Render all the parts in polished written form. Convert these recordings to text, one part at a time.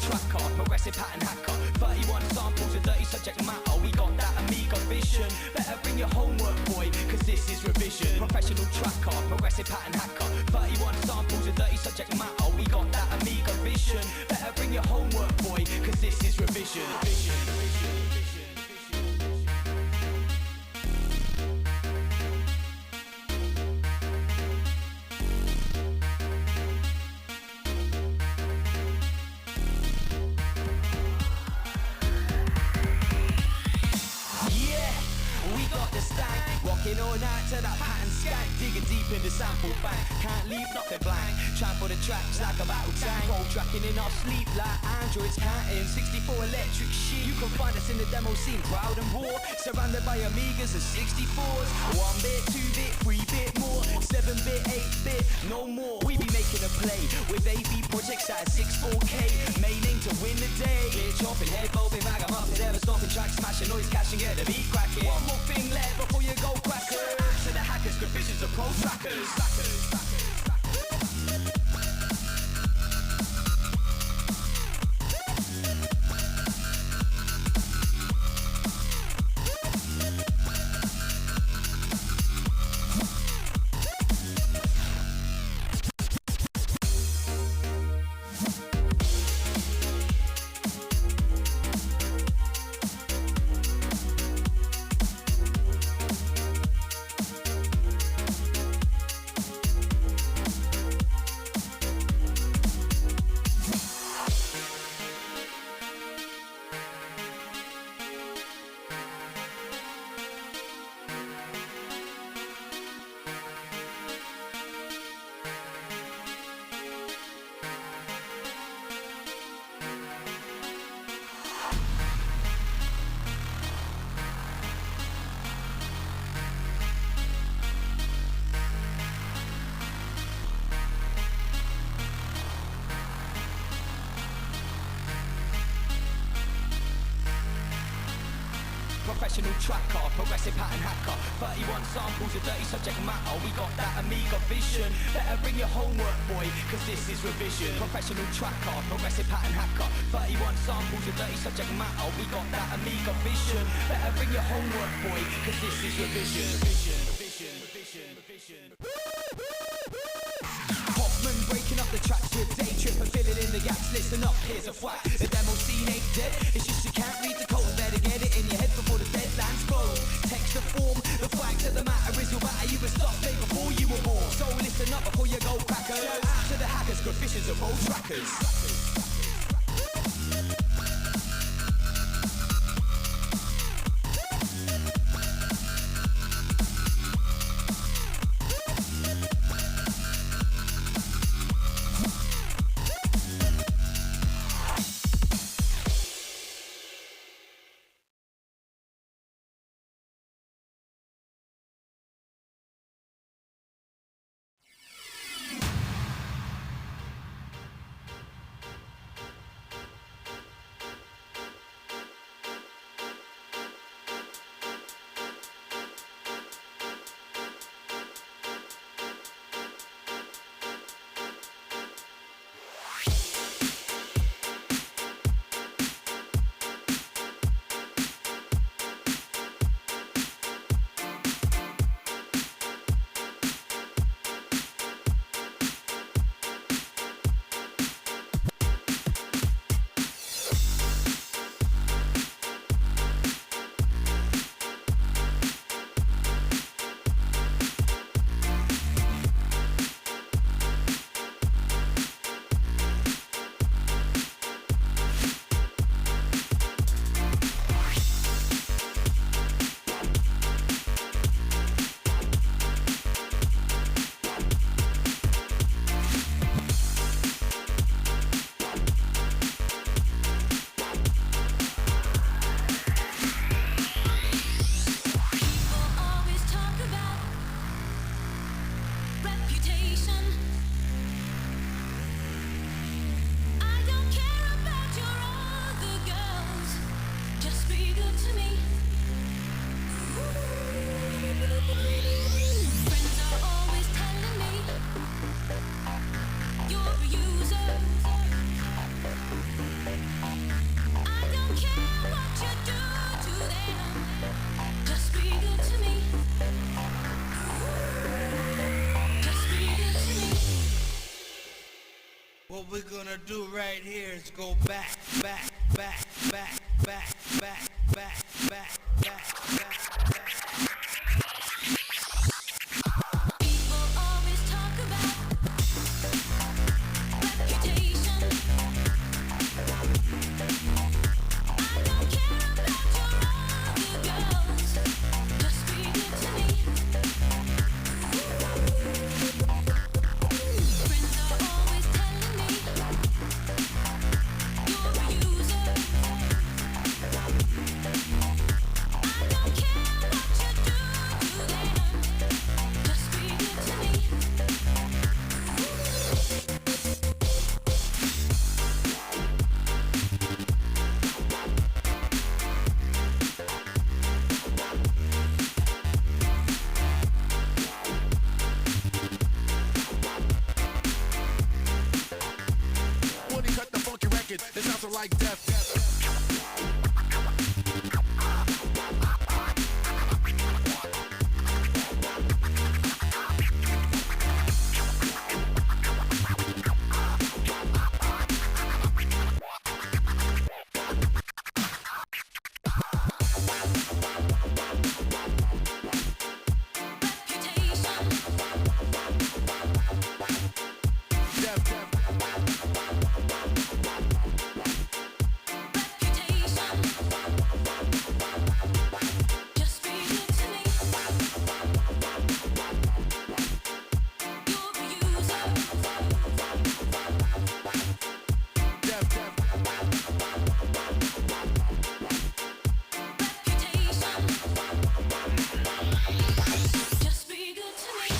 track card, progressive pattern hacker. 31 samples of dirty subject matter. We got that Amiga vision. Better bring your homework, boy, cause this is revision. Professional track card, progressive pattern hacker. 31 samples of dirty subject matter. We got that Amiga vision. Better bring your homework, boy, cause this is revision. Rocking all night to that pattern skank, digging deep in the sample bank. Can't leave nothing blank. Trying for the tracks like a battle tank. Roll tracking in our sleep like androids counting. 64 electric sheet. You can find us in the demo scene, proud and raw. Surrounded by Amigas and 64s. 1-bit, 2-bit, 3-bit more. 7-bit, 8-bit, no more. We be making a play with AV projects at 64K. Main aim to win the day. Get chopping, head bobbing, mag 'em up, never stopping, track smashing, noise catching, get the beat cracking. One more thing left before you go crackers. To the hackers, good visions of pro trackers. Professional tracker, progressive pattern hacker. 31 samples of dirty subject matter. We got that Amiga vision. Better bring your homework, boy, cause this is revision. Professional tracker, progressive pattern hacker. 31 samples of dirty subject matter. We got that Amiga vision. Better bring your homework, boy, cause this is revision. Hoffman breaking up the tracks with day trip and filling in the gaps. Listen up, here's a whack. The demo scene ain't dead. It's just you can't read the code. Better get it in your head before the deadline's closed. Text the form, the fact of the matter is you'll batter you and stop day before you were born. So listen up before you go crackers. Out to the hackers, good visions of road trackers. gonna do right here is go back, back, back, back, back, back, back, back, back, back, back. People always talk about reputation. I don't care about your other girls. Just be good to me. Friends are always telling me you're a user. I don't care what you do to them. Just be good to me. When he cut the funky record, it sounded like death. Just be good to me. You're a user. Reputation. Just be good to me.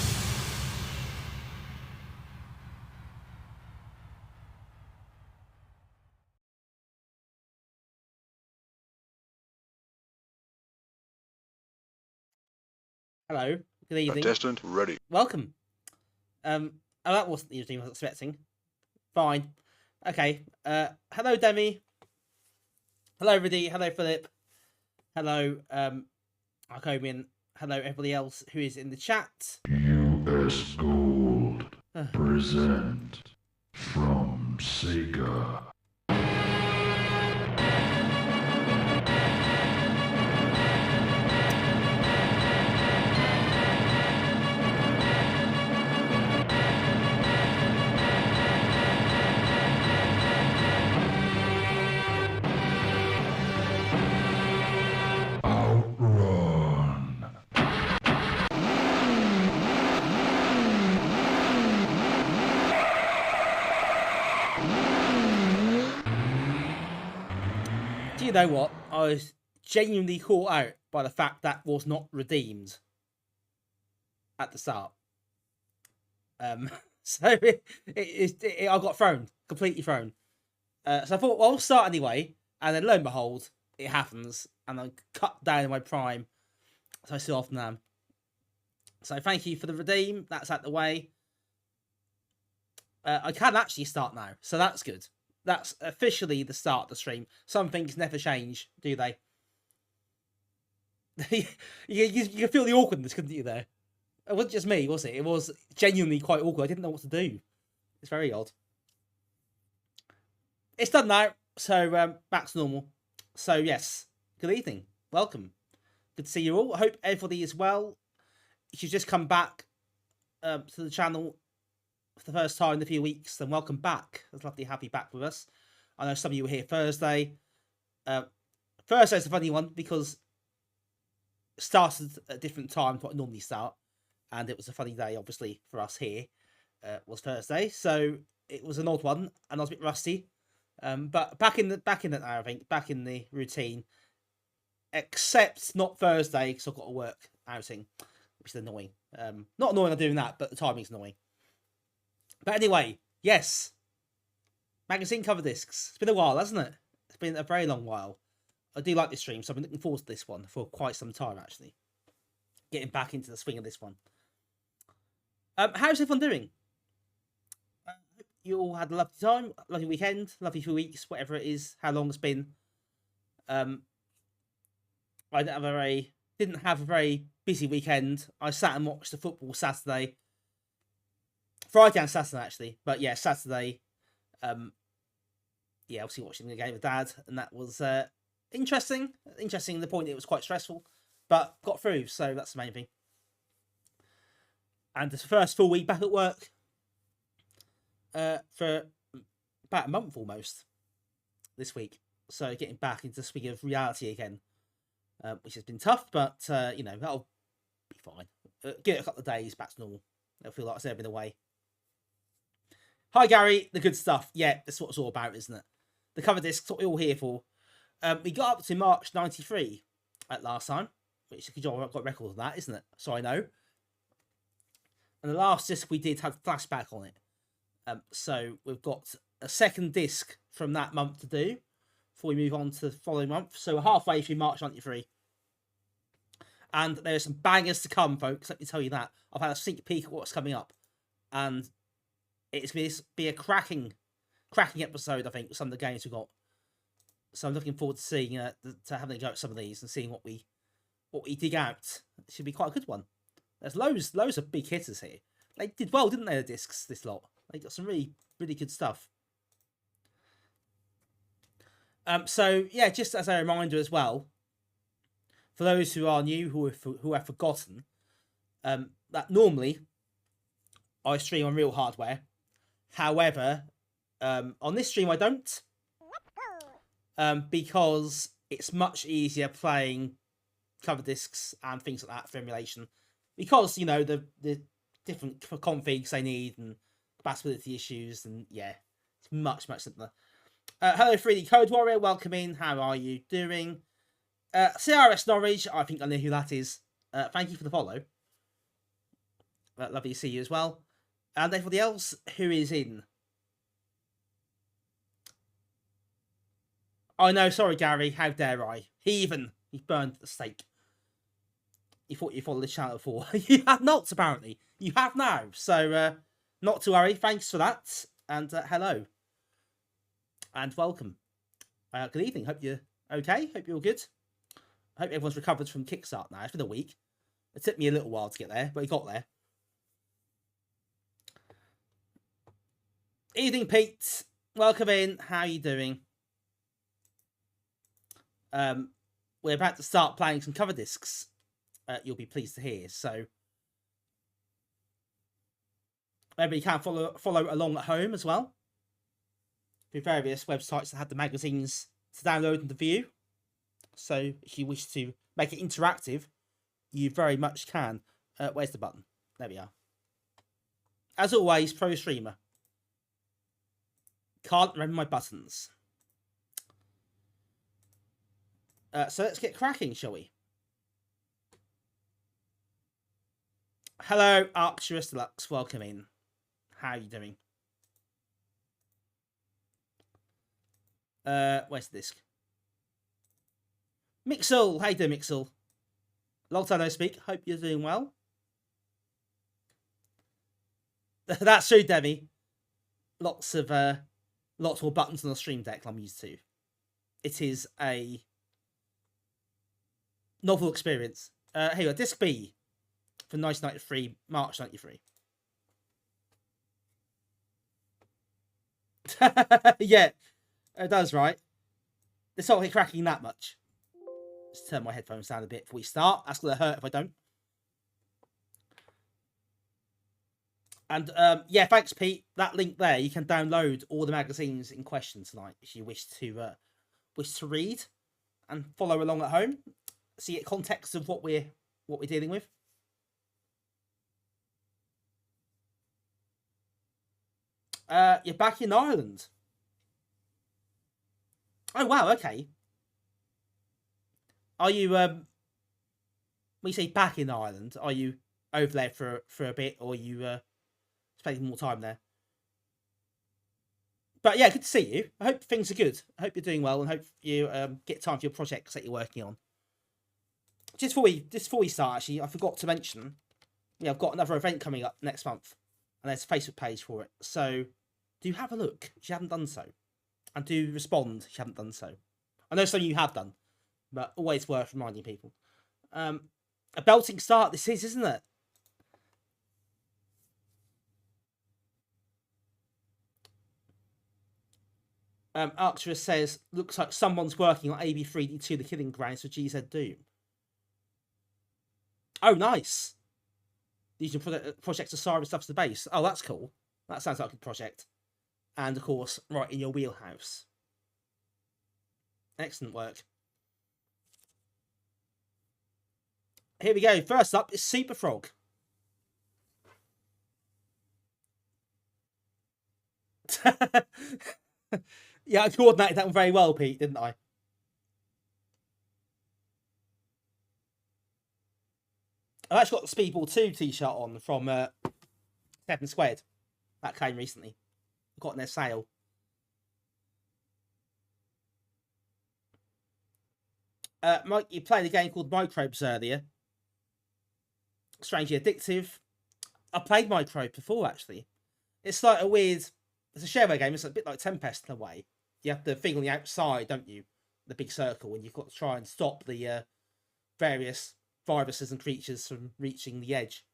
Hello, good evening. Contestant ready. Welcome. Oh, that wasn't the evening I was expecting. Fine. Okay. Hello, Demi. Hello, Rudy. Hello, Philip. Hello, Arcomian. Hello, everybody else who is in the chat. US Gold present from Sega. Outrun. Do you know what? I was genuinely caught out by the fact that was not redeemed at the start. So I got thrown, completely thrown. So I thought, well, I'll start anyway, and then lo and behold, it happens, and I cut down in my prime. So I still often am. So thank you for the redeem. That's out the way. I can actually start now, so that's good. That's officially the start of the stream. Some things never change, do they? you can feel the awkwardness, couldn't you, there? It wasn't just me, was it? It was genuinely quite awkward. I didn't know what to do. It's very odd. It's done now, so back to normal. So, yes, good evening. Welcome. Good to see you all. I hope everybody is well. If you've just come back to the channel for the first time in a few weeks, then welcome back. It's lovely to have you back with us. I know some of you were here Thursday. Thursday's a funny one because it started at a different time to what I normally start. And it was a funny day, obviously, for us here. Was Thursday. So it was an odd one, and I was a bit rusty. But back in it now, I think, back in the routine. Except not Thursday, because I've got a work outing, which is annoying. Not annoying I'm doing that, but the timing's annoying. But anyway, yes. Magazine cover discs. It's been a while, hasn't it? It's been a very long while. I do like this stream, so I've been looking forward to this one for quite some time, actually. Getting back into the swing of this one. How's everyone doing? You all had a lovely time, lovely weekend, lovely few weeks, whatever it is, how long it's been. I didn't have a very busy weekend. I sat and watched the football Saturday. Friday and Saturday, actually. But yeah, Saturday. yeah, obviously watching the game with Dad, and that was interesting. Interesting. The point it was quite stressful, but got through, so that's the main thing. And the first full week back at work for about a month almost this week. So getting back into the swing of reality again, which has been tough, but you know, that'll be fine. Get a couple of days back to normal. It'll feel like it's never been away. Hi Gary, the good stuff. Yeah, that's what it's all about, isn't it? The cover discs, what we're all here for. We got up to March 93 at last time, which I've got a record of that, isn't it? So I know. And the last disc we did have flashback on it. So we've got a second disc from that month to do before we move on to the following month. So we're halfway through March 93. And there's some bangers to come, folks. Let me tell you that. I've had a sneak peek at what's coming up. And it's going to be a cracking episode, I think, with some of the games we've got. So I'm looking forward to seeing, to having a go at some of these and seeing what we dig out. It should be quite a good one. There's loads of big hitters here. They did well, didn't they, the discs, this lot? They got some really, really good stuff. So, yeah, just as a reminder as well, for those who are new, who have forgotten, that normally I stream on real hardware. However, on this stream I don't. Because it's much easier playing cover discs and things like that for emulation. Because, you know, the different configs they need and compatibility issues, and yeah, it's much simpler. Hello 3D Code Warrior, welcome in. How are you doing? CRS Norwich, I think I know who that is. Thank you for the follow. Lovely to see you as well. And everybody else who is in. I know, sorry Gary, how dare I? Heathen, he burned at the stake. You thought you followed the channel before. You have not, apparently. You have now. So, not to worry. Thanks for that. And hello. And welcome. Good evening. Hope you're okay. Hope you're all good. I hope everyone's recovered from Kickstart now. It's been a week. It took me a little while to get there, but we got there. Evening, Pete. Welcome in. How are you doing? We're about to start playing some cover discs. You'll be pleased to hear. So maybe you can follow along at home as well through various websites that have the magazines to download and to view. So if you wish to make it interactive, you very much can. Where's the button? There we are. As always, pro streamer. Can't remember my buttons. So let's get cracking, shall we? Hello, Arcturus Deluxe. Welcome in. How are you doing? Where's the disc? Mixel. How you doing, Mixel? Long time no speak. Hope you're doing well. That's true, Demi. Lots more buttons on the Stream Deck than I'm used to. It is a novel experience. Here we go. Disc B from 1993, March 93. Yeah, it does, right? It's not cracking that much. Let's turn my headphones down a bit before we start. That's going to hurt if I don't. And yeah, thanks, Pete. That link there, you can download all the magazines in question tonight if you wish to read and follow along at home. So you get context of what we're dealing with. You're back in Ireland. Oh wow, okay. Are you when you say back in Ireland, are you over there for a bit, or are you spending more time there? But yeah, good to see you. I hope things are good. I hope you're doing well, and hope you get time for your projects that you're working on. Just before we start, actually, I forgot to mention, yeah, I've got another event coming up next month, and there's a Facebook page for it. So do have a look if you haven't done so, and do respond if you haven't done so. I know some of you have done, but always worth reminding people. A belting start this is, isn't it? Arcturus says, looks like someone's working on AB3D2, the killing grounds for GZ Doom. Oh, nice. Using Project Osiris stuff to the base. Oh, that's cool. That sounds like a good project. And, of course, right in your wheelhouse. Excellent work. Here we go. First up is Superfrog. Yeah, I coordinated that one very well, Pete, didn't I? I've actually got the Speedball 2 t-shirt on from 7 Squared. That came recently. I got in their sale. Mike, you played a game called Microbes earlier. Strangely addictive. I played Microbe before, actually. It's like a weird... It's a shareware game. It's a bit like Tempest in a way. You have the thing on the outside, don't you? The big circle, and you've got to try and stop the various viruses and creatures from reaching the edge.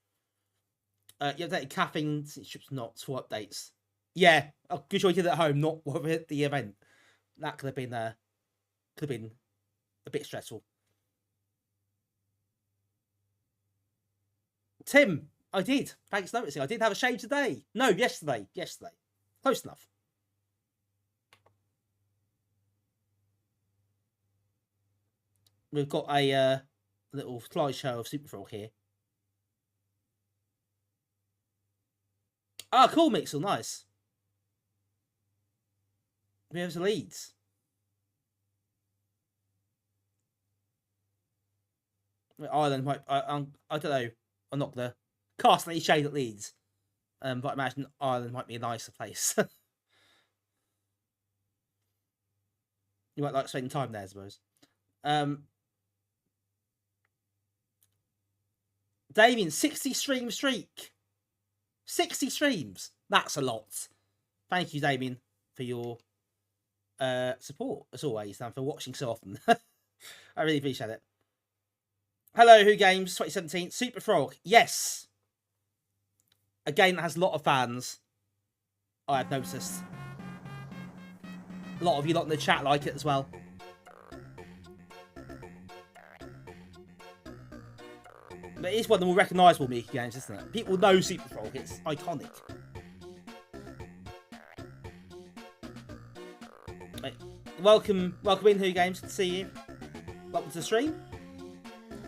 You updated caffeine since ships not for updates. Yeah, I'm good sure you did it at home, not at the event. That could have been a bit stressful. Tim, I did. Thanks for noticing. I did have a shave today. No, yesterday. Close enough. We've got a little slideshow of Superfrog here. Ah, cool, Mixel. Nice. We have some leads. Ireland might... I don't know. I'm not going to cast any shade at Leeds. But I imagine Ireland might be a nicer place. You might like spending time there, I suppose. Damien, 60 stream streak. 60 streams. That's a lot. Thank you, Damien, for your support, as always, and for watching so often. I really appreciate it. Hello, Who Games 2017. Superfrog. Yes. A game that has a lot of fans. I've noticed. A lot of you lot in the chat like it as well. But it is one of the more recognisable Mickey games, isn't it? People know Superfrog. It's iconic. Right. Welcome in, Who Games. Good to see you. Welcome to the stream.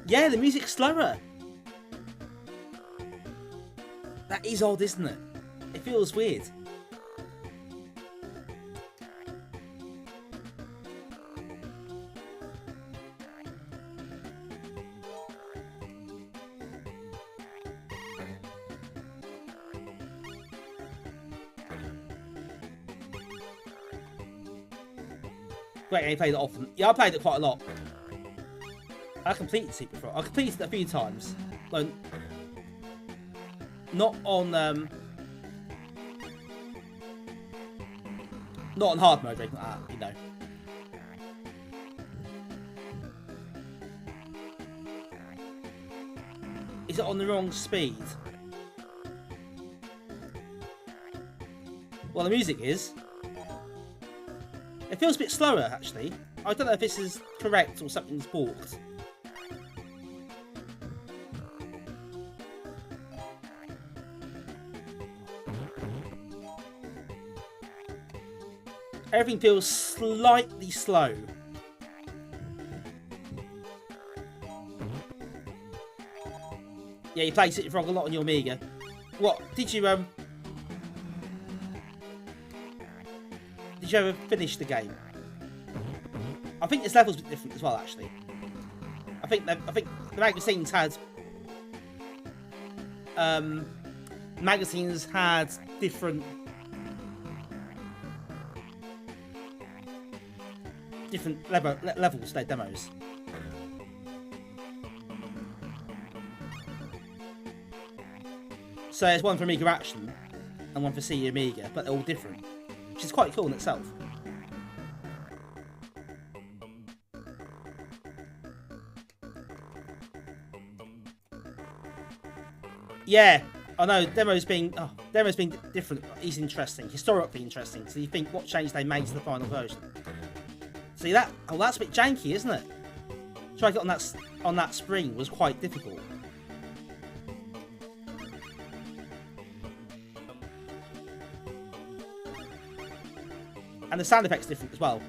Yeah, the music's slower. That is odd, isn't it? It feels weird. Great game, played it often. Yeah, I played it quite a lot. I completed Superfrog. I completed it a few times. Like, not on hard mode or anything like that, you know. Is it on the wrong speed? Well, the music is. It feels a bit slower, actually. I don't know if this is correct or something's balked. Everything feels slightly slow. Yeah, you played Superfrog a lot on your Amiga. What did you ever finish the game? I think this level's a bit different as well, actually. I think the magazines had different levels to their demos. So there's one for Amiga Action and one for CE Amiga, but they're all different, which is quite cool in itself. Yeah, I know, demos being... Oh, demo's been different. Is interesting, historically interesting. So you think what change they made to the final version? See that? Oh, that's a bit janky, isn't it? Trying to get on that screen was quite difficult. And the sound effects different as well.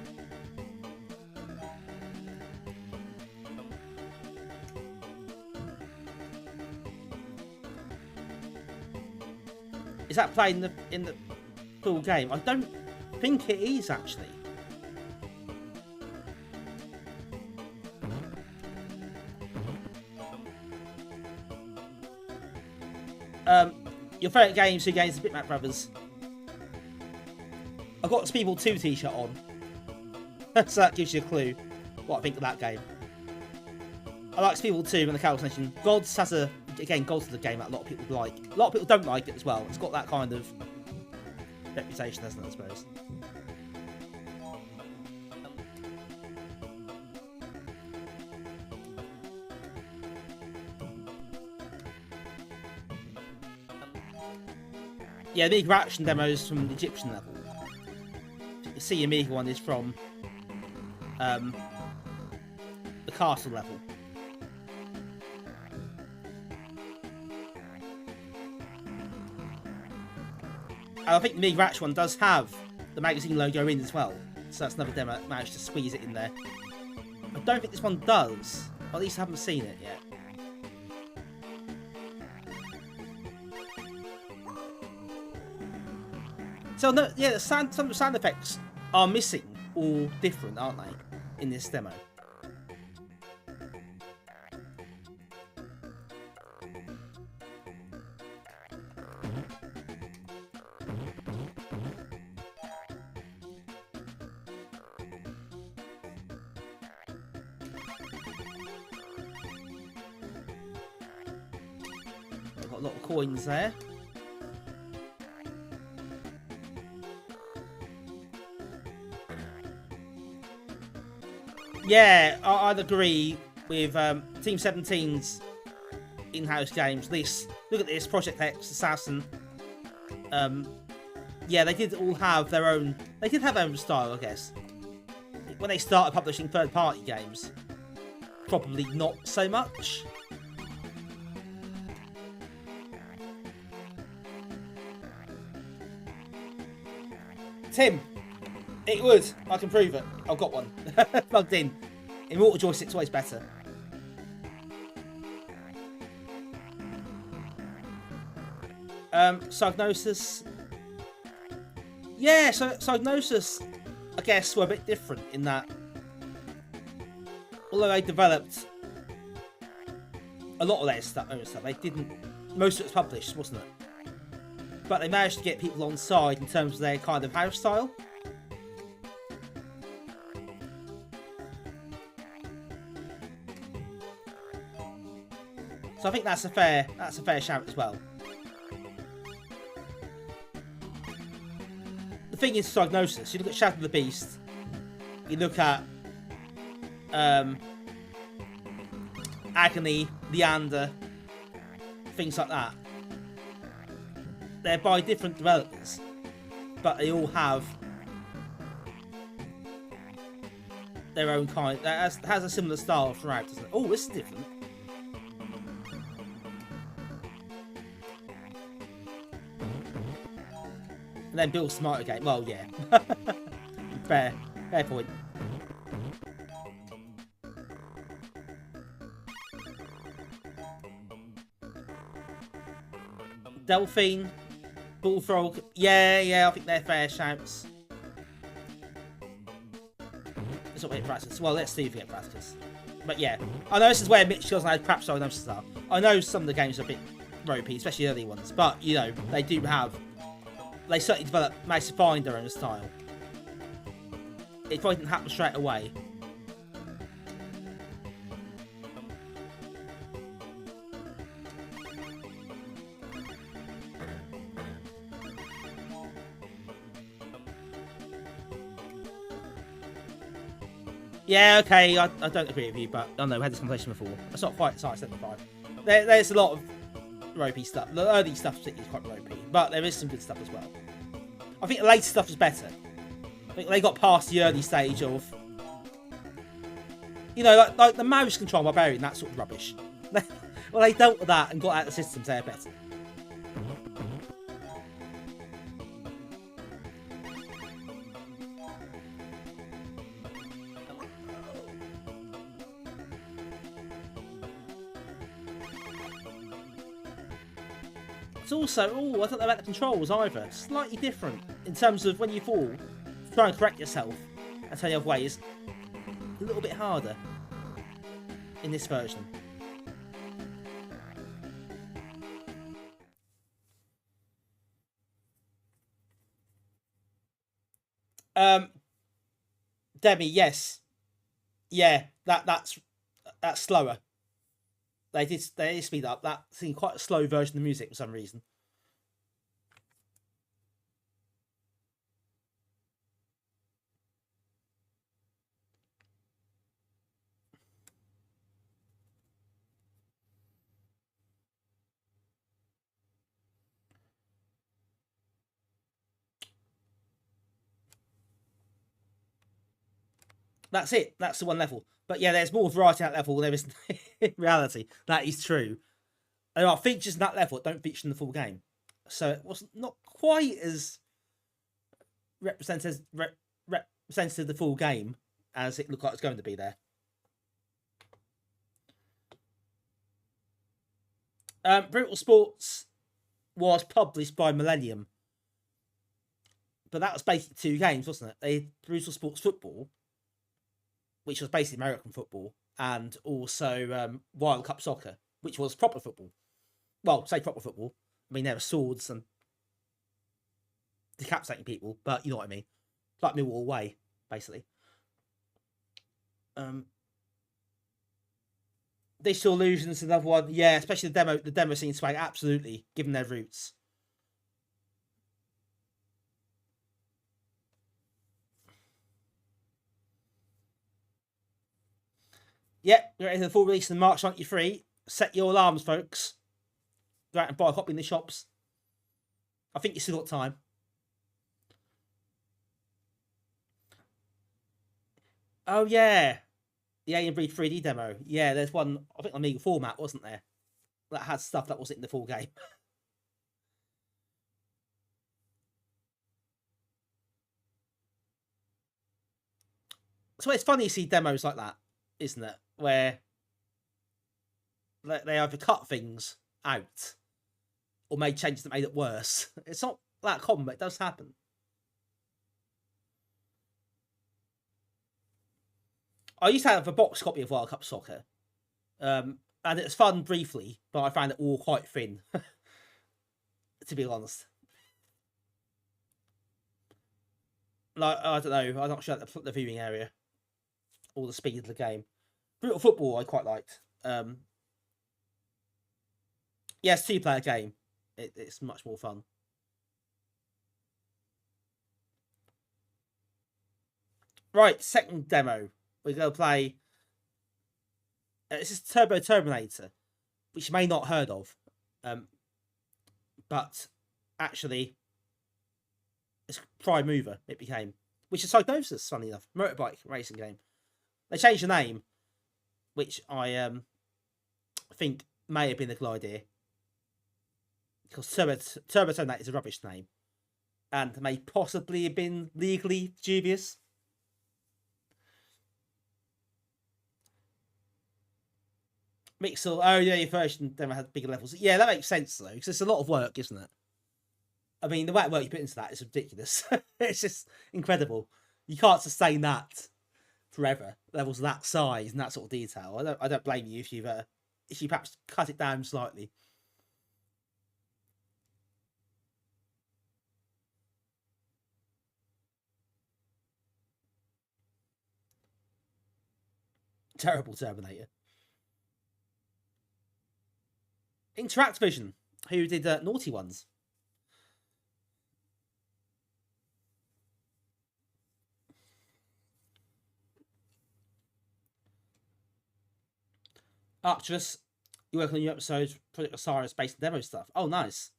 Is that played in the full game? I don't think it is actually. Your favourite games, who games the Bitmap Brothers? I've got the Speedball 2 t-shirt on. So that gives you a clue what I think of that game. I like Speedball 2 and the Chaos Nation. Gods has a... Again, Gods is a game that a lot of people like. A lot of people don't like it as well. It's got that kind of reputation, hasn't it, I suppose. Yeah, the Amiga action demos from the Egyptian level. You see, Amiga one is from the castle level. And I think the Amiga action one does have the magazine logo in as well, so that's another demo that managed to squeeze it in there. I don't think this one does, or at least I haven't seen it yet. So no, yeah, some of the sound effects are missing or different, aren't they, in this demo? I've got a lot of coins there. Yeah, I'd agree with Team 17's in-house games. Look at this, Project X, Assassin. Yeah, they did all have their own... They did have their own style, I guess. When they started publishing third-party games, probably not so much. Tim, it would. I can prove it. I've got one. Plugged in. Immortal joystick's always better. Psygnosis. Yeah, so Psygnosis, I guess, were a bit different in that, although they developed a lot of their own stuff, they didn't. Most of it was published, wasn't it? But they managed to get people on side in terms of their kind of house style. So I think that's a fair shout as well. The thing is, Psygnosis, you look at Shadow of the Beast, you look at Agony, Leander, things like that. They're by different developers, but they all have their own kind. That has a similar style throughout, doesn't it? Oh, this is different. And then build a smarter game. Well, yeah. fair point. Delphine, Bullfrog. Yeah, I think they're fair shouts. Let's not hit practice. Well, let's see if we get practice. But yeah, I know this is where Mitch doesn't have perhaps Psygnosis are. I know some of the games are a bit ropey, especially early ones, but you know, they do have. They certainly managed to find their own style. It probably didn't happen straight away. Yeah, okay, I don't agree with you, but I don't know, we had this conversation before. It's not quite size 75. There's a lot of ropey stuff. The early stuff is quite ropey, but there is some good stuff as well. I think the later stuff is better. I think they got past the early stage of, you know, like the mouse control Barbarian, that sort of rubbish. Well, they dealt with that and got out of the systems, they're better. It's also, I don't know about the controls either. Slightly different in terms of when you fall, try and correct yourself and turn the other way is a little bit harder in this version. Demi, yes, yeah, that's slower. They did speed up. That seemed quite a slow version of the music for some reason. That's it. That's the one level. But yeah, there's more variety at that level than there is in reality. That is true. There are features in that level that don't feature in the full game. So it was not quite as representative of the full game as it looked like it's going to be there. Brutal Sports was published by Millennium. But that was basically 2 games, wasn't it? They had Brutal Sports Football, which was basically American football, and also Wild Cup Soccer, which was proper football. Well, say proper football. I mean, there were swords and decapitating people, but you know what I mean. Like Millwall Way, basically. Digital Illusions, another one. Yeah, especially the demo scene swag, absolutely, given their roots. Yep, you're ready for the full release in March 93. Set your alarms, folks. Go out and buy a copy in the shops. I think you still got time. Oh, yeah. The Alien Breed 3D demo. Yeah, there's one, I think on Amiga format, wasn't there? That had stuff that wasn't in the full game. So it's funny to see demos like that, isn't it? Where they either cut things out or made changes that made it worse. It's not that common, but it does happen. I used to have a box copy of World Cup Soccer, and it was fun briefly, but I found it all quite thin, to be honest. Like, I don't know, I'm not sure at the viewing area or the speed of the game. Brutal Football I quite liked. Yes, 2-player game. It's much more fun. Right, second demo. We're going to play... this is Turbo Terminator, which you may not heard of. But actually, it's Prime Mover, it became. Which is Psygnosis, funny enough. Motorbike racing game. They changed the name, which I think may have been a good idea. Because Turbo Terminator is a rubbish name. And may possibly have been legally dubious. Mixel, oh yeah, your version never had bigger levels. Yeah, that makes sense though, because it's a lot of work, isn't it? I mean, the amount of work you put into that is ridiculous. It's just incredible. You can't sustain that forever. Levels of that size and that sort of detail. I don't blame you if you perhaps cut it down slightly. Terrible Terminator. Interactivision, who did Naughty Ones. Arcturus, You work on new episodes, Project Osiris based on demo stuff. Oh, nice.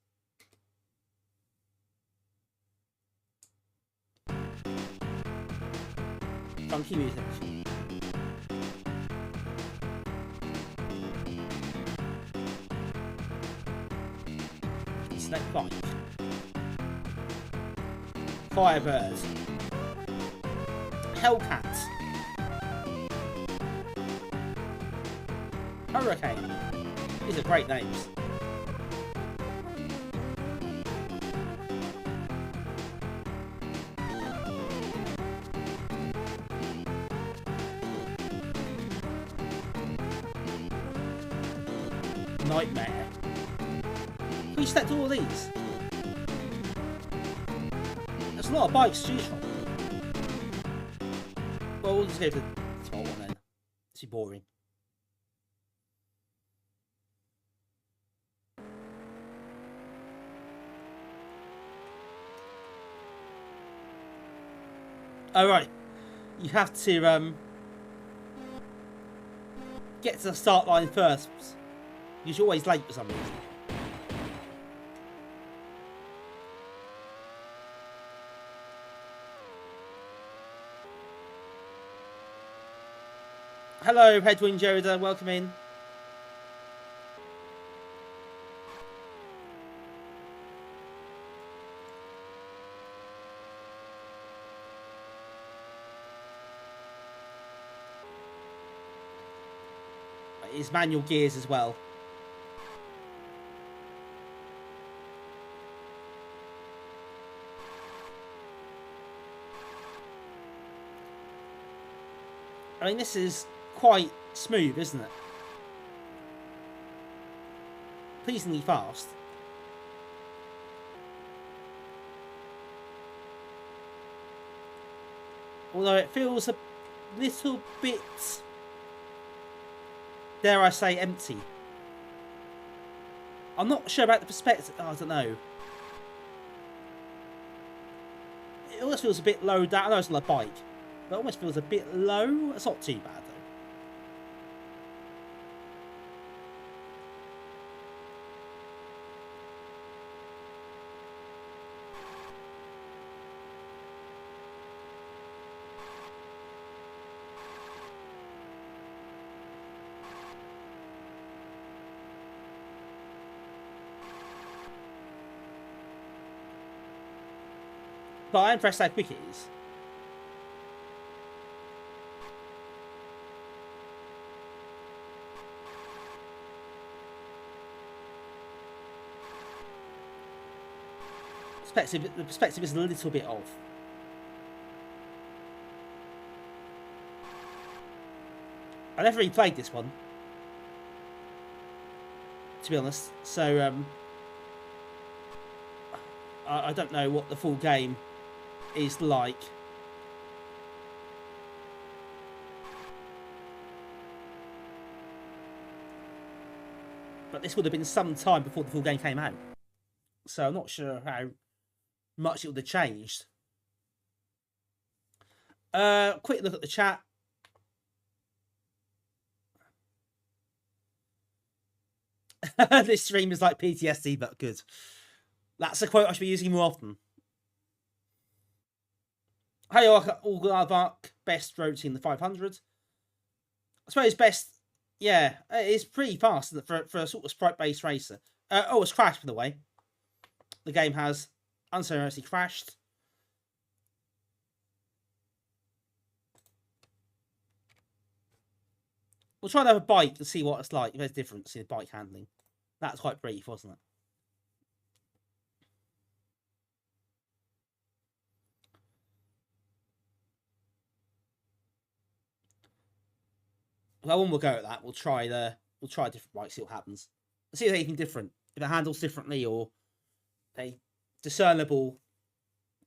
Funky music. Snake Bike. Firebird. Hellcat. Hurricane. These are great names. Nightmare. We select all of these. There's a lot of bikes to choose from. Well, we'll just go for the small one then. It's too boring. Oh, right. You have to get to the start line first. Because you're always late for some reason. Hello, Headwind Joda, welcome in. It's manual gears as well. I mean, this is quite smooth, isn't it? Pleasingly fast. Although it feels a little bit, dare I say, empty. I'm not sure about the perspective. Oh, I don't know. It almost feels a bit low down. I know it's not a bike, but it almost feels a bit low. It's not too bad though. But I'm impressed how quick it is. The perspective is a little bit off. I never really played this one, to be honest, so I don't know what the full game is like. But this would have been some time before the full game came out, so I'm not sure how much it would have changed. Quick look at the chat. This stream is like PTSD, but good. That's a quote I should be using more often. Hey, Algarvark, best road team the 500. I suppose best, yeah, it's pretty fast for a sort of sprite-based racer. Oh, it's crashed, by the way. The game has unceremoniously crashed. We'll try another bike and see what it's like, if there's a difference in bike handling. That's quite brief, wasn't it? Well, when we'll go at that, we'll try a different bike, see what happens. See if there's anything different. If it handles differently or a discernible,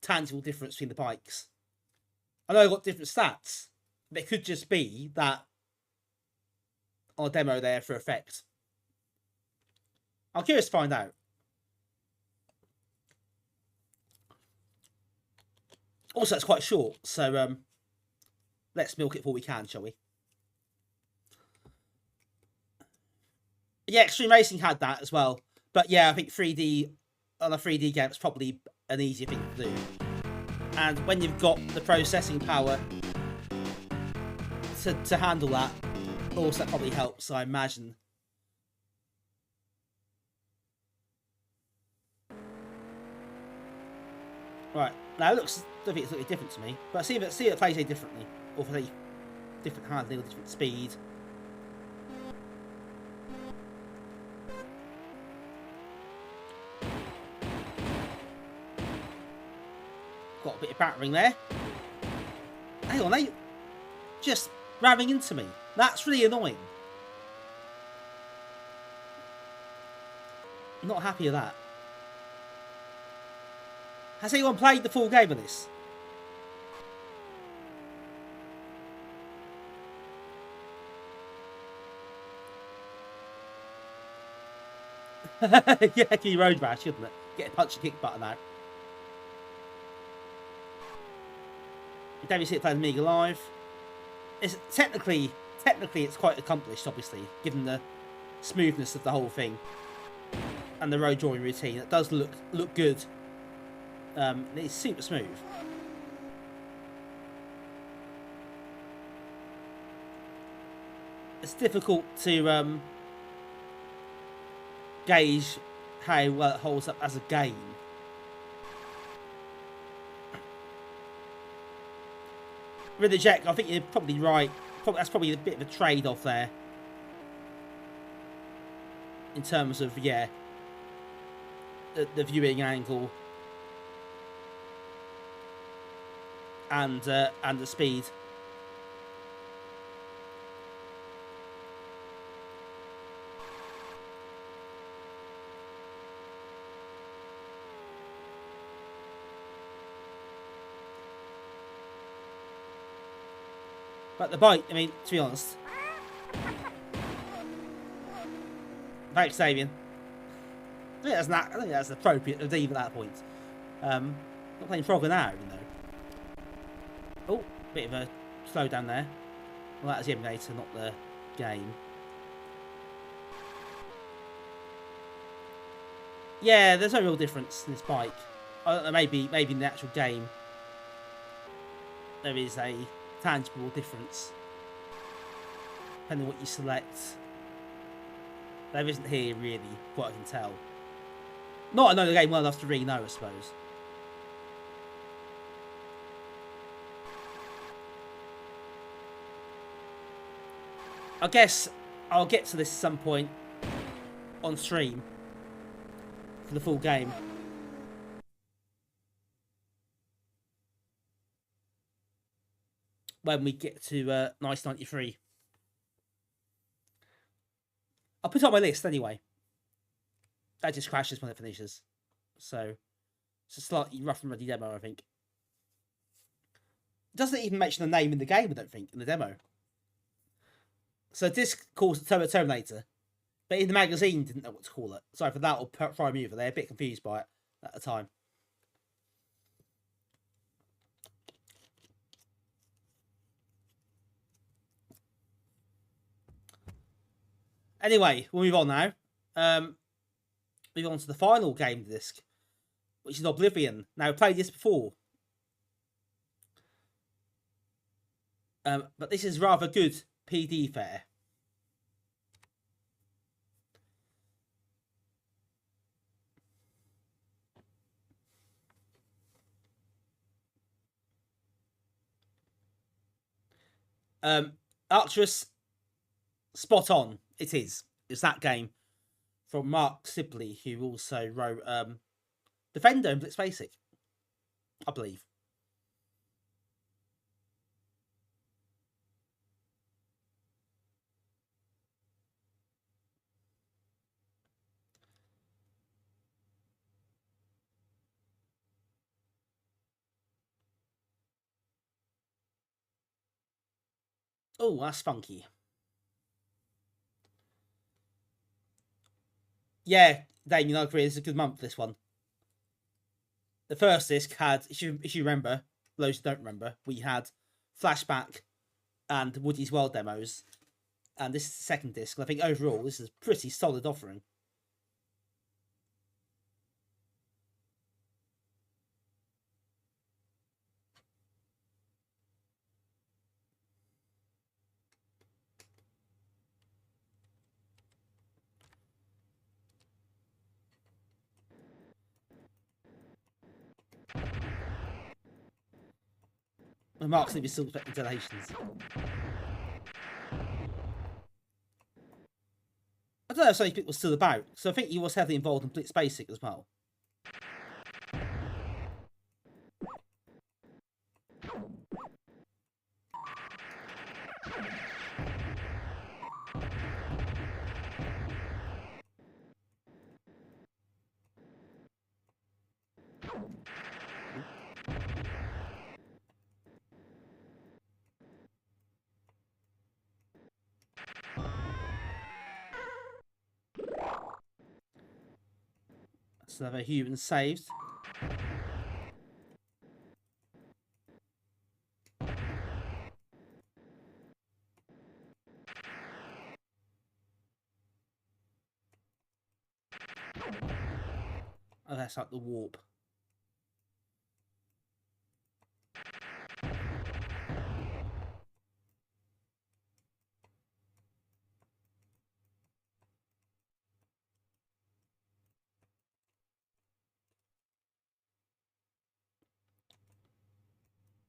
tangible difference between the bikes. I know I've got different stats, but it could just be that on a demo there for effect. I'm curious to find out. Also, it's quite short, so let's milk it for all we can, shall we? Yeah, Extreme Racing had that as well. But yeah, I think 3D on a 3D game is probably an easier thing to do. And when you've got the processing power to handle that, also that probably helps, I imagine. Right, now it looks, I don't think it's looking different to me, but see if it plays any differently, or if they different handling or different speed. Got a bit of battering there. Hang on, they just ramming into me. That's really annoying. I'm not happy with that. Has anyone played the full game of this? Yeah, key road rash, shouldn't it? Get a punch and kick button out. David see it playing Amiga Live. It's technically it's quite accomplished, obviously, given the smoothness of the whole thing and the road drawing routine. It does look good. It's super smooth. It's difficult to gauge how well it holds up as a game. With the Jack, I think you're probably right. That's probably a bit of a trade-off there. In terms of, yeah, the viewing angle. And the speed. But the bike, I mean, to be honest. Thanks, Damien. I think that's appropriate at even that point. Not playing Frogger now, you know. Oh, bit of a slowdown there. Well, that's the emulator, not the game. Yeah, there's no real difference in this bike. I don't know, maybe in the actual game there is a tangible difference depending on what you select. There isn't here really, what I can tell. Not I know the game well enough to really know, I suppose. I guess I'll get to this at some point on stream for the full game. When we get to 1993. I'll put it on my list anyway. That just crashes when it finishes. So, it's a slightly rough and ready demo, I think. It doesn't even mention the name in the game, I don't think, in the demo. So disc calls it Turbo Terminator, but in the magazine didn't know what to call it. Sorry for that, or Prime Mover. They're a bit confused by it at the time. Anyway, we'll move on now. Move on to the final game disc, which is Oblivion. Now, I played this before. But this is rather good PD fare. Arcturus, spot on. It is. It's that game from Mark Sibley, who also wrote Defender and Blitz Basic, I believe. Oh, that's funky. Yeah, Damien, I agree. It's a good month, this one. The first disc had, if you remember, those who don't remember, we had Flashback and Woody's World demos. And this is the second disc. I think overall this is a pretty solid offering. And Mark's going to be still expecting donations. I don't know if so many people still about, so I think he was heavily involved in Blitz Basic as well. That's another human saved. Oh, that's like the warp.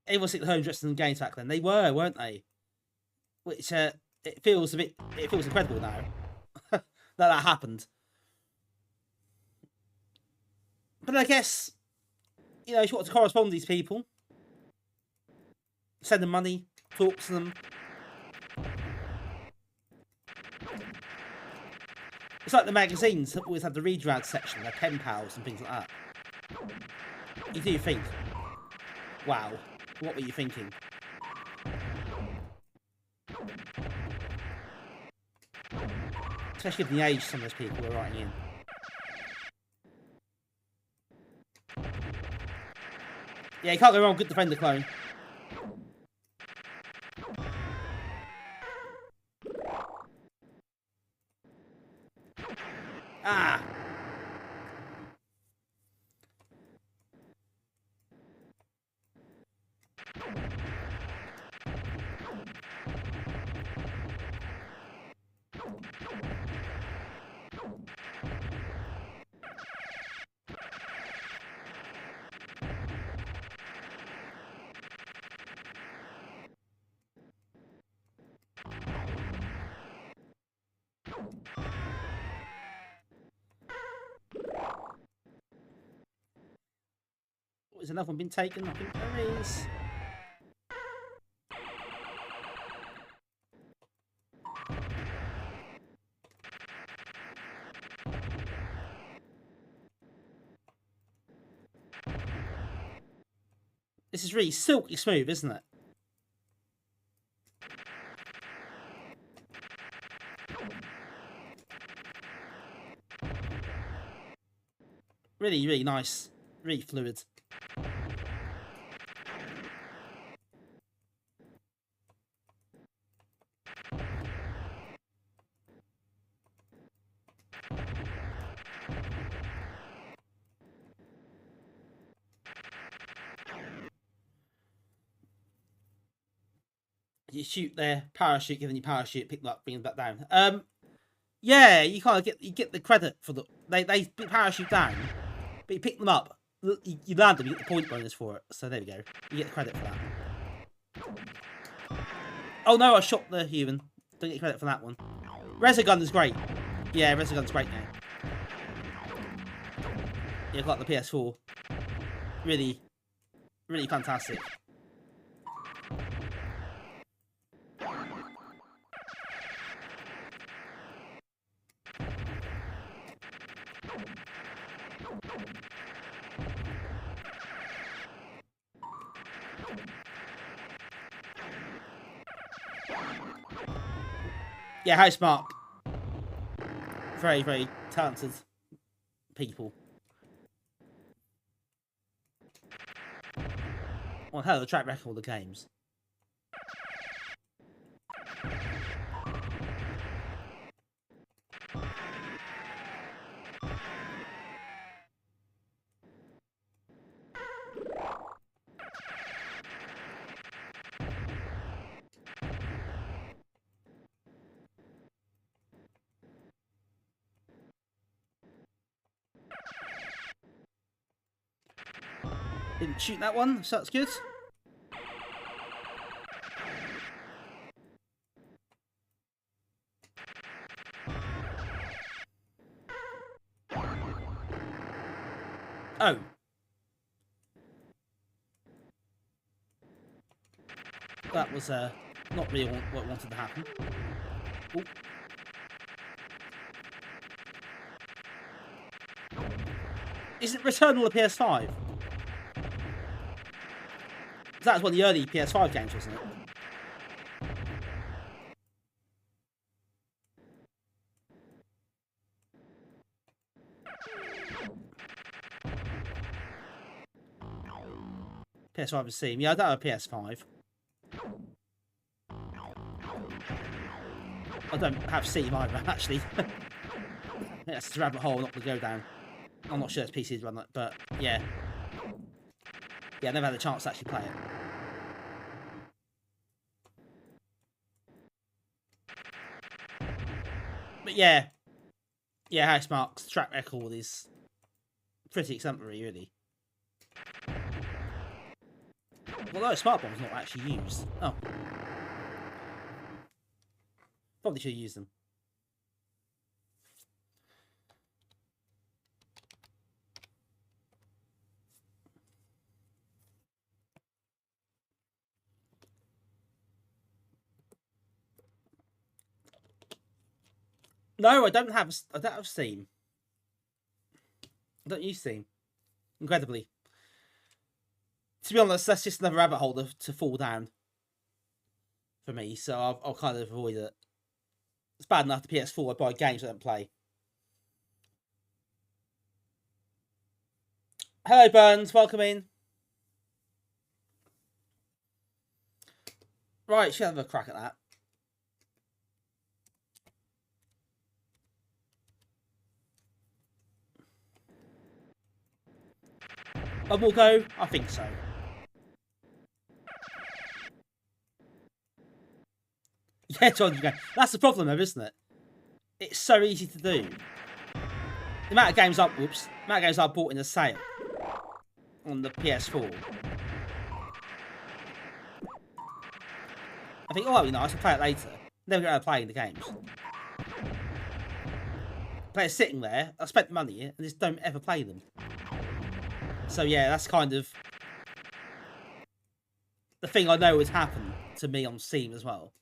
Everyone was at home dressed in the games back then. They were, weren't they? Which it feels incredible now that happened. But I guess, you know, if you want to correspond with these people, send them money, talk to them. It's like the magazines that always had the read round section, like pen pals and things like that. You do think, wow, what were you thinking? Especially given the age some of those people were writing in. Yeah, you can't go wrong. Good Defender clone. Ah! Is another one been taken? I think there is. This is really silky smooth, isn't it? Really, really nice. Really fluid. You shoot their parachute, giving you parachute, pick them up, bring them back down. Yeah, you kind of get the credit for the they parachute down, but you pick them up, you land them, you get the point bonus for it. So there we go, you get the credit for that. Oh no, I shot the human. Don't get credit for that one. Resogun is great. Yeah, Resogun's great now. Yeah, I've got the PS4. Really, really fantastic. Yeah, Housemark. Very, very talented people. Well, hell of a track record of the games. Didn't shoot that one, so that's good. Oh. That was not really what wanted to happen. Ooh. Isn't Return on the PS5? That was one of the early PS5 games, wasn't it? PS5 and Steam. Yeah, I don't have a PS5. I don't have Steam either, actually. That's a rabbit hole not to go down. I'm not sure it's PCs run that, but yeah. Yeah, I never had a chance to actually play it. But yeah. Yeah, Housemarque's track record is pretty exemplary, really. Although Smart Bomb's not actually used. Oh. Probably should use them. No, I don't have Steam. I don't use Steam. Incredibly. To be honest, that's just another rabbit hole to fall down for me, so I'll kind of avoid it. It's bad enough the PS4 I buy games I don't play. Hello, Burns. Welcome in. Right, should have a crack at that. I will go. I think so. Yeah, John, you go. That's the problem, though, isn't it? It's so easy to do. The amount of games I bought in a sale on the PS4. I think, oh, that'd be nice. I'll play it later. Never get around to playing the games. But it's sitting there. I spent money and just don't ever play them. So yeah, that's kind of the thing I know has happened to me on Steam as well.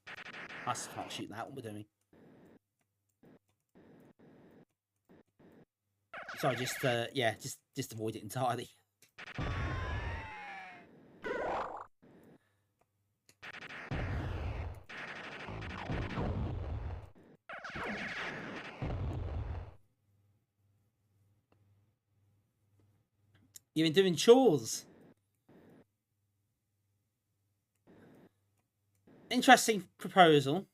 I just can't shoot that. What we're doing. So I just yeah, just avoid it entirely. You've been doing chores. Interesting proposal.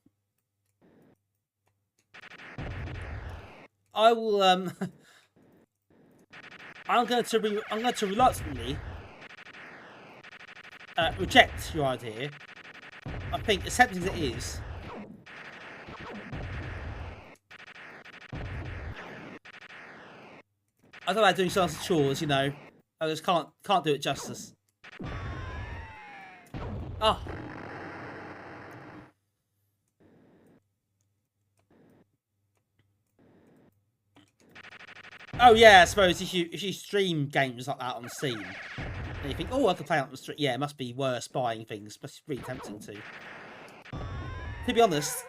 I will I'm going to reluctantly reject your idea. I think, as tempting as it is, I don't like doing some chores, you know. I just can't do it justice. Oh. Oh yeah, I suppose if you stream games like that on Steam, and you think, oh, I could play it on the stream. Yeah, it must be worse buying things. Must be really tempting to. To be honest,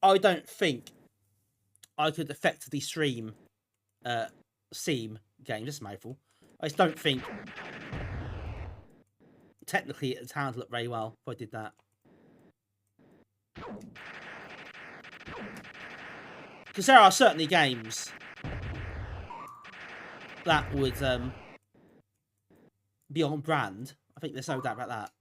I don't think I could effectively stream Steam games. This is a mouthful. I just don't think technically it would handle it very well if I did that. Because there are certainly games that would be on brand. I think there's no doubt about that.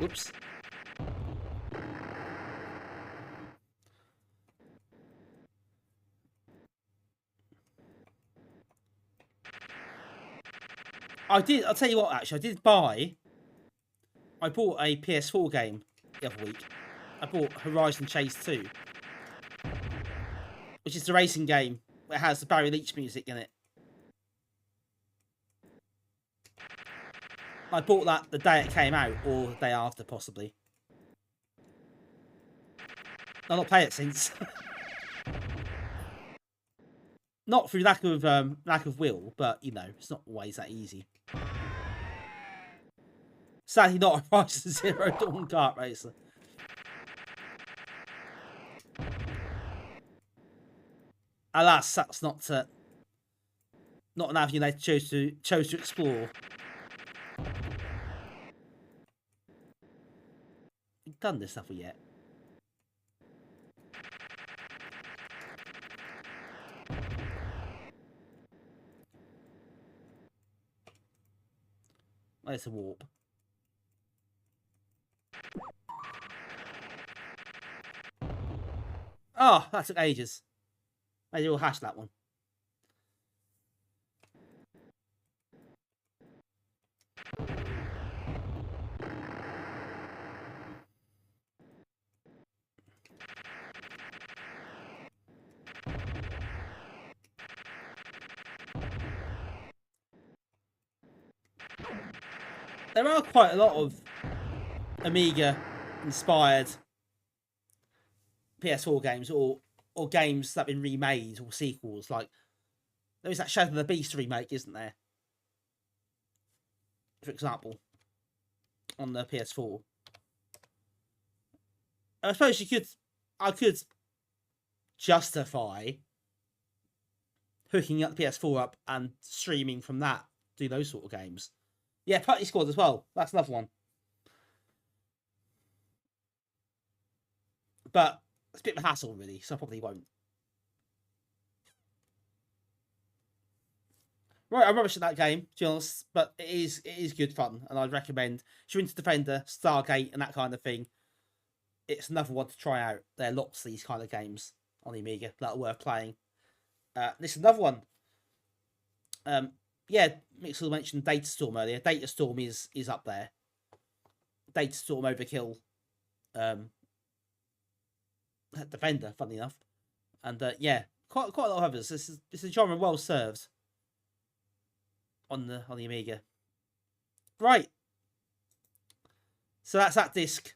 Oops. I'll tell you what, actually, I bought a PS4 game the other week. I bought Horizon Chase 2, which is the racing game that has the Barry Leach music in it. I bought that the day it came out, or the day after, possibly. I've not played it since. Not through lack of will, but you know, it's not always that easy. Sadly, not a Horizon Zero Dawn kart racer. Alas, that's not an avenue they chose to explore. You've done this stuff yet? There's a warp. Oh, that took ages. Maybe we'll hash that one. There are quite a lot of Amiga-inspired PS4 games, or games that have been remade, or sequels. Like, there is that Shadow of the Beast remake, isn't there? For example, on the PS4. I suppose I could justify hooking up the PS4 up and streaming from that, do those sort of games. Yeah, Party Squad as well. That's another one. But it's a bit of a hassle, really, so I probably won't. Right, I'm rubbish at that game, to be honest, but it is good fun, and I'd recommend, if you're into Defender, Stargate, and that kind of thing, it's another one to try out. There are lots of these kind of games on the Amiga that are worth playing. This is another one. Yeah, Mixel mentioned Data Storm earlier. Data Storm is up there. Data Storm Overkill. Defender, funny enough. And yeah, quite a lot of others. This is a genre well served on the Amiga. Right. So that's that disc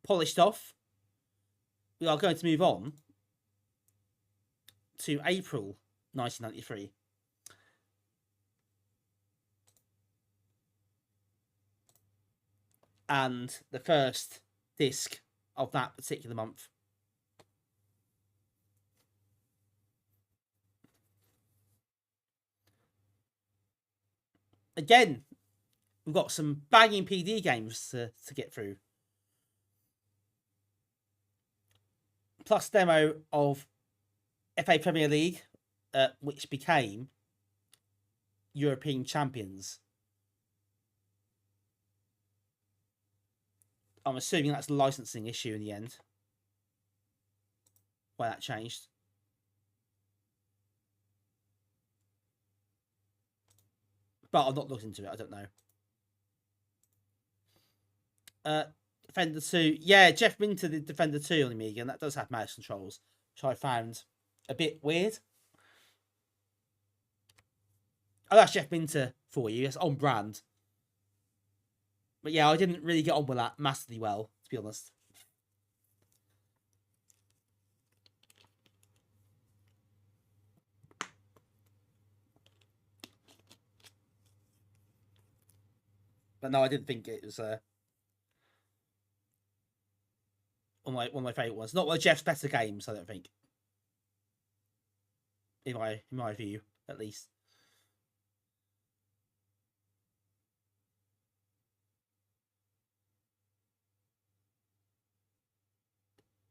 polished off. We are going to move on to April 1993. And the first disc of that particular month. Again, we've got some banging PD games to get through. Plus demo of FA Premier League, which became European champions. I'm assuming that's a licensing issue in the end. Why that changed. But I've not looked into it, I don't know. Defender 2. Yeah, Jeff Minter did Defender 2 on the Amiga, and that does have mouse controls, which I found a bit weird. Oh, that's Jeff Minter for you. It's on brand. But yeah, I didn't really get on with that massively well, to be honest. But no, I didn't think it was one of my favourite ones. Not one of Jeff's better games, I don't think. In my view, at least.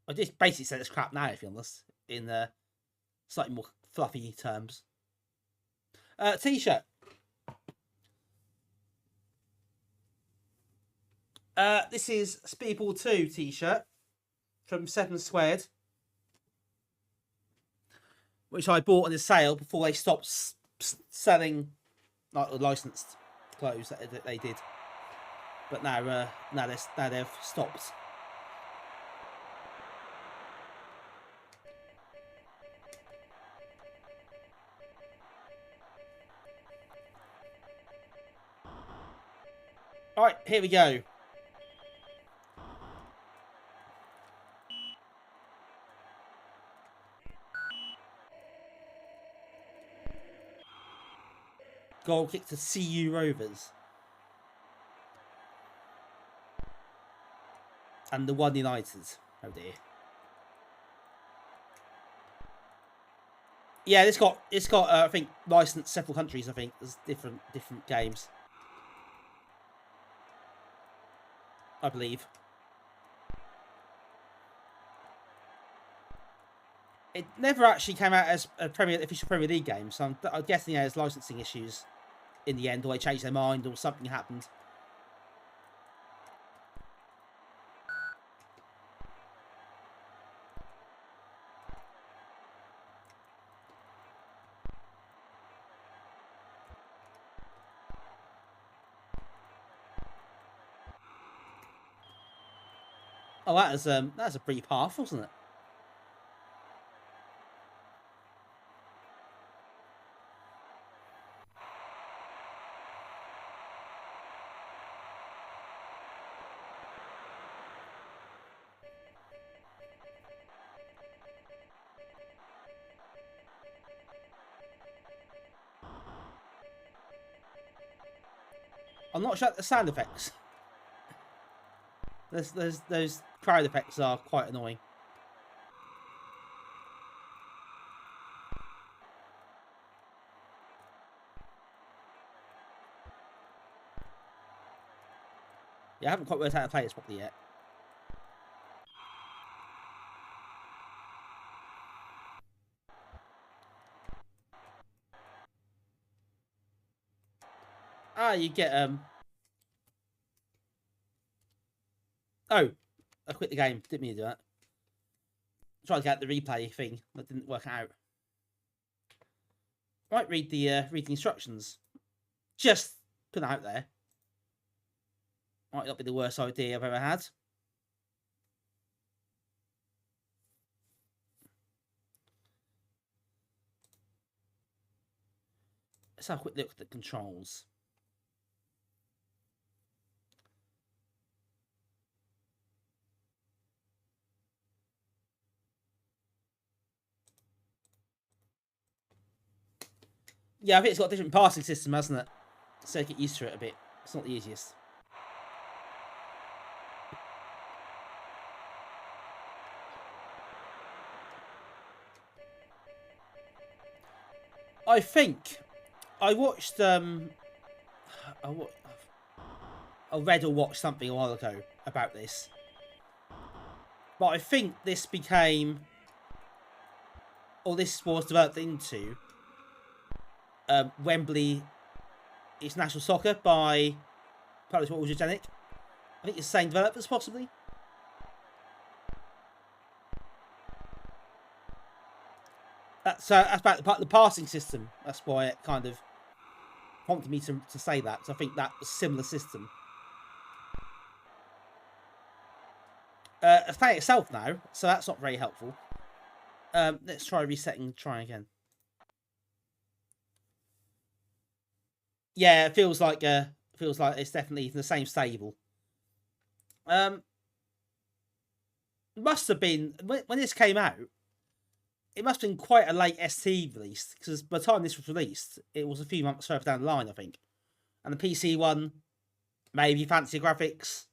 I just basically said it's crap now, if you're honest, in slightly more fluffy terms. T-shirt. This is Speedball 2 T-shirt from 7 Squared, which I bought on a sale before they stopped selling like licensed clothes that they did. But now they've stopped. All right, here we go. Goal kick to CU Rovers. And the One United. Oh dear. Yeah, it's got I think licensed several countries. I think there's different games. I believe. It never actually came out as a official Premier League game, so I'm guessing there's licensing issues in the end, or they changed their mind, or something happened. Oh, that's a pretty path, wasn't it? I'm not sure the sound effects. Those crowd effects are quite annoying. Yeah, I haven't quite worked out how to play this properly yet. Ah, you get Oh, I quit the game. Didn't mean to do that. Tried to get the replay thing, that didn't work out. Might read the instructions. Just put it out there. Might not be the worst idea I've ever had. Let's have a quick look at the controls. Yeah, I think it's got a different passing system, hasn't it? So get used to it a bit. It's not the easiest. I think I watched I read or watched something a while ago about this, but I think this became, or this was developed into Wembley International Soccer by Published What Was Eugenic. I think it's the same developers possibly. That's about the passing system. That's why it kind of prompted me to say that. Because I think that was a similar system. It's playing itself now, so that's not very helpful. Let's try resetting. Try again. Yeah, it feels like it's definitely the same stable. Must have been when this came out. It must have been quite a late ST release, because by the time this was released, it was a few months further down the line, I think. And the PC one, maybe fancy graphics.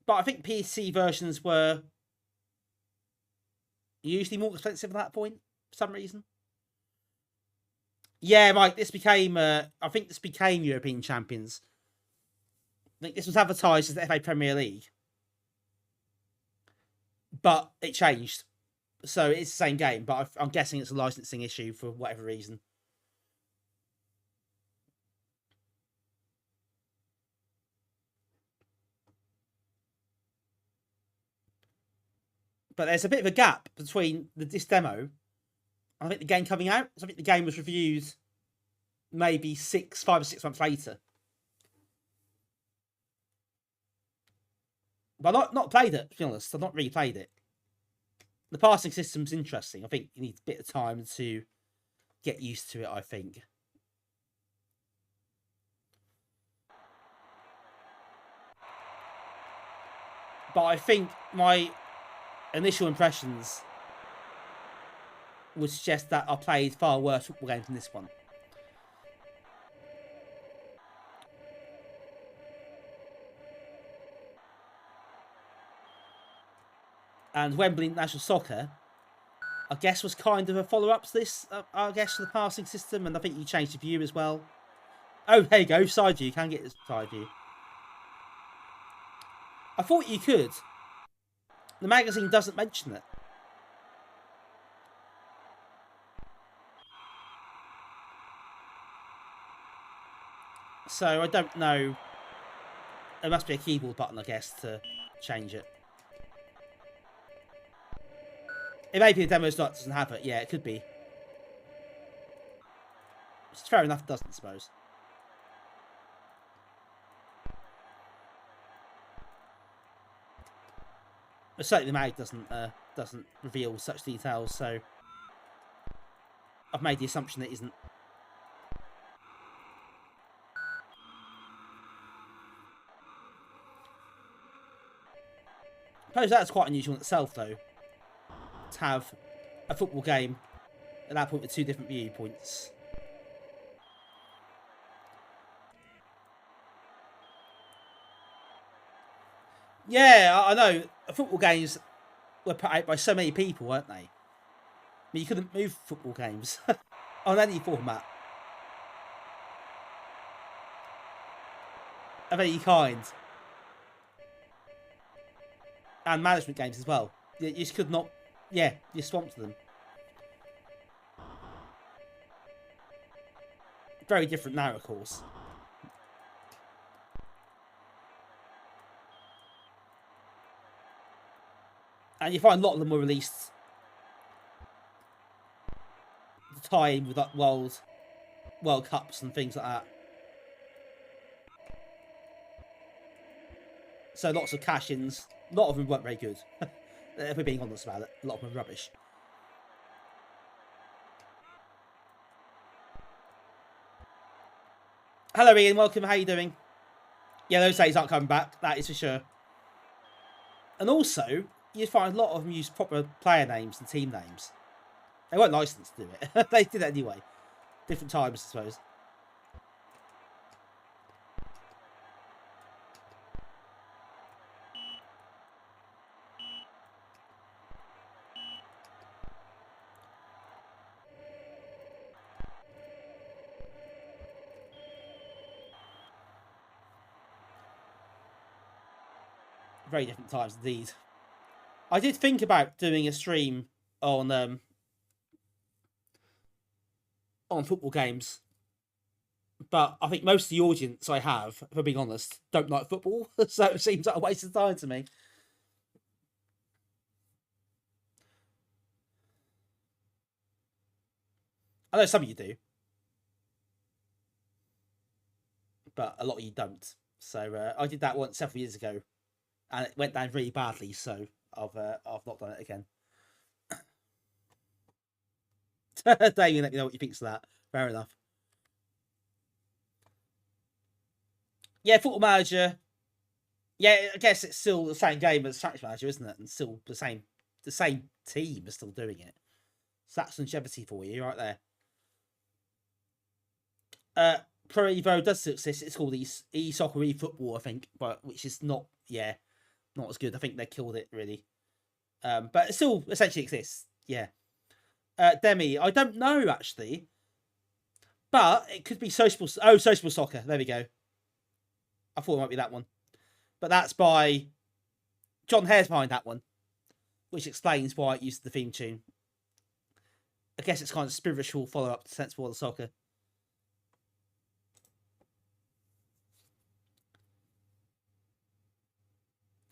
But I think PC versions were usually more expensive at that point, for some reason. Yeah, Mike, this became, I think this became European Champions. I think this was advertised as the FA Premier League. But it changed. So it's the same game, but I'm guessing it's a licensing issue for whatever reason. But there's a bit of a gap between this demo and I think the game coming out. So I think the game was reviewed maybe 5 or 6 months later. But I've not played it, to be honest. I've not really played it. The passing system's interesting. I think you need a bit of time to get used to it, I think. But I think my initial impressions would suggest that I played far worse football games than this one. And Wembley International Soccer, I guess, was kind of a follow-up to this, I guess, for the passing system. And I think you changed the view as well. Oh, there you go, side view. You can get this side view. I thought you could. The magazine doesn't mention it. So I don't know. There must be a keyboard button, I guess, to change it. It may be the demo slot doesn't have it. Yeah, it could be. It's fair enough it doesn't, I suppose. But certainly the mag doesn't reveal such details, so I've made the assumption it isn't. I suppose that's quite unusual in itself, though, to have a football game at that point with 2 different viewpoints. Yeah, I know. Football games were put out by so many people, weren't they? I mean, you couldn't move football games on any format of any kind. And management games as well. You just could not... Yeah, you swamped them. Very different now, of course. And you find a lot of them were released to tie in with like World Cups and things like that. So lots of cash-ins. A lot of them weren't very good. If we're being honest about it, a lot of them are rubbish. Hello Ian, welcome, how you doing? Yeah, those days aren't coming back, that is for sure. And also, you find a lot of them use proper player names and team names. They weren't licensed to do it. They did it anyway. Different times, I suppose. Very different times indeed. I did think about doing a stream on football games, but I think most of the audience I have, if I'm being honest, don't like football, so it seems like a waste of time to me. I know some of you do, but a lot of you don't. So I did that once several years ago, and it went down really badly. So I've not done it again. Damien, let me know what you think of that. Fair enough. Yeah, Football Manager. Yeah, I guess it's still the same game as Track Manager, isn't it? And still the same team is still doing it. So that's longevity for you, right there. Pro Evo does still exist. It's called eSoccer eFootball, I think, but which is not as good. I think they killed it really. But it still essentially exists. Yeah. Demi, I don't know actually, but it could be Sociable Soccer. There we go. I thought it might be that one, but that's by John Hare's behind that one, which explains why it used the theme tune. I guess it's kind of spiritual follow-up to Sensible World of Soccer.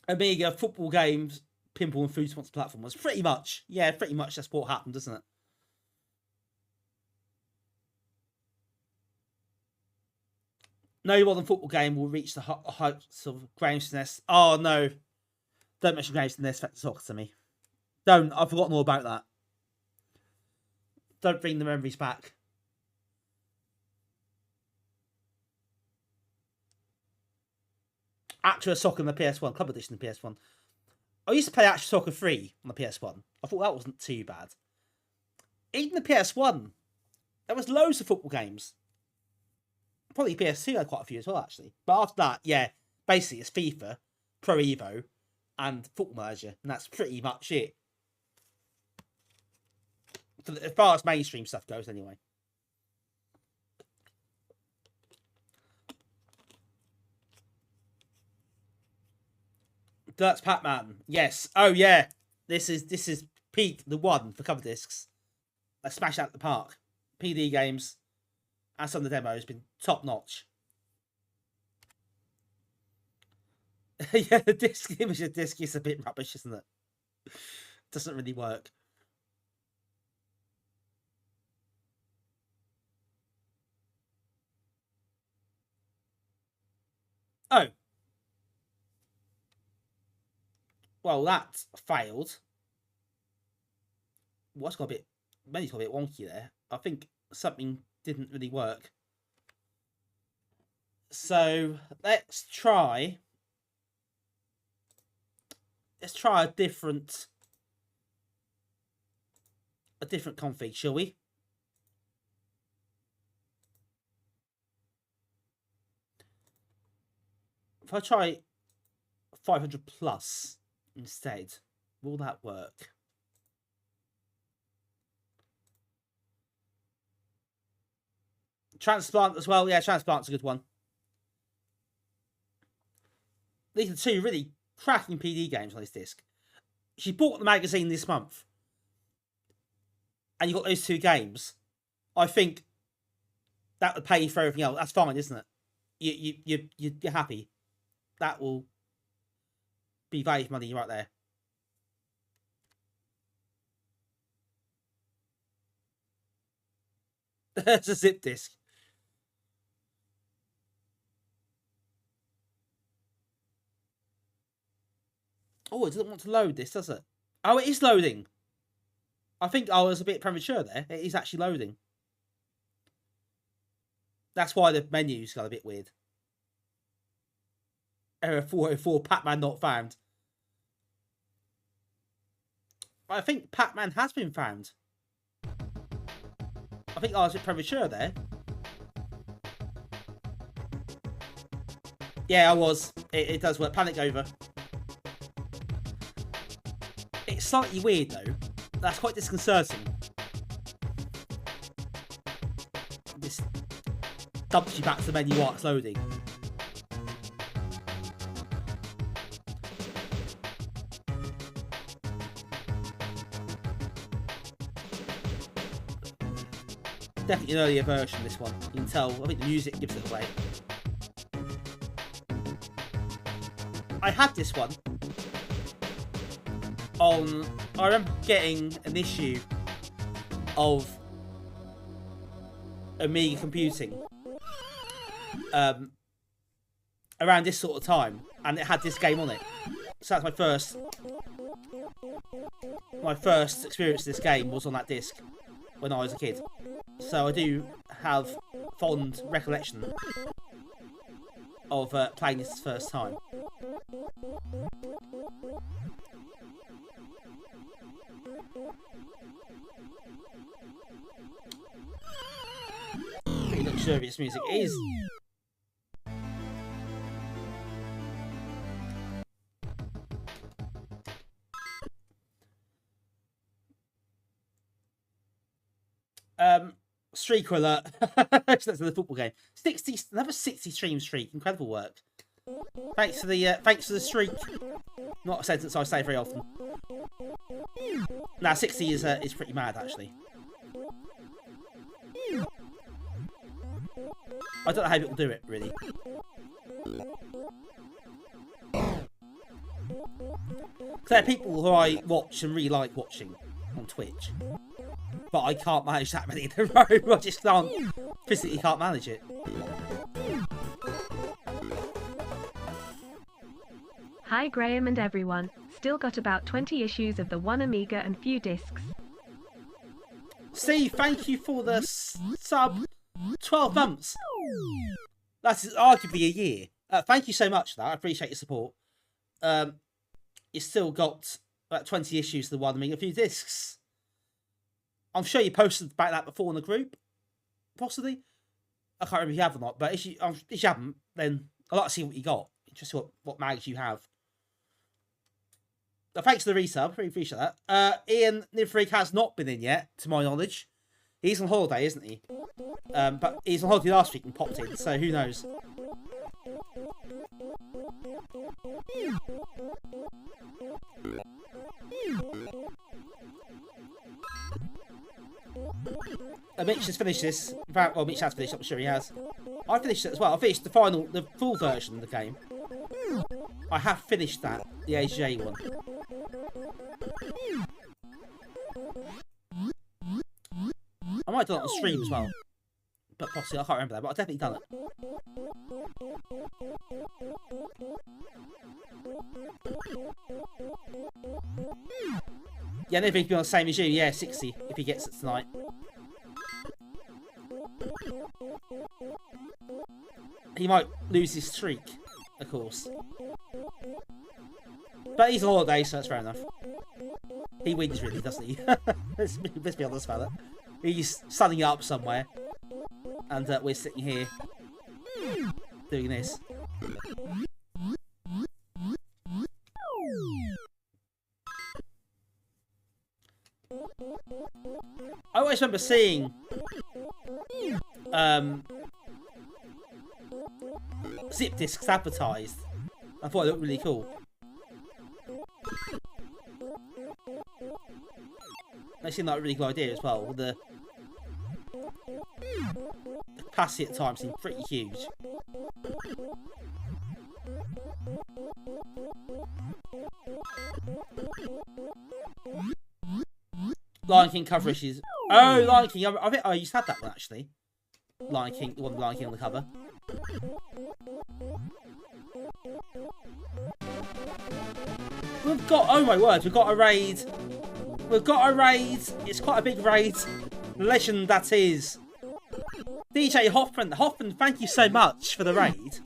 Amiga football games pinball and food sponsor platformers. Pretty much. Yeah, pretty much that's what happened, doesn't it? No modern football game will reach the heights of Graham's Nest. Oh, no. Don't mention Graham's Nest Factor Soccer to me. Don't. I've forgotten all about that. Don't bring the memories back. Actual Soccer on the PS1. Club Edition on the PS1. I used to play Actual Soccer 3 on the PS1. I thought that wasn't too bad. Even the PS1, there was loads of football games. Probably PS2 had quite a few as well, actually. But after that, yeah, basically it's FIFA, Pro Evo, and Football Manager. And that's pretty much it. As far as mainstream stuff goes, anyway. Deluxe Pacman. Yes. Oh, yeah. This is peak, the one for Coverdisks. I smashed out the park. PD games and some of the demos has been top notch. Yeah, the disc image of disc is a bit rubbish, isn't it? Doesn't really work. Oh. Well, that failed. What's got a bit... Menu's got a bit wonky there. I think something didn't really work. So, let's try a different config, shall we? If I try 500 plus instead, will that work? Transplant as well. Yeah, Transplant's a good one. These are two really cracking PD games on this disc. She bought the magazine this month, and you got those two games. I think that would pay for everything else. That's fine, isn't it? You're happy. That will be value for money right there. It's a zip disk. Oh, it doesn't want to load this, does it? Oh, it is loading. I think I was a bit premature there. It is actually loading. That's why the menu's got a bit weird. Error 404, Pacman not found. I think Pacman has been found. I think I was a bit premature there. Yeah, I was. It does work. Panic over. It's slightly weird, though. That's quite disconcerting. This dumps you back to the menu while it's loading. Definitely an earlier version of this one. You can tell. I think the music gives it away. I had this one on... I remember getting an issue of Amiga computing around this sort of time, and it had this game on it. So that's my first experience of this game was on that disc when I was a kid. So I do have fond recollection of playing this first time. Pretty luxurious music it is. Streak alert. That's the football game. 60, another 60 stream streak. Incredible work. Thanks for the streak. Not a sentence I say very often. Nah, 60 is pretty mad actually. I don't know how people do it really. There are people who I watch and really like watching on Twitch, but I can't manage that many in a row. I just can't, physically can't manage it. Hi Graham and everyone, still got about 20 issues of the One Amiga and few discs. Steve, thank you for the sub. 12 months. That's arguably a year. Thank you so much for that. I appreciate your support. You still got about 20 issues of the One Amiga, a few discs. I'm sure you posted about that before in the group. Possibly. I can't remember if you have or not, but if you haven't, then I'd like to see what you got. Just what mags you have. Thanks for the resub. Really appreciate that. Ian Nivfreak has not been in yet, to my knowledge. He's on holiday, isn't he? But he's on holiday last week and popped in, so who knows? Mitch has finished this. Well, Mitch has finished, I'm sure he has. I finished it as well. I finished the full version of the game. I have finished that, the AGA one. I might have done it on stream as well. But possibly, I can't remember that, but I've definitely done it. Yeah, if he'd be on the same as you, yeah, 60 if he gets it tonight. He might lose his streak, of course. But he's on holiday, so that's fair enough. He wins, really, doesn't he? let's be honest about it. He's sunning up somewhere. And we're sitting here doing this. I always remember seeing zip discs advertised. I thought it looked really cool. They seem like a really good idea as well. The capacity at the time seemed pretty huge. Lion King cover issues. Oh, Lion King. I think I used to have that one actually. Lion King, the one with Lion King on the cover. We've got, oh my word, we've got a raid. We've got a raid. It's quite a big raid. Legend that is. DJ Hoffman. Hoffman, thank you so much for the raid.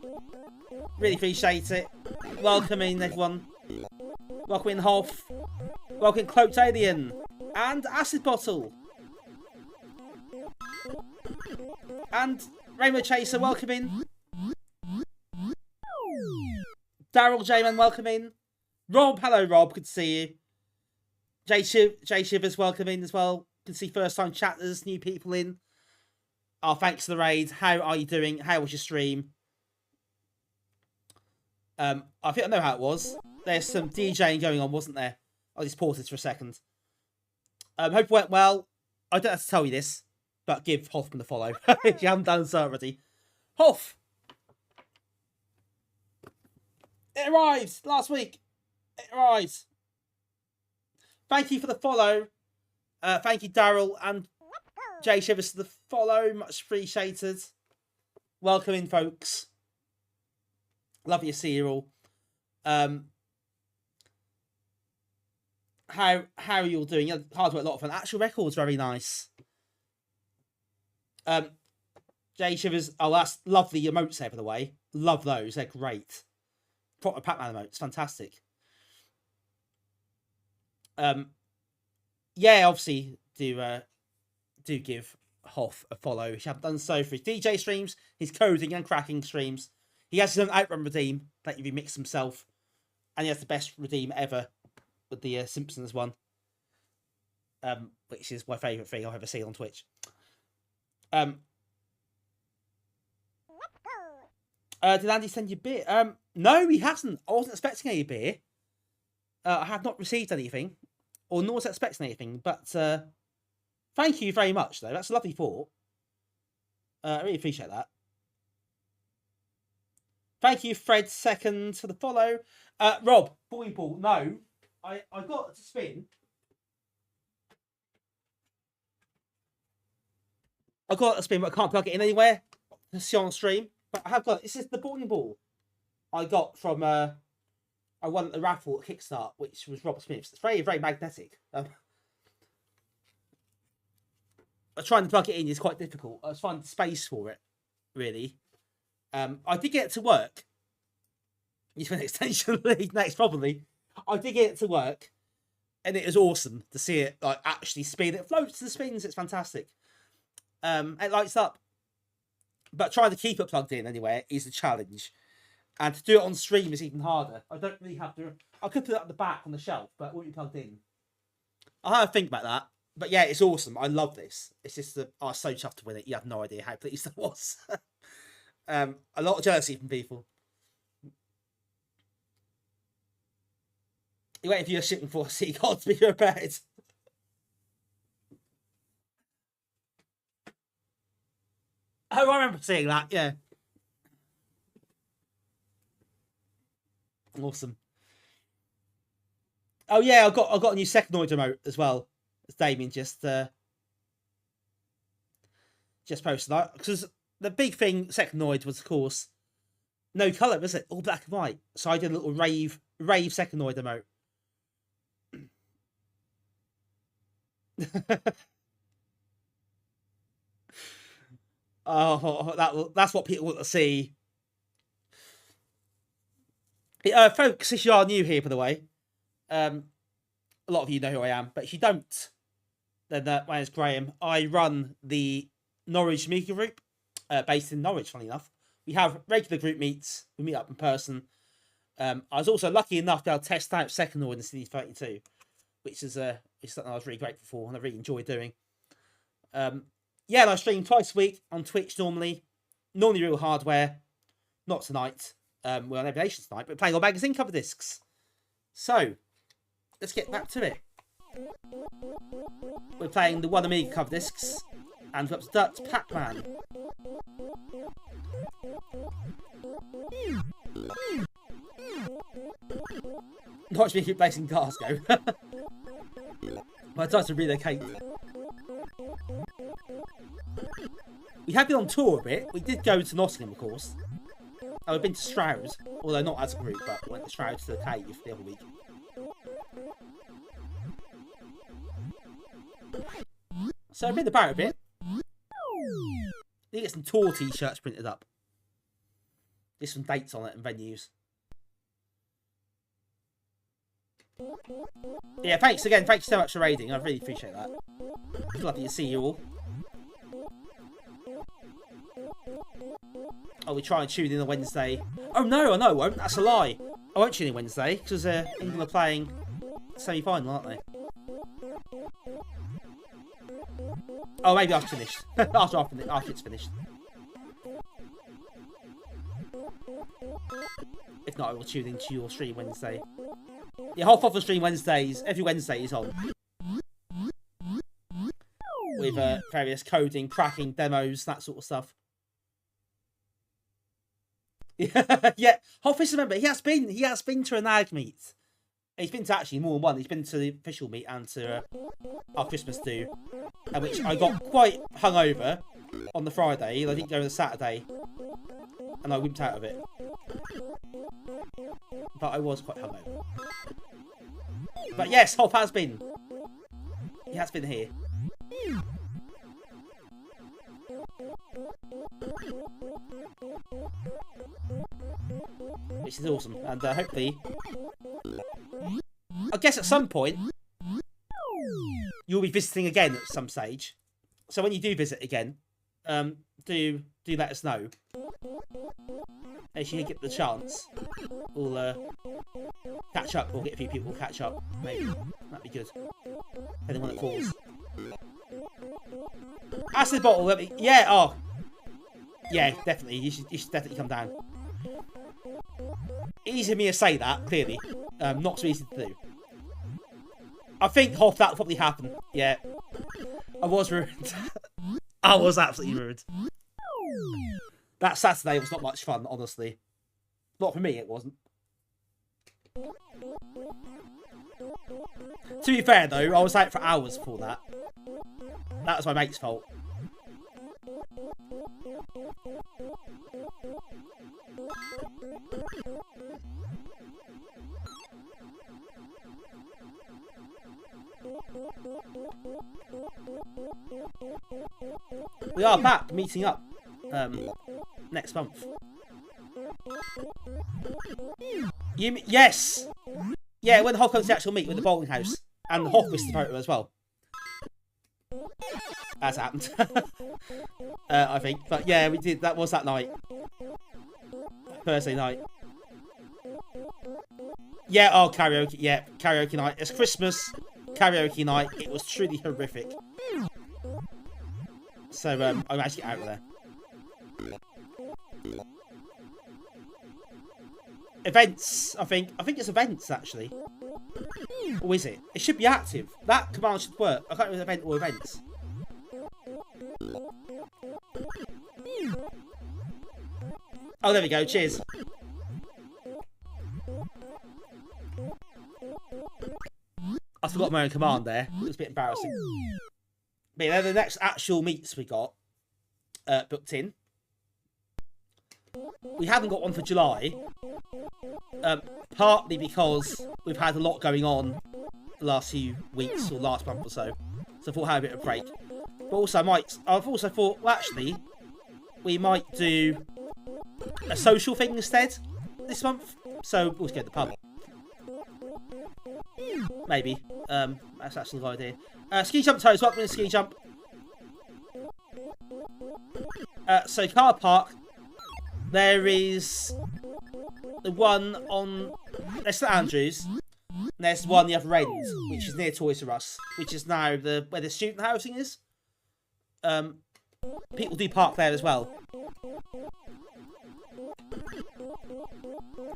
Really appreciate it. Welcome in, everyone. Welcome in, Hoff. Welcome, Cloaked Alien. And Acid Bottle. And Rainbow Chaser, welcome in. Daryl J-Man, welcome in. Rob, hello Rob, good to see you. Jay Shivers, welcome in as well. Good to see first time chatters, new people in. Oh, thanks for the raid. How are you doing? How was your stream? I think I know how it was. There's some DJing going on, wasn't there? I just paused it for a second. Hope it went well. I don't have to tell you this, but give Hoffman a follow if you haven't done so already. Hoff! It arrived last week. It arrived. Thank you for the follow. Thank you, Daryl and Jay Shivers for the follow. Much appreciated. Welcome in, folks. Lovely to see you all. How are you all doing? Hard work, a lot of fun. Actual Records, very nice. Jay Shivers, oh, that's lovely emotes there, by the way. Love those, they're great. Proper Pacman emotes, fantastic. Yeah, obviously, do give Hoff a follow if you haven't done so for his DJ streams, his coding and cracking streams. He has his own Outrun redeem that he remixed himself, and he has the best redeem ever with the Simpsons one, which is my favourite thing I've ever seen on Twitch. Did Andy send you beer? No, he hasn't. I wasn't expecting any beer. I have not received anything, or nor was expecting anything. But thank you very much, though. That's a lovely thought. I really appreciate that. Thank you, Fred Second, for the follow. Rob, bowling ball. No, I got it to spin. I got it to spin, but I can't plug it in anywhere to see on stream. But I have got it. This is the bowling ball I got from I won the raffle at Kickstart, which was Robert Smith's. It's very, very magnetic. Trying to plug it in is quite difficult. I was finding space for it, really. I did get it to work. Use an extension lead next, probably. I did get it to work, and it was awesome to see it like actually spin. It floats and spins. It's fantastic. It lights up, but trying to keep it plugged in anywhere is a challenge, and to do it on stream is even harder. I don't really have to. I could put it at the back on the shelf, but it won't be plugged in. I'll have a think about that. But yeah, it's awesome. I love this. It's just I was so chuffed to win it. You have no idea how pleased I was. A lot of jealousy from people. You're waiting for your shipping for sea god to be repaired. Oh, I remember seeing that. Yeah. Awesome. Oh yeah, I got a new Second remote as well. As Damien just posted that, because the big thing Second was, of course, no colour, was it? All black and white. So I did a little rave Second emote. Oh, that's what people want to see. Folks, if you are new here, by the way, a lot of you know who I am, but if you don't, then my name's Graham. I run the Norwich Amiga group, based in Norwich, funny enough. We have regular group meets. We meet up in person. I was also lucky enough to be able to test out Second in the City 32, which is something I was really grateful for and I really enjoy doing. Yeah, and I stream twice a week on Twitch normally real hardware. Not tonight. We're on Evolution tonight, but playing on magazine cover discs. So, let's get back to it. We're playing the One Amiga cover discs, and we're up to Deluxe Pacman. Not me keep based in Glasgow. But I tried to relocate. We have been on tour a bit. We did go to Nottingham, of course. I've been to Stroud, although not as a group, but we went to Stroud to the cave the other week. So I've been about a bit. Need to get some tour t-shirts printed up. There's some dates on it and venues. Yeah, thanks again. Thank you so much for raiding. I really appreciate that. It's lovely to see you all. Oh, we try and tune in on Wednesday. Oh no, I won't. That's a lie. I won't tune in Wednesday because England are playing semi-final, aren't they? Oh, maybe I've finished. after it's finished. If not, I will tune into your stream Wednesday. Yeah, half off the stream Wednesdays. Every Wednesday is on. With various coding, cracking, demos, that sort of stuff. Yeah, Hoffis, remember, he has been to a NAG meet. He's been to actually more than one. He's been to the official meet and to our Christmas do, which I got quite hungover on the Friday. I didn't go on the Saturday, and I wimped out of it. But I was quite hungover. But yes, Hoff has been. He has been here. Which is awesome, and hopefully, I guess at some point you'll be visiting again at some stage. So when you do visit again, do let us know. If you get the chance, we'll catch up. We'll get a few people to catch up. Maybe that'd be good. Depending on when it falls. Acid bottle. Let me. Yeah. Oh. Yeah. Definitely. You should definitely come down. Easy for me to say that. Clearly, not so easy to do. I think Hoff, that'll probably happen. Yeah. I was ruined. I was absolutely ruined. That Saturday was not much fun, honestly. Not for me, it wasn't. To be fair, though, I was out for hours before that. That was my mate's fault. We are back, meeting up next month. Yes! Yeah, when the Hoff comes to the actual meet with the bowling house. And the Hoff missed the photo as well. As happened. I think. But yeah, we did. That was that night. Thursday night. Yeah, oh, karaoke. Yeah, karaoke night. It's Christmas. Karaoke night. It was truly horrific. So, I'm actually out of there. Events, I think it's events, actually. Or is it? It should be active. That command should work. I can't remember event or events. Oh, there we go. Cheers. I forgot my own command there. It was a bit embarrassing. But yeah, they're the next actual meets we got booked in. We haven't got one for July. Partly because we've had a lot going on the last few weeks or last month or so. So I thought I'd have a bit of a break. But also I've also thought, well, actually, we might do a social thing instead this month. So we'll just go to the pub. Maybe. That's actually the idea. Ski jump toes, welcome to ski jump. So car park. There is the one on St Andrews. And there's one the other end, which is near Toys R Us, which is now where the student housing is. People do park there as well.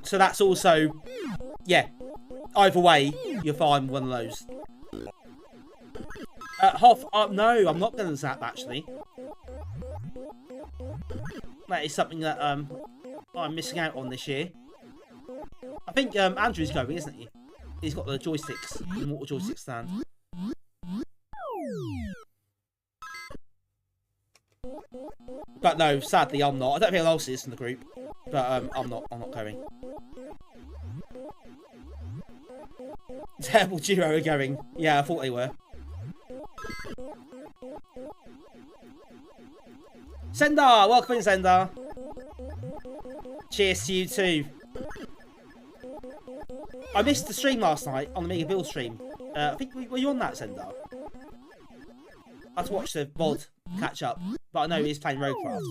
So that's also, yeah. Either way, you'll find one of those. Hoff, no, I'm not going to zap actually. That is something that I'm missing out on this year. I think Andrew's going, isn't he? He's got the joysticks, the mortal joystick stand. But no, sadly I'm not. I don't think anyone else is in the group, but I'm not going. Terrible duo are going. Yeah, I thought they were. Sendar, welcome in, Sendar. Cheers to you too. I missed the stream last night on the Mega Build stream. I think were you on that, Sendar? I had to watch the VOD catch up, but I know he's playing Roadcraft.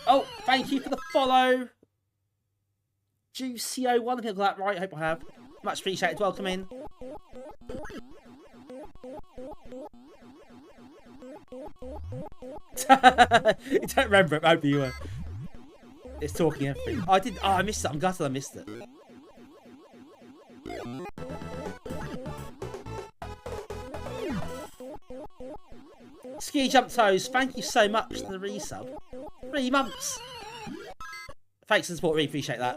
Oh, thank you for the follow. Juicio1, I think I got that right. I hope I have. Much appreciated. Welcome in. You don't remember it, maybe you were. It's talking everything. I did. Oh, I missed it. I'm gutted I missed it. Ski Jump Toes, thank you so much for the resub. 3 months. Thanks for the support, really appreciate that.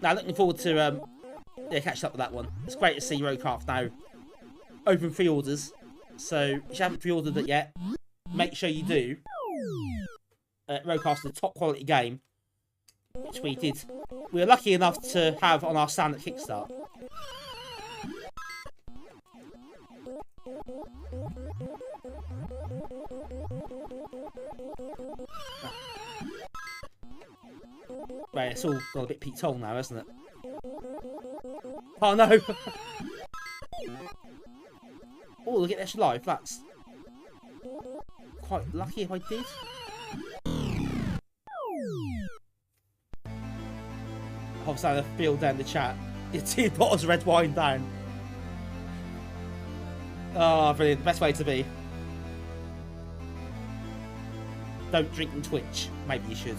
Now, looking forward to catching up with that one. It's great to see Roadcraft now open pre-orders. So, if you haven't pre-ordered it yet, make sure you do. Roadcraft's a top quality game, which we did. We were lucky enough to have on our stand at Kickstart. Right, it's all got a bit Pete Toll now, hasn't it? Oh no! Oh, look at this live. That's quite lucky if I did. I'm starting to feel down the chat. Your 2 bottles of red wine down. Oh, brilliant. Best way to be. Don't drink and Twitch. Maybe you should.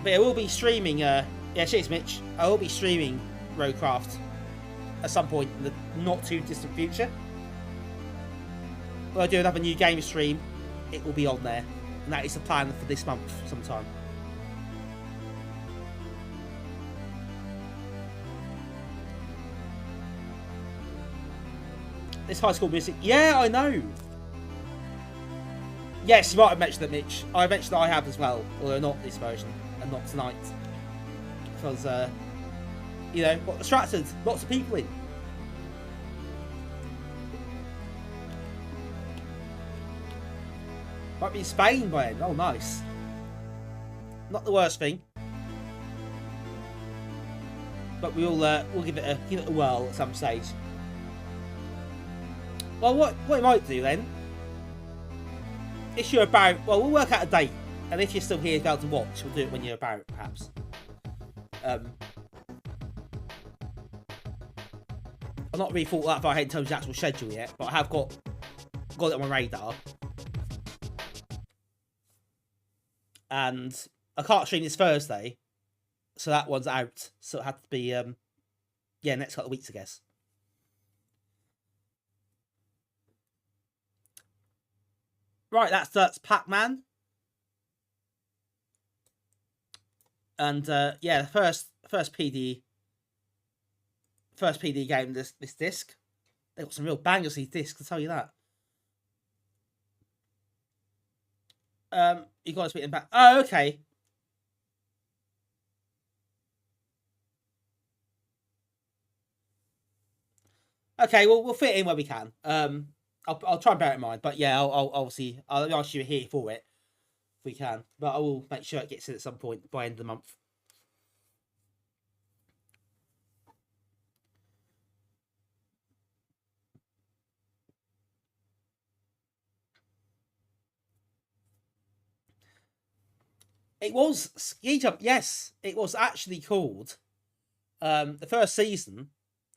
But I will be streaming. Yeah, cheers, Mitch. I will be streaming Roadcraft at some point in the not too distant future. When I do another new game stream, it will be on there, and that is the plan for this month sometime. This High School Music. Yeah, I know. Yes, you might have mentioned that, Mitch. I mentioned that I have as well, although not this version and not tonight, because you know, got distracted. Lots of people in. Might be in Spain by then. Oh, nice. Not the worst thing, but we'll give it a whirl at some stage. Well, what we might do then, if you're about, well, we'll work out a date, and if you're still here about to watch, we'll do it when you're about, perhaps. I've not really thought that far ahead in terms of the actual schedule yet, but I have got it on my radar. And I can't stream this Thursday, so that one's out. So it had to be, yeah, next couple of weeks, I guess. Right, that's Pacman. And yeah, the first PD game this disc. They got some real bangers these discs, I'll tell you that. You got to speak in back. Oh, okay. Okay, well, we'll fit in where we can. I'll try and bear it in mind, but yeah, I'll obviously I'll ask you here for it if we can, but I will make sure it gets in at some point by end of the month. It was Ski Jump, yes. It was actually called the first season.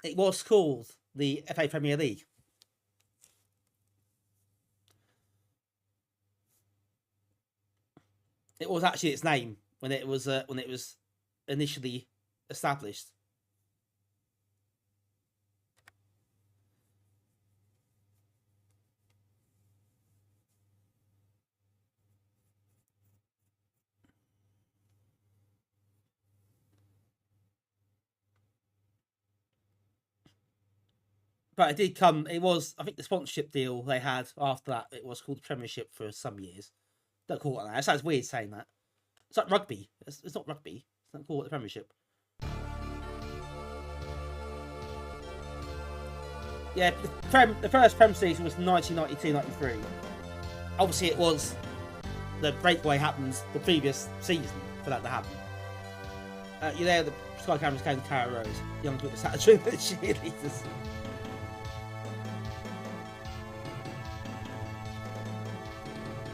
It was called the FA Premier League. It was actually its name when it was initially established. But it did come. It was, I think, the sponsorship deal they had after that. It was called the Premiership for some years. Don't call it that. It sounds weird saying that. It's like rugby. It's not rugby. Don't call it the Premiership. Yeah, the first Prem season was 1992-93. Obviously, it was the breakaway happens the previous season for that to happen. You know, the Sky Cameras came to Carrow Rose. Young people sat during the cheerleaders.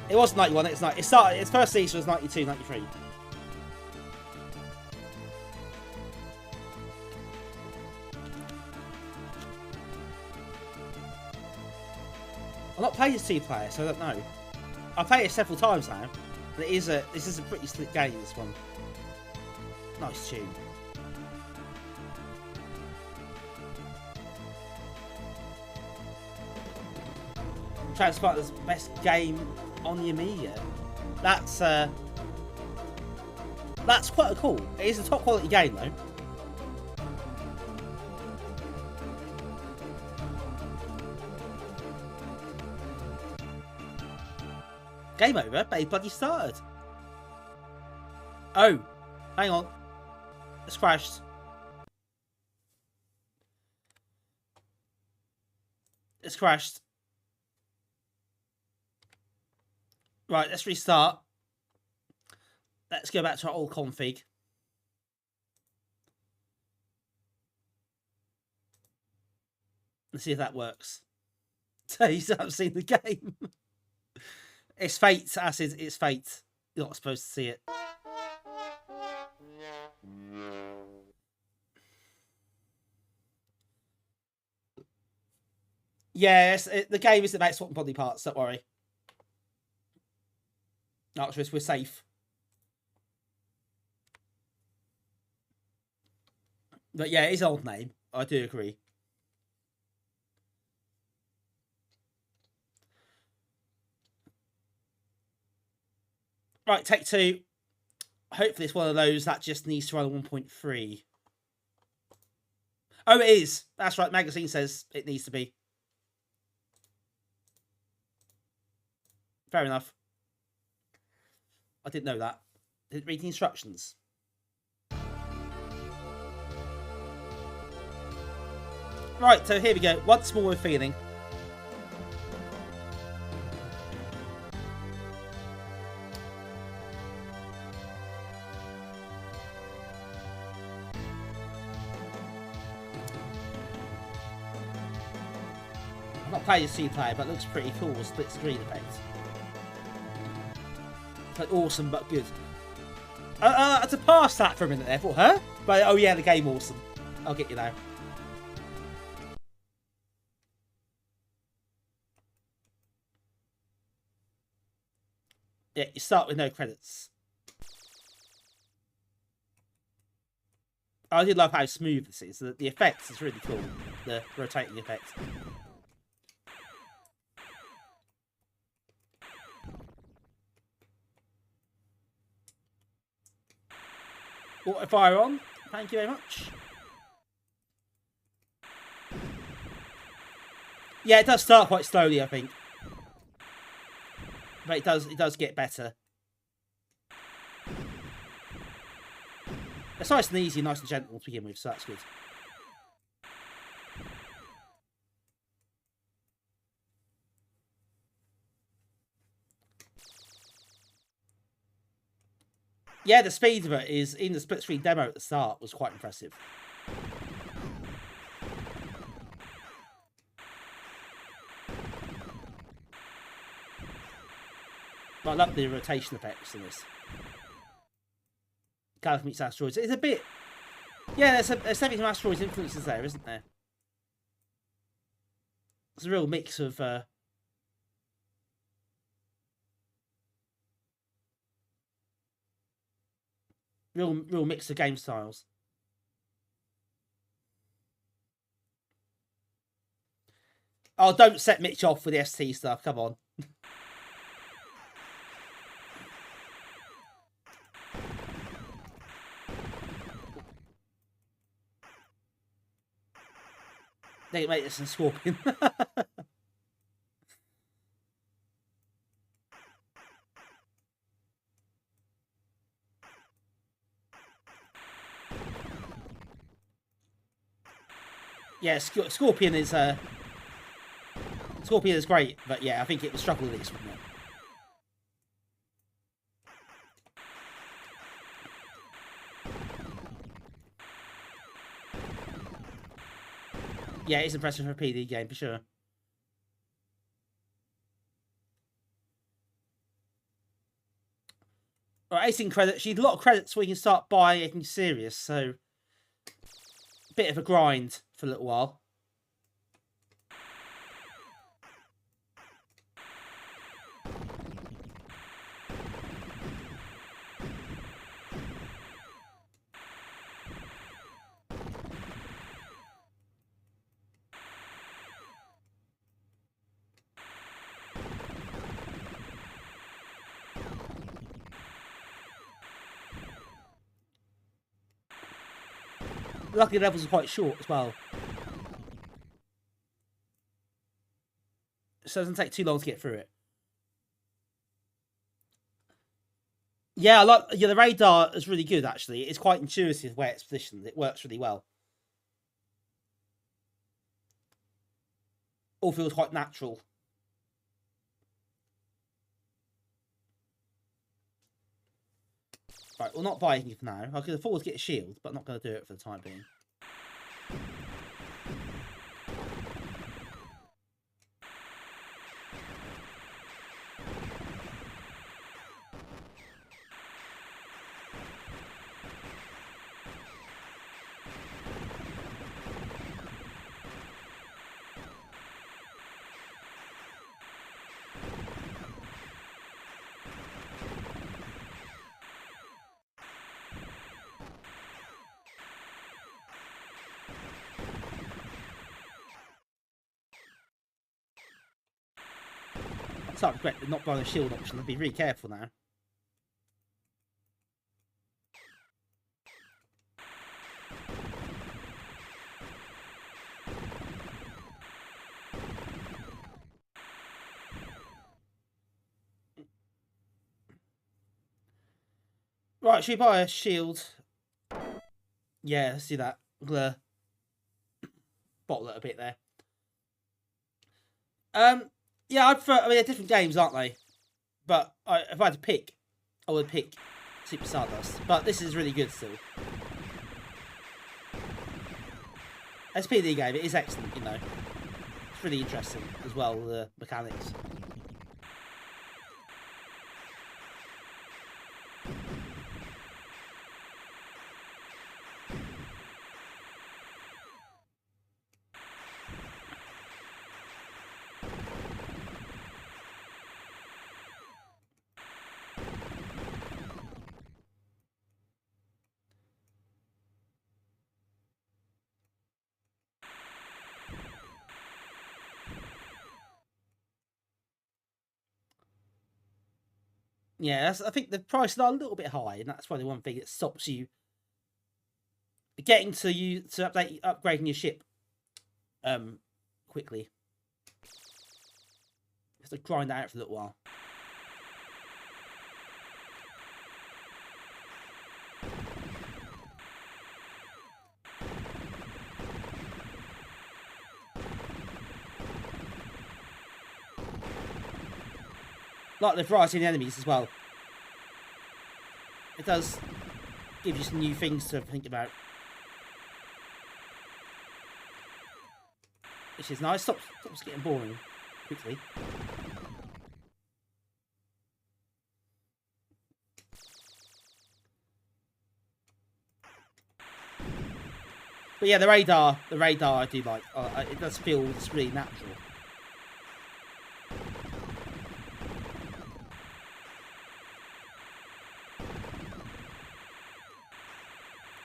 It was 91. It's not. It started. Its first season was 92-93. I've not played as 2-player, so I don't know. I've played it several times now. But this is a pretty slick game. This one. Nice tune. Transplant is the best game on the Amiga. That's quite cool. It is a top quality game though. Game over, but it bloody started. Oh, hang on. It's crashed. It's crashed. Right, let's restart. Let's go back to our old config. Let's see if that works. So you haven't seen the game. It's fate, Acid. It's fate. You're not supposed to see it. Yes, the game is about swapping body parts. Don't worry. Archers, we're safe. But yeah, it is an old name. I do agree. Right, take two. Hopefully it's one of those that just needs to run 1.3. Oh, it is. That's right. Magazine says it needs to be. Fair enough. I didn't know that. Didn't read the instructions. Right, so here we go. Once more with feeling. I'm not playing C-Player, but it looks pretty cool. Split screen effect. It's like awesome but good. I had to pass that for a minute there. I thought, huh? But oh yeah, the game awesome. I'll get you now. Yeah, you start with no credits. I did love how smooth this is. The effects is really cool. The rotating effect. Auto fire on. Thank you very much. Yeah, it does start quite slowly, I think. But it does get better. It's nice and easy, nice and gentle to begin with, so that's good. Yeah, the speed of it is, in the split screen demo at the start, was quite impressive. But I love the rotation effects in this. Galaxy meets asteroids. It's a bit... Yeah, there's definitely some asteroids influences there, isn't there? It's a real mix of... Real mix of game styles. Oh, don't set Mitch off with the ST stuff. Come on. They make this in Scorpion. Yeah, Scorpion is great, but yeah, I think it would struggle with this, wouldn't it? Yeah, it's impressive for a PD game, for sure. Alright, 18 credits. You need a lot of credits where you can start buying anything serious, so... Bit of a grind for a little while. Luckily, the levels are quite short as well. So it doesn't take too long to get through it. Yeah, the radar is really good, actually. It's quite intuitive where it's positioned. It works really well. All feels quite natural. Right, we'll not buy anything for now. I can afford to get a shield, but I'm not going to do it for the time being. So I regret not buying a shield option. I'd be really careful now. Right, should we buy a shield? Yeah, let's do that. We'll bottle it a bit there. Yeah, I prefer. I mean, they're different games, aren't they? But if I had to pick, I would pick Super Stardust. But this is really good still. SPD game, it is excellent, you know. It's really interesting as well, the mechanics. Yeah, I think the prices are a little bit high, and that's probably one thing that stops you getting to upgrading your ship quickly. You have to grind that out for a little while. Like the variety of the enemies as well. It does give you some new things to think about. Which is nice. Stops getting boring quickly. But yeah, the radar I do like. It does feel it's really natural.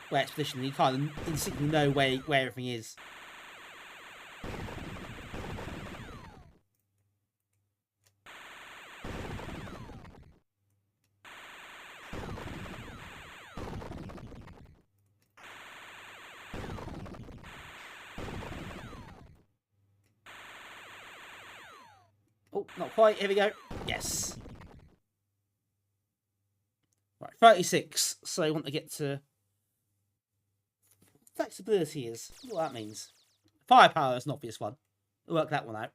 Where it's positioned, you kind of instantly know where everything is. Oh, not quite. Here we go. Yes. Right, 36. So I want to get to... Flexibility is what that means. Firepower is an obvious one. We'll work that one out.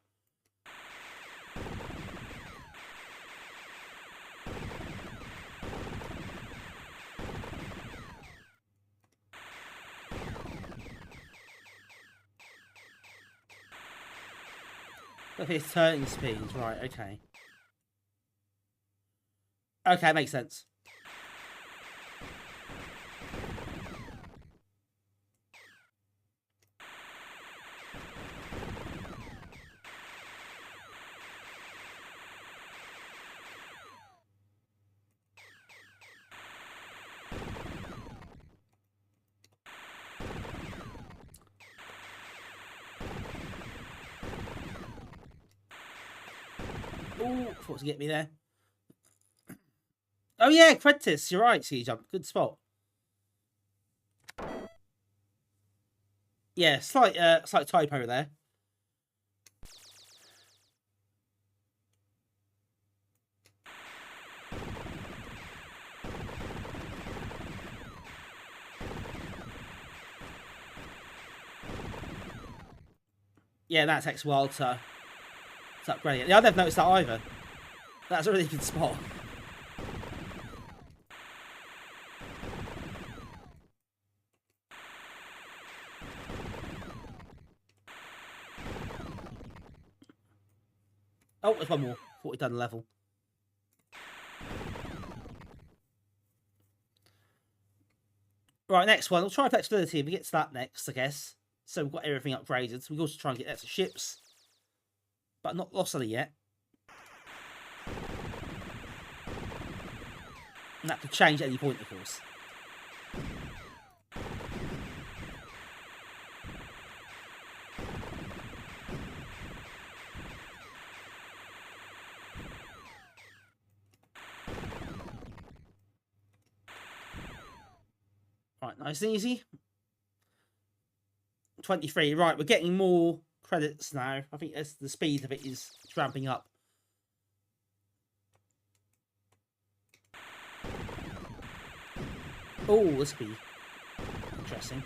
Okay, turning speed, right, okay. Okay, makes sense. Oh, thought to get me there. Oh yeah, Credtis, you're right, ski jump. Good spot. Yeah, slight typo there. Yeah, that takes a while to upgrade it. Yeah, I never noticed that either. That's a really good spot. Oh, there's one more. Thought we'd done a level. Right, next one. We'll try flexibility. We get to that next, I guess. So we've got everything upgraded. So we also try and get extra ships. But not lost any yet. And that could change at any point, of course. Right, nice and easy. 23. Right, we're getting more credits now. I think the speed of it is ramping up. Oh, this could be interesting.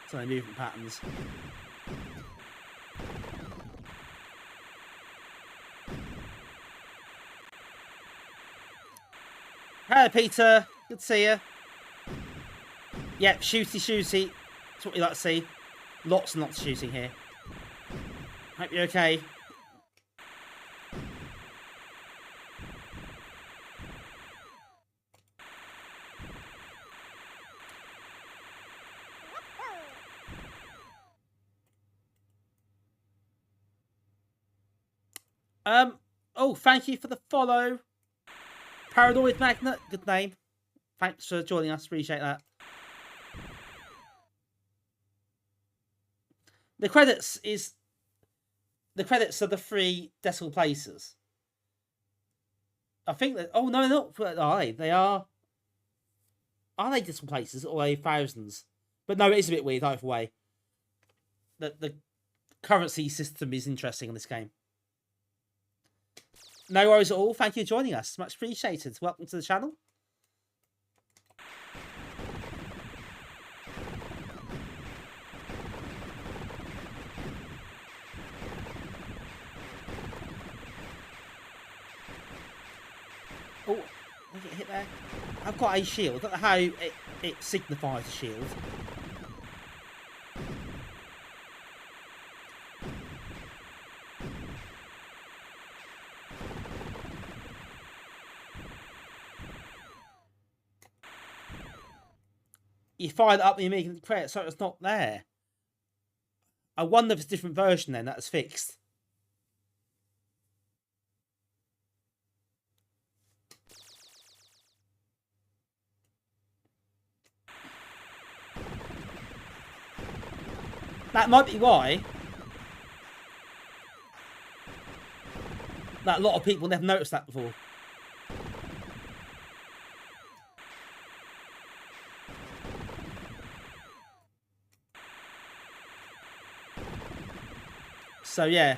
Some movement patterns. Hello, Peter. Good to see you. Yep, shooty. That's what we like to see. Lots and lots of shooting here. Hope you're okay. Oh, thank you for the follow. Paranoid Magnet, good name. Thanks for joining us, appreciate that. The credits are the 3 decimal places. I think that, oh no, not are they? They are they decimal places or are they thousands? But no, it is a bit weird either way. The currency system is interesting in this game. No worries at all. Thank you for joining us. Much appreciated. Welcome to the channel. Oh, I get hit there. I've got a shield. I don't know how it signifies a shield. You fired up the Amiga credit, so it's not there. I wonder if it's a different version then that's fixed. That might be why that a lot of people never noticed that before. So yeah,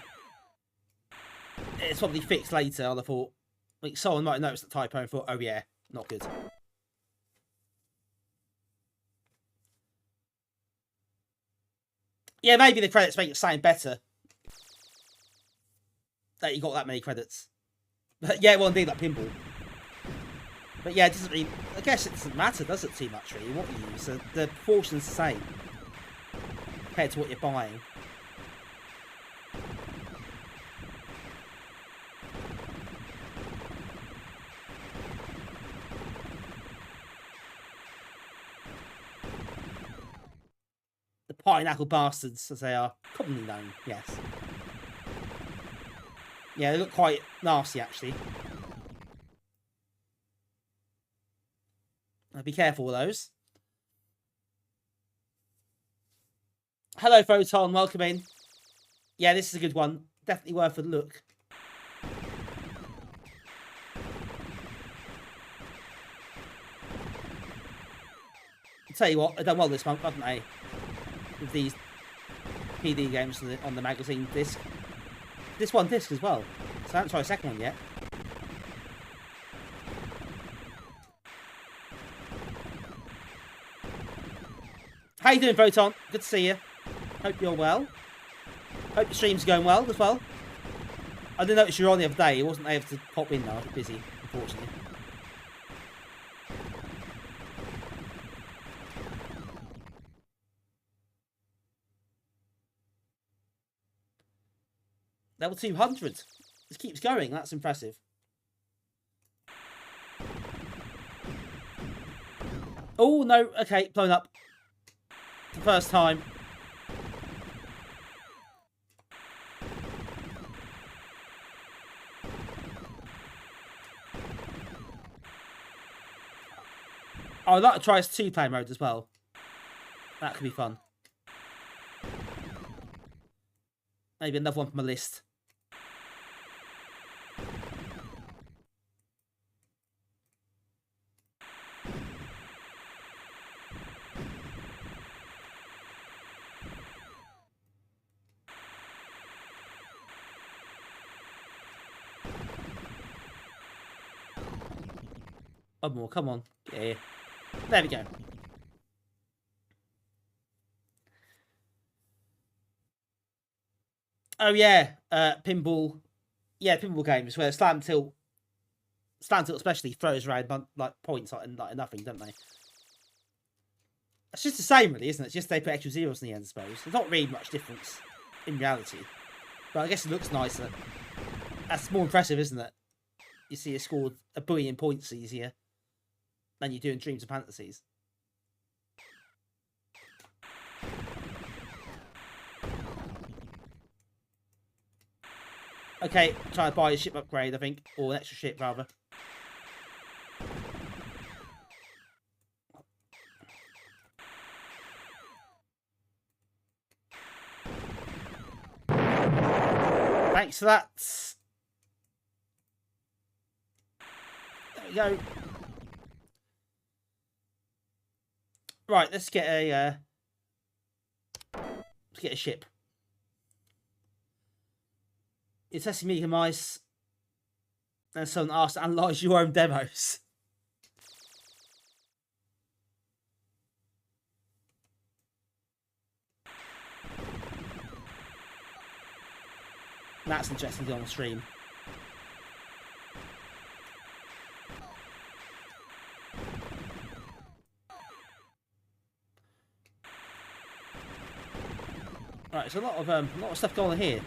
it's probably fixed later. I thought, like, someone might have noticed the typo and thought, oh yeah, not good. Yeah, maybe the credits make it sound better that you got that many credits. But yeah, well, indeed, that pinball. But yeah, it doesn't really, I guess it doesn't matter, does it, too much, really, what you use. The proportion's the same compared to what you're buying. Pineapple bastards, as they are commonly known, yes. Yeah, they look quite nasty, actually. Now, be careful with those. Hello, Photon, welcome in. Yeah, this is a good one. Definitely worth a look. I'll tell you what, I've done well this month, haven't I? With these PD games on the magazine disc. This one disc as well. So I haven't tried a second one yet. How you doing, Photon? Good to see you. Hope you're well. Hope your stream's going well as well. I didn't notice you were on the other day. I wasn't able to pop in though. I was busy, unfortunately. Level 200. This keeps going. That's impressive. Oh, no. Okay, blown up. The first time. Oh, I'd like to try this 2-player mode as well. That could be fun. Maybe another one from my list. One more, come on. Get here. There we go. Oh yeah, pinball. Yeah, pinball games where slam tilt especially throws around like points like nothing, don't they? It's just the same, really, isn't it? It's just they put extra zeros in the end, I suppose. There's not really much difference in reality, but I guess it looks nicer. That's more impressive, isn't it? You see, you scored a billion points easier than you do in Dreams and Fantasies. Okay, try to buy a ship upgrade, I think, or an extra ship rather. Thanks for that. There we go. Right, let's get a ship. It's testing Amiga mice, and someone asked to analyse your own demos. That's interesting to do on the stream. Right, there's a lot of stuff going on here.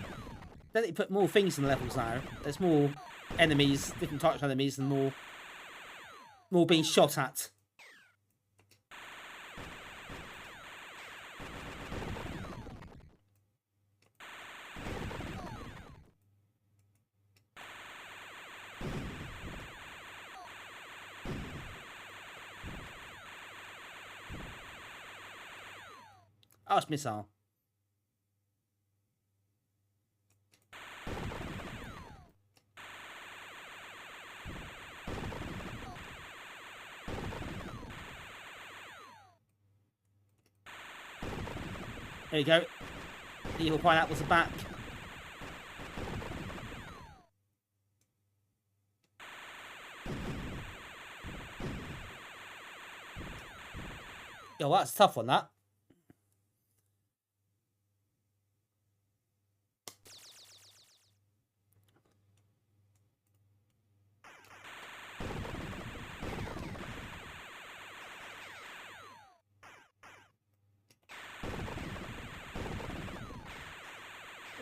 Then they put more things in the levels now. There's more enemies, different types of enemies, and more being shot at. Oh, it's missile. There you go. The evil pineapples are back. Yo, that's a tough one, that.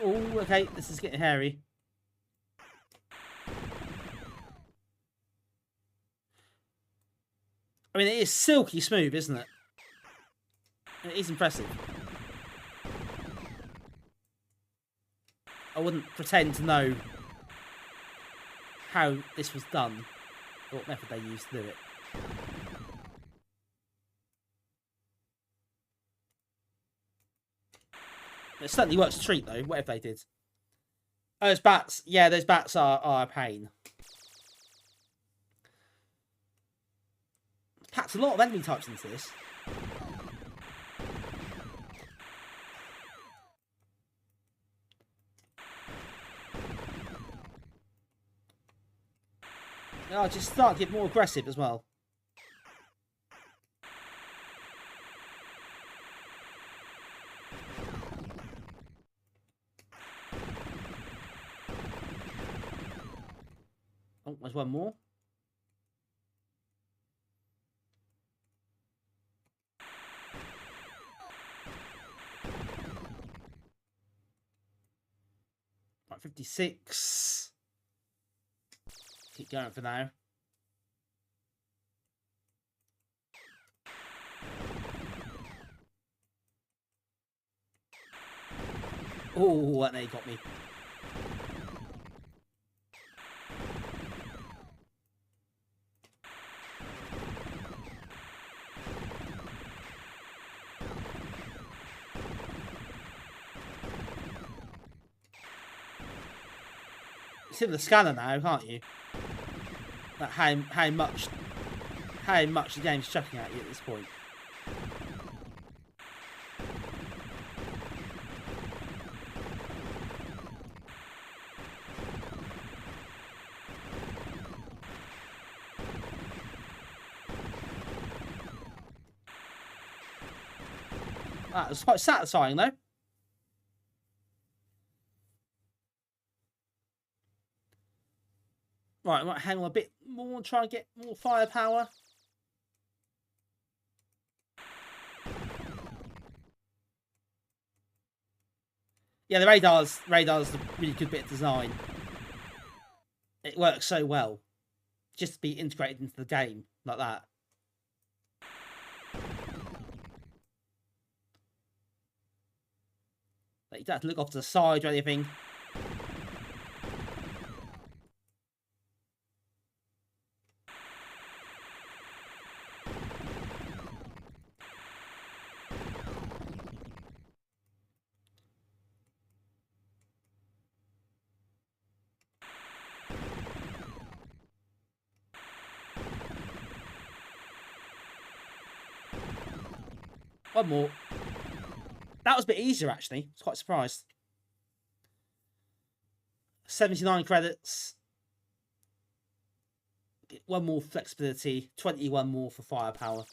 Oh, okay, this is getting hairy. I mean, it is silky smooth, isn't it? It is impressive. I wouldn't pretend to know how this was done, or what method they used to do it. It certainly works a treat, though, whatever they did. Oh, those bats. Yeah, those bats are a pain. Packed a lot of enemy types into this. Oh, just start to get more aggressive as well. Oh, there's one more. Right, 56. Keep going for now. Oh, that nearly got me. You see the scanner now, can't you? Like how much the game's chucking at you at this point. That was quite satisfying, though. Right, I might hang on a bit more and try and get more firepower. Yeah, the radar's a really good bit of design. It works so well. Just to be integrated into the game like that. Like, you don't have to look off to the side or anything. One more. That was a bit easier, actually. I was quite surprised. 79 credits. One more flexibility. 21 more for firepower.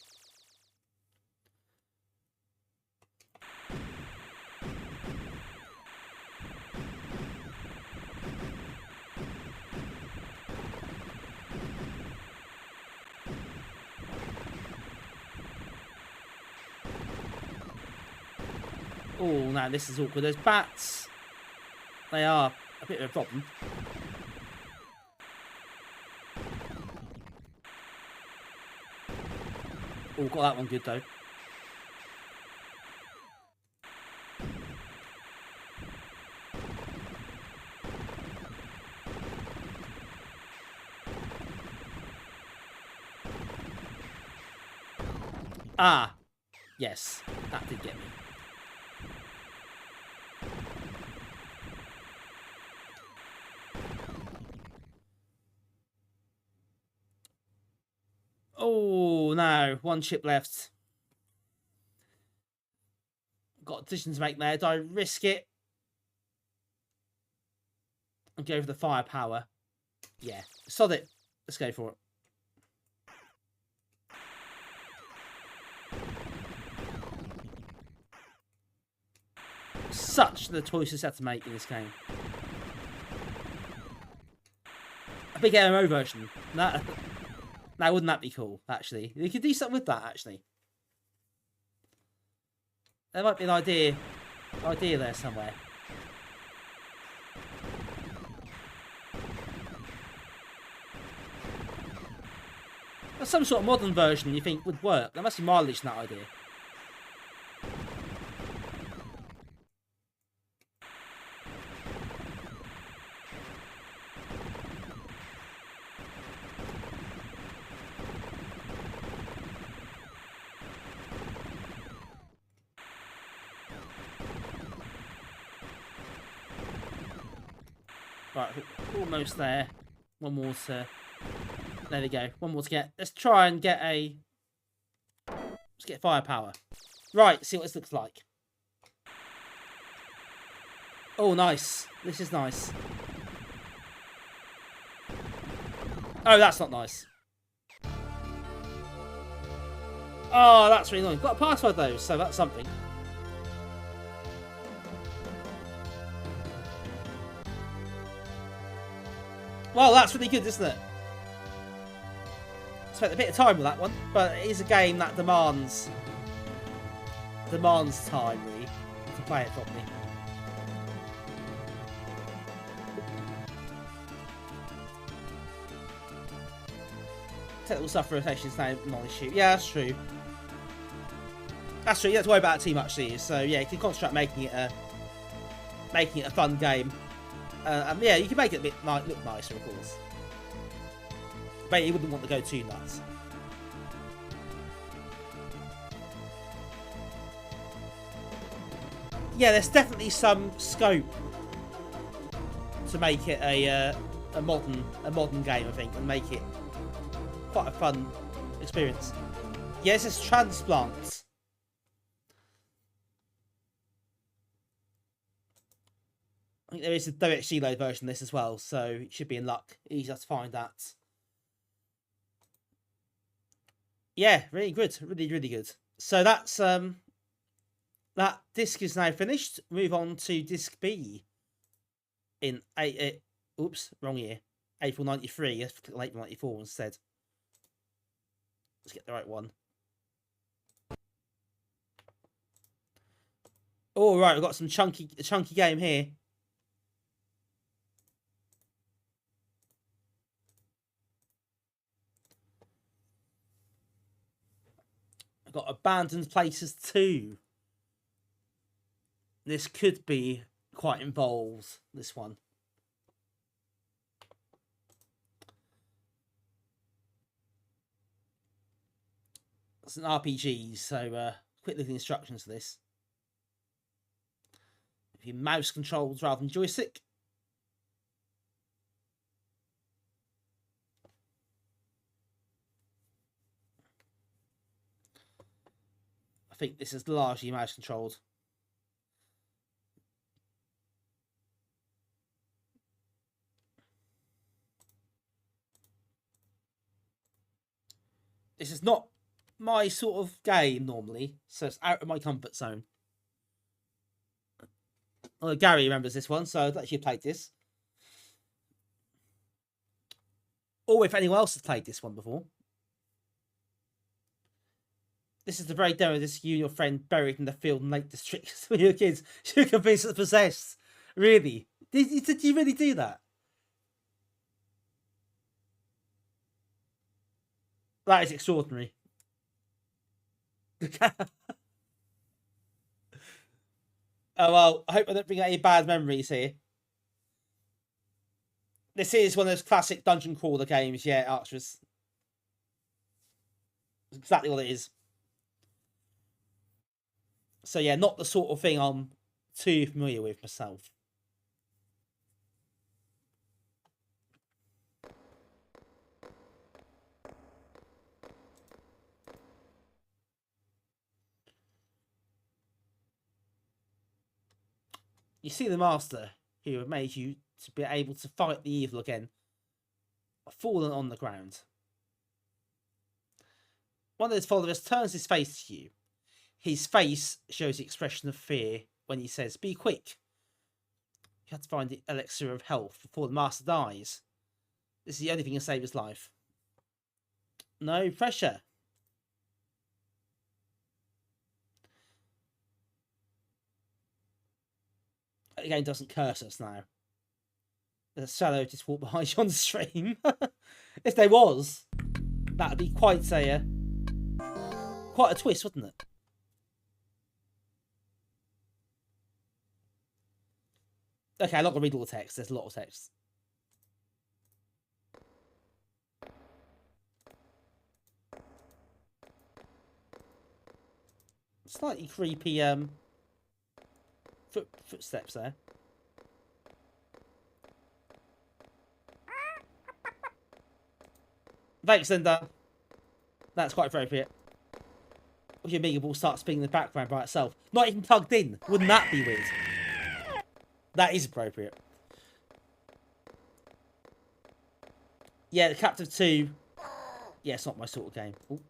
Oh, no, this is awkward. Those bats, they are a bit of a problem. Oh, got that one good, though. Ah, yes, that did get me. Oh, no. One chip left. Got a decision to make there. Do I risk it? And go for the firepower? Yeah. Sod it. Let's go for it. Such the choices I had to make in this game. A big MMO version. Now, wouldn't that be cool, actually? You could do something with that, actually. There might be an idea there somewhere. There's some sort of modern version you think would work. There must be mileage in that idea. Right, almost there. One more to... There we go. One more to get. Let's try and get a... Let's get firepower. Right, see what this looks like. Oh, nice. This is nice. Oh, that's not nice. Oh, that's really annoying. Got a password though, so that's something. Well, that's really good, isn't it? Spent a bit of time with that one, but it is a game that demands time, really, to play it properly. Technical stuff for rotation is now not an issue. Yeah, that's true. That's true. You don't have to worry about it too much, do you? So yeah, you can concentrate on making it a fun game. And yeah, you can make it a bit look nicer, of course. But you wouldn't want to go too nuts. Yeah, there's definitely some scope to make it a modern game, I think, and make it quite a fun experience. Yeah, this is Transplant. I think there is a direct load version of this as well, so you should be in luck. Easy to find that. Yeah, really good. Really, really good. So that's that disc is now finished. Move on to disc B. In oops, wrong year. April 93. Let's click on April 94 instead. Let's get the right one. All right, we've got some chunky game here. I've got Abandoned Places 2. This could be quite involved, this one. It's an RPG, so quick look at the instructions for this. If you mouse controls rather than joystick. I think this is largely mouse controlled. This is not my sort of game normally, so it's out of my comfort zone. Well, Gary remembers this one, so I've actually played this. Or if anyone else has played this one before. This is the very demo of this you and your friend buried in the field and Lake District when you were kids. You were convinced it's possessed. Really? Did you really do that? That is extraordinary. Oh well, I hope I don't bring any bad memories here. This is one of those classic dungeon crawler games, yeah, Archers. It's exactly what it is. So yeah, not the sort of thing I'm too familiar with myself. You see the master who made you to be able to fight the evil again, fallen on the ground. One of his followers turns his face to you. His face shows the expression of fear when he says, "Be quick. You have to find the elixir of health before the master dies. This is the only thing to save his life." No pressure. The game doesn't curse us now. There's a shadow just walk behind you on the stream. If there was, that'd be quite a twist, wouldn't it? Okay, I'm not gonna read all the text. There's a lot of text. Slightly creepy footsteps there. Thanks, Linda. That's quite appropriate. Your Amiga ball starts spinning in the background by itself. Not even plugged in. Wouldn't that be weird? That is appropriate. Yeah, the Captive 2. Yeah, it's not my sort of game. Ooh.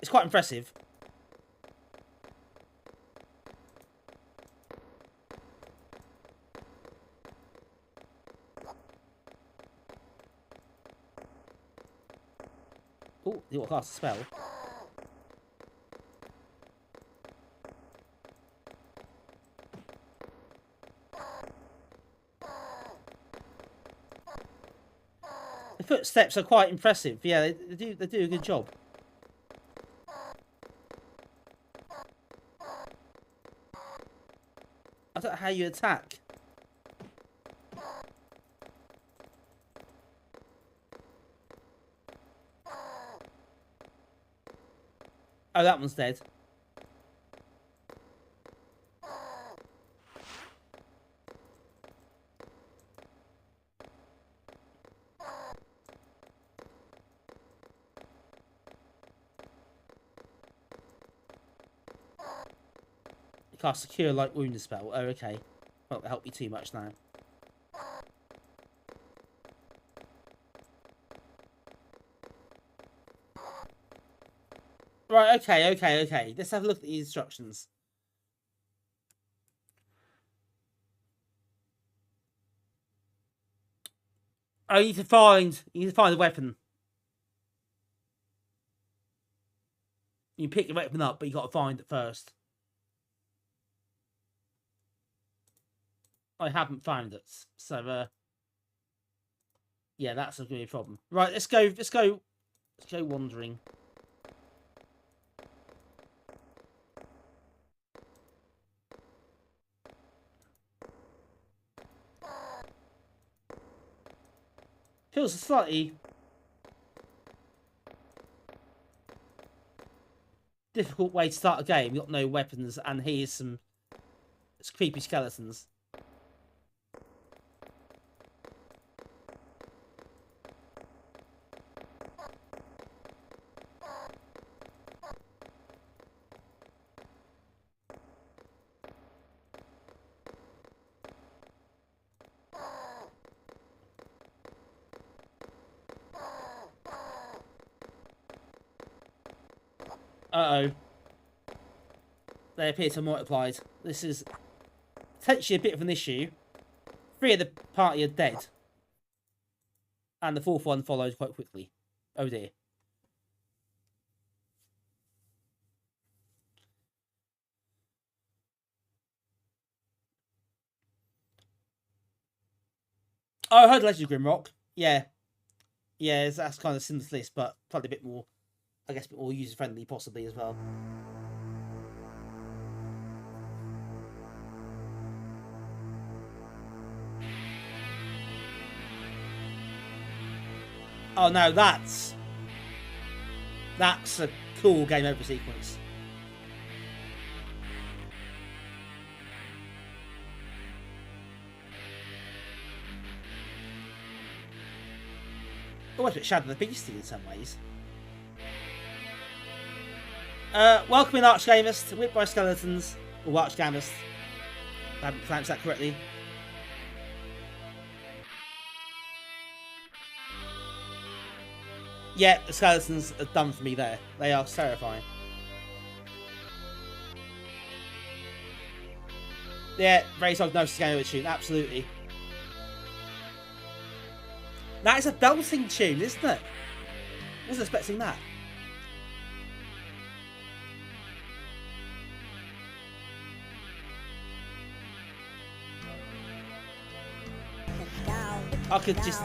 It's quite impressive. Oh, you got to cast a spell. The footsteps are quite impressive. Yeah, they do a good job. I don't know how you attack. Oh, that one's dead. You cast secure like wound spell. Oh, okay. Won't help you too much now. Right, okay. Let's have a look at the instructions. Oh, you need to find a weapon. You pick the weapon up, but you got to find it first. I haven't found it, so yeah, that's going to be a problem. Right, let's go wandering. Feels a slightly difficult way to start a game. You got no weapons, and here's some creepy skeletons. Uh-oh. They appear to have multiplied. This is potentially a bit of an issue. 3 of the party are dead. And the 4th one followed quite quickly. Oh dear. Oh, I heard Legend of Grimrock. Yeah. Yeah, that's kind of similar to this, but probably a bit more, I guess, a bit more user-friendly possibly as well. Oh no, that's a cool game over sequence. Almost a bit Shadow the Beastie in some ways. Welcoming Archgamist, whipped by skeletons, or Archgamist. I haven't pronounced that correctly. Yeah, the skeletons are done for me there. They are terrifying. Yeah, very Psygnosis game over tune, absolutely. That is a belting tune, isn't it? I wasn't expecting that. I could just...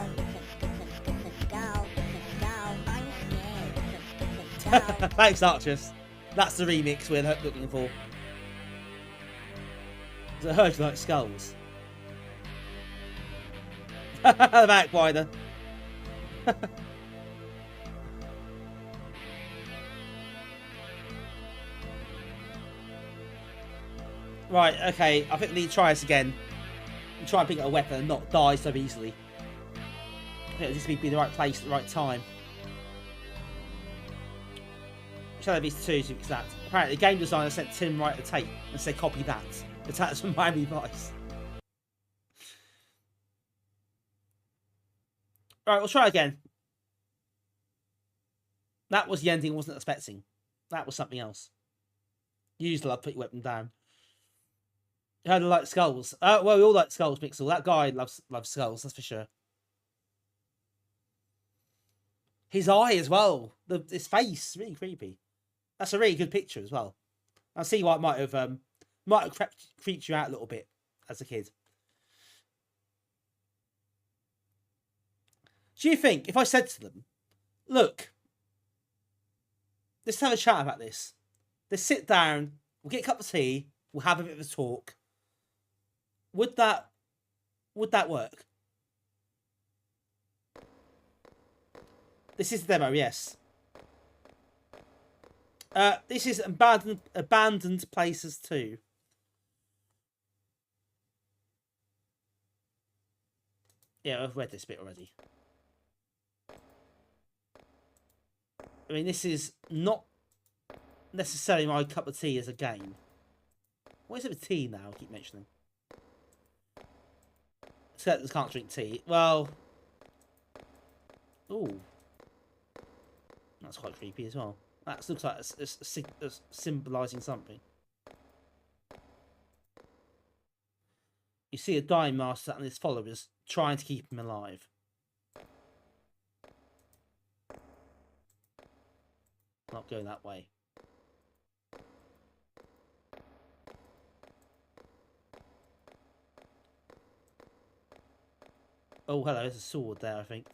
Thanks, Archers. That's the remix we're looking for. I heard you like skulls. Back wider. Right, okay. I think we need to try this again. And try and pick up a weapon and not die so easily. I think it just needs to be in the right place at the right time. Shadow Beast 2 to that. Apparently, the game designer sent Tim Wright a tape and said, copy that. That's from Miami Vice. Alright, we'll try again. That was the ending I wasn't expecting. That was something else. Usually I'd put your weapon down. You heard I like skulls. Well, we all like skulls, Mixel. That guy loves skulls, that's for sure. His eye as well. His face, really creepy. That's a really good picture as well. I see why it might have creeped you out a little bit as a kid. Do you think if I said to them, look, let's have a chat about this. Let's sit down, we'll get a cup of tea, we'll have a bit of a talk. Would that work? This is the demo, yes. This is Abandoned Places 2. Yeah, I've read this bit already. I mean, this is not necessarily my cup of tea as a game. What is it with tea now? I keep mentioning. Skeletons can't drink tea. Well... Ooh. That's quite creepy as well. That looks like it's symbolising something. You see a dying master and his followers trying to keep him alive. Not going that way. Oh, hello, there's a sword there, I think.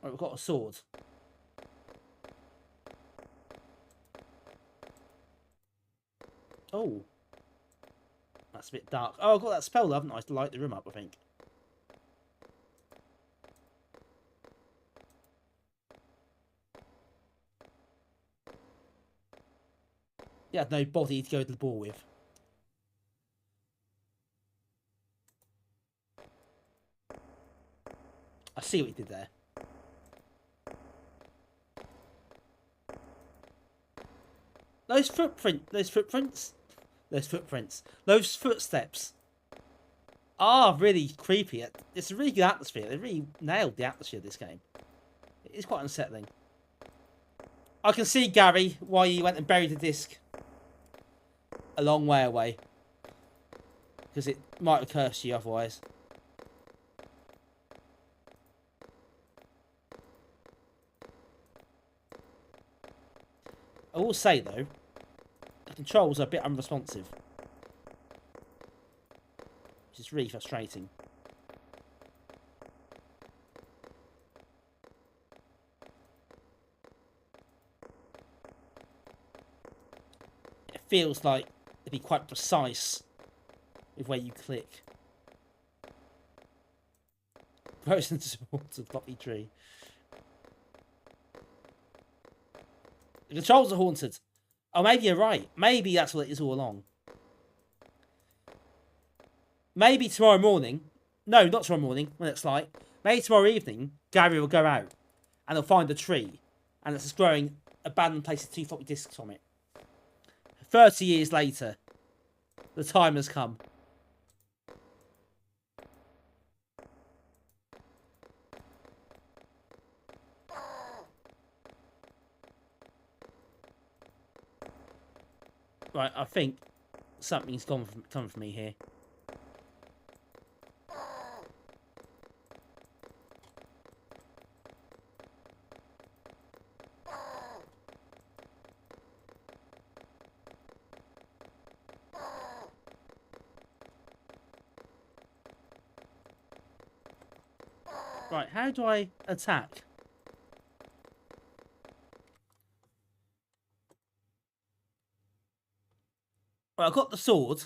Right, we've got a sword. Oh. That's a bit dark. Oh, I've got that spell, haven't I, to light the room up, I think. You had no body to go to the ball with. I see what you did there. Those footsteps are really creepy. It's a really good atmosphere. They really nailed the atmosphere of this game. It's quite unsettling. I can see, Gary, why you went and buried the disc a long way away. Because it might have cursed you otherwise. I will say, though, the controls are a bit unresponsive. Which is really frustrating. It feels like it'd be quite precise with where you click. Frozen towards a floppy tree. The controls are haunted. Oh, maybe you're right. Maybe that's what it is all along. Maybe tomorrow morning. No, not tomorrow morning, when it's light. Maybe tomorrow evening, Gary will go out and he'll find a tree. And it's just growing abandoned place with 2 floppy disks on it. 30 years later, the time has come. Right, I think something's coming from me here. Right, how do I attack? Well, I've got the sword.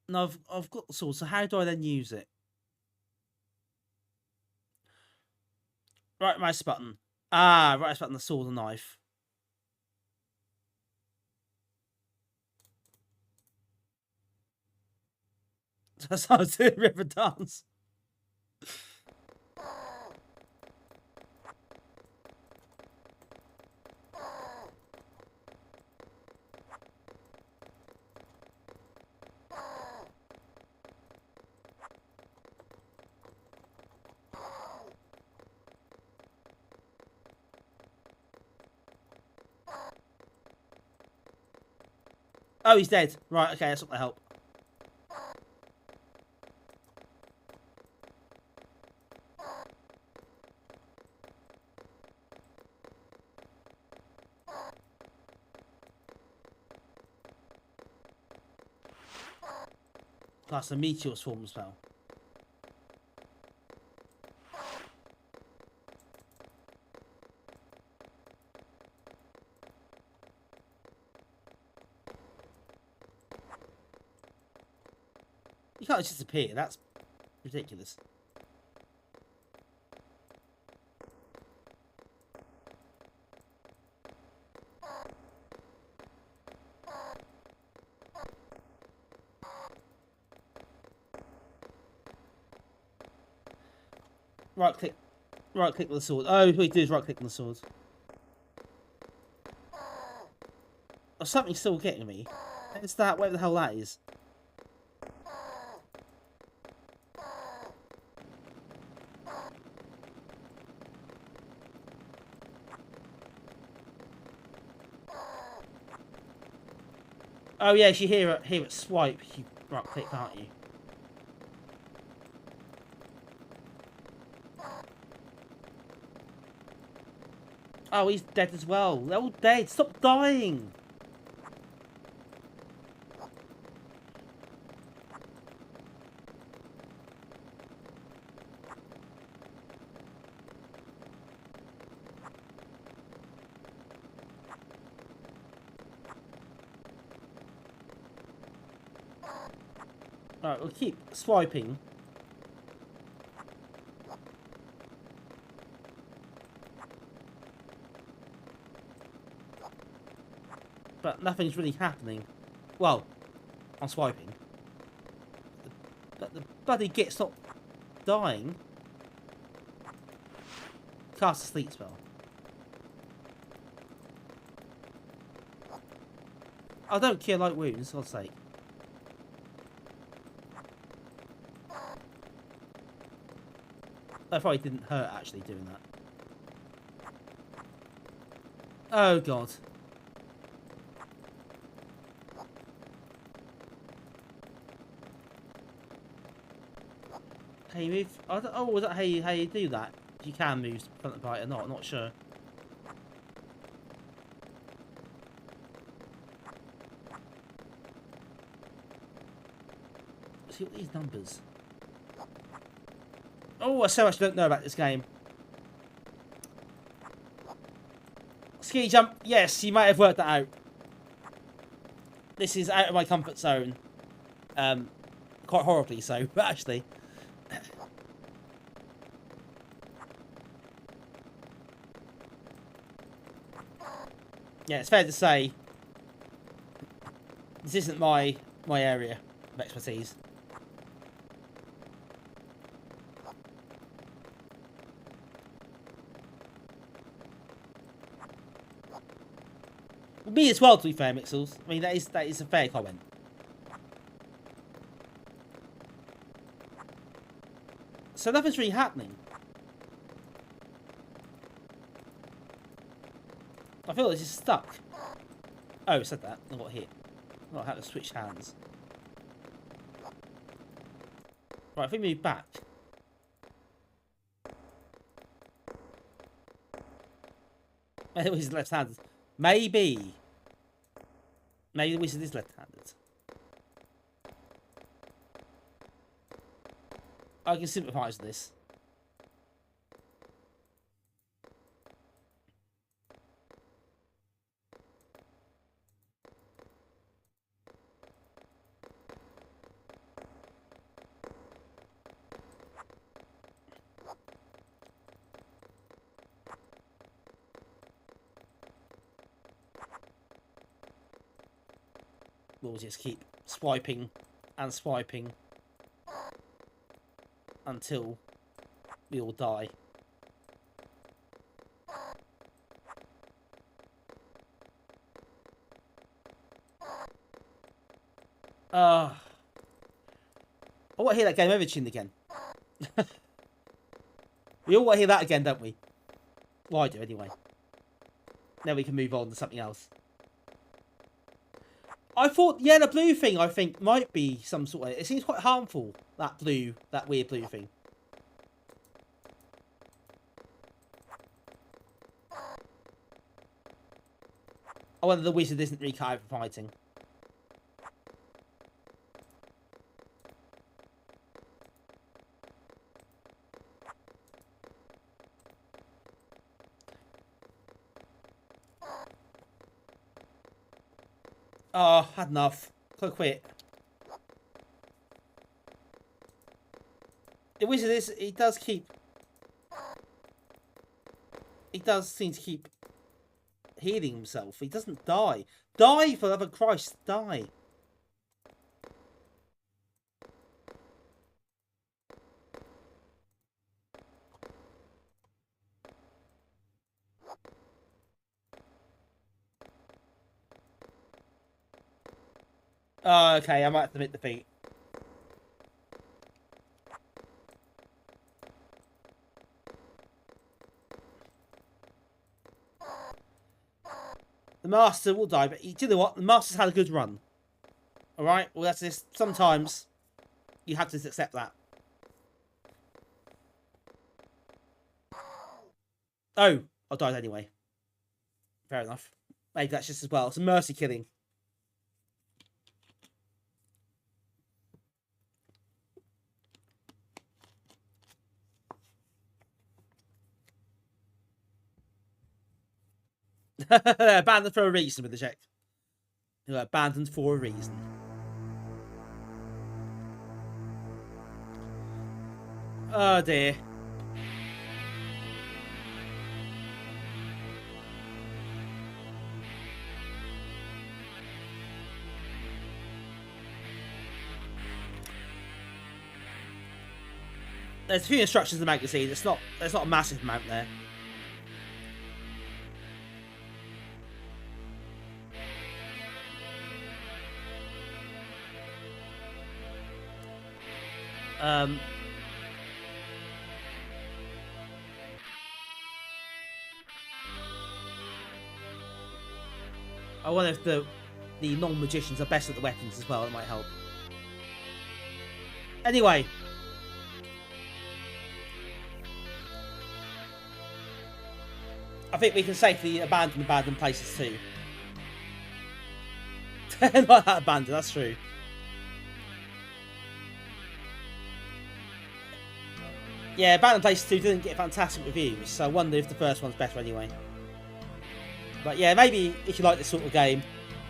No, I've got the sword, so how do I then use it? Right mouse button. Ah, right mouse button, the sword and knife. That's how I was doing river dance. Oh, he's dead. Right, okay, that's not the help. Plus a meteor swarm spell. You can't just disappear. That's ridiculous. Right click on the sword. Oh, what you do is right click on the sword. Oh, something's still getting me. It's that, whatever the hell that is. Oh yeah, you hear it swipe. You right click, can't you? Oh, he's dead as well. They're all dead. Stop dying. Alright, we'll keep swiping. But nothing's really happening. Well, I'm swiping. But the bloody git's not dying. Cast a sleep spell. I don't cure light wounds, for God's sake. That probably didn't hurt actually doing that. Oh god. Hey, move. Oh, was that how you do that? You can move front of the bike or not? I'm not sure. Let's see what these numbers. Oh, I so much don't know about this game. Ski jump. Yes, you might have worked that out. This is out of my comfort zone. Quite horribly so, but actually. Yeah, it's fair to say this isn't my area of expertise. Well, me as well, to be fair, Mixels. I mean, that is a fair comment. So nothing's really happening. I feel it's just stuck. Oh, it said that. I got hit. Oh, I had to switch hands. Right, if we move back. Maybe the wizard left-handed. Maybe. Maybe the wizard is left-handed. I can sympathise with this. We'll just keep swiping and swiping until we all die. I want to hear that game over tuned again. We all want to hear that again, don't we? Well, I do anyway. Then we can move on to something else. I thought, yeah, the blue thing, I think, might be some sort of... It seems quite harmful, that weird blue thing. I wonder the wizard isn't really cut out for fighting. Oh, had enough. Could quit. The wizard is... He does keep... He does seem to keep healing himself. He doesn't die. Die, for the love of Christ. Die. Oh, okay, I might have to admit defeat. The Master will die, but do you know what? The Master's had a good run. All right. Well, that's this. Sometimes you have to just accept that. Oh, I died anyway. Fair enough. Maybe that's just as well. It's a mercy killing. Abandoned for a reason with the check. Abandoned for a reason. Oh dear. There's a few instructions in the magazine. There's not a massive amount there. I wonder if the non-magicians are best at the weapons as well. It might help. Anyway. I think we can safely abandon places too. Not that abandoned, that's true. Yeah, Abandoned Places 2 didn't get fantastic reviews, so I wonder if the first one's better anyway. But yeah, maybe if you like this sort of game,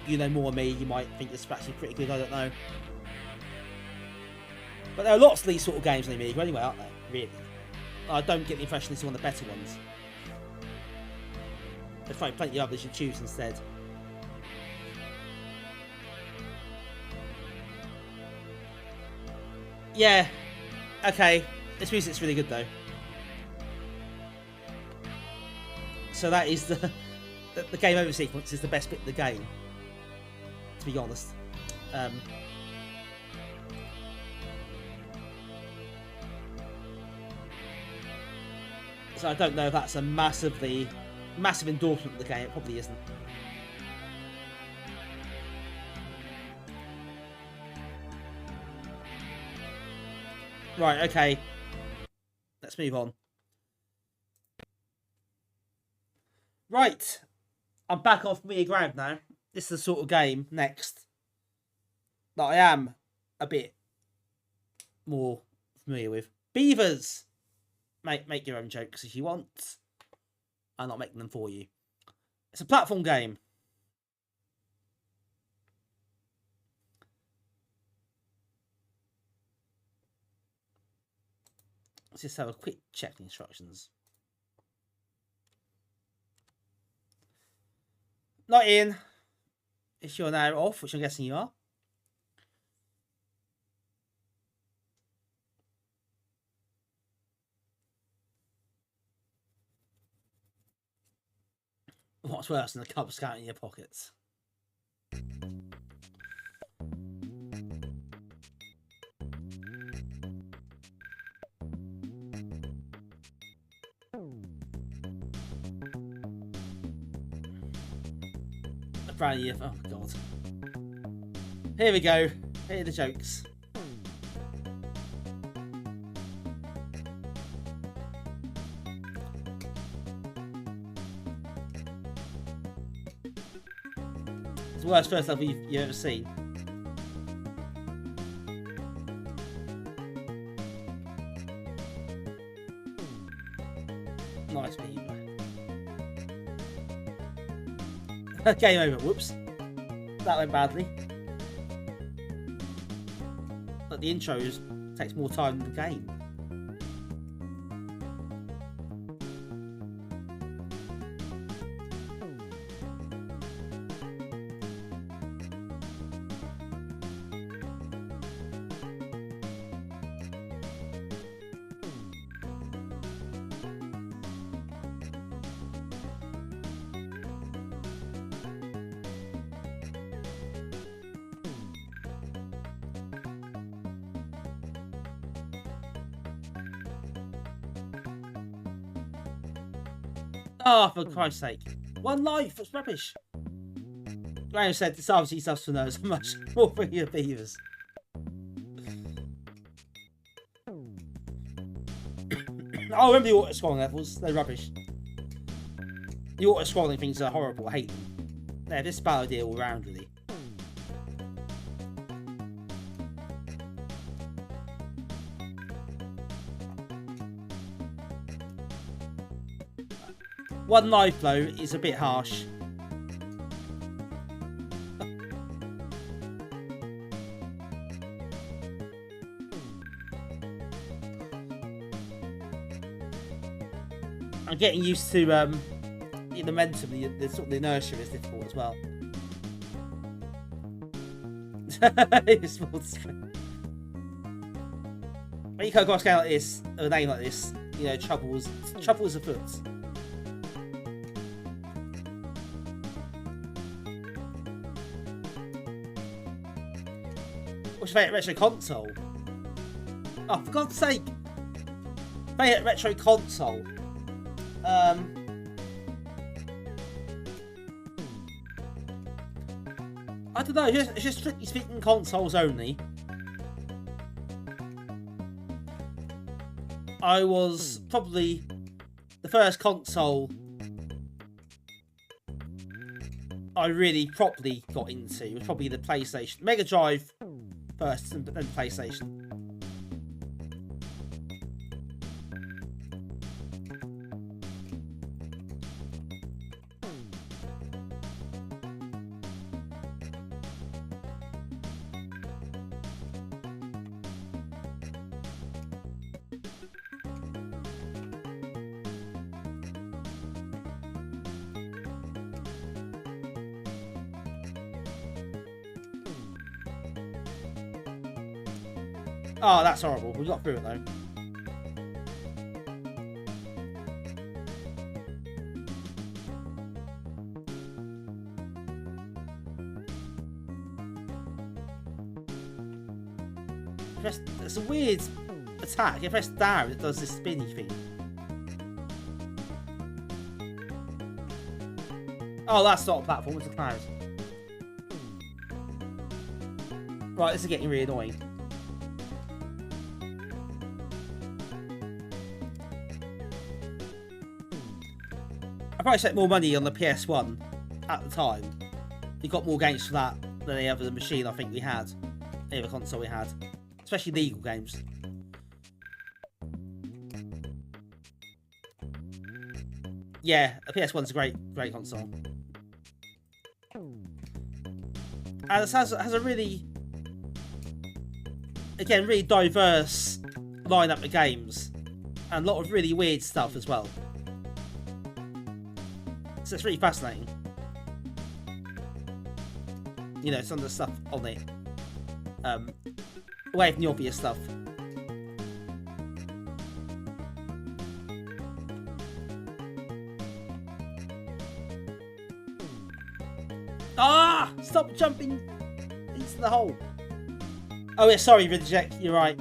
you know more than me, you might think it's actually pretty good, I don't know. But there are lots of these sort of games on the Amiga anyway, aren't there? Really. I don't get the impression this is one of the better ones. There's probably plenty of others you choose instead. Yeah, okay. This music's really good though. So that is the game over sequence is the best bit of the game, to be honest. So I don't know if that's a massive endorsement of the game. It probably isn't. Right, okay. Let's move on. Right. I'm back off familiar ground now. This is the sort of game next that I am a bit more familiar with. Beavers! Make your own jokes if you want. I'm not making them for you. It's a platform game. Let's just have a quick check the instructions. Not in. If you're now off, which I'm guessing you are. What's worse than a Cub Scout in your pockets? Brand new. Oh god. Here we go. Here are the jokes. It's the worst first level you've ever seen. Nice Beaver. Game over. Whoops. That went badly. But the intro takes more time than the game. Oh, for Christ's sake. One life, that's rubbish. Graham said this obviously stuff's for nerds. Much more for your beavers. I remember the auto-scrolling levels. They're rubbish. The auto-scrolling things are horrible. I hate them. Yeah, this is a bad idea all round, really. One live blow is a bit harsh. I'm getting used to the momentum, the sort of inertia is difficult as well. Small screen. When you go across a game like this, a name like this, you know, troubles afoot. What's your favourite retro console? Oh, for God's sake! Favourite retro console? I don't know, it's just strictly speaking consoles only. I was probably the first console I really properly got into was probably the PlayStation. Mega Drive first, and then PlayStation. Oh, that's horrible. We got through it though. It's a weird attack. If you press down, it does this spinny thing. Oh, that's not a platform, it's a cloud. Right, this is getting really annoying. I probably spent more money on the PS1 at the time. We got more games for that than any other machine I think we had. Any other console we had. Especially legal games. Yeah, the PS1's a great console. And it has a really, again, really diverse lineup of games. And a lot of really weird stuff as well. So it's really fascinating. You know, some of the stuff on it. Away from the obvious stuff. Ah! Stop jumping into the hole. Oh yeah, sorry, Ridjack, you're right.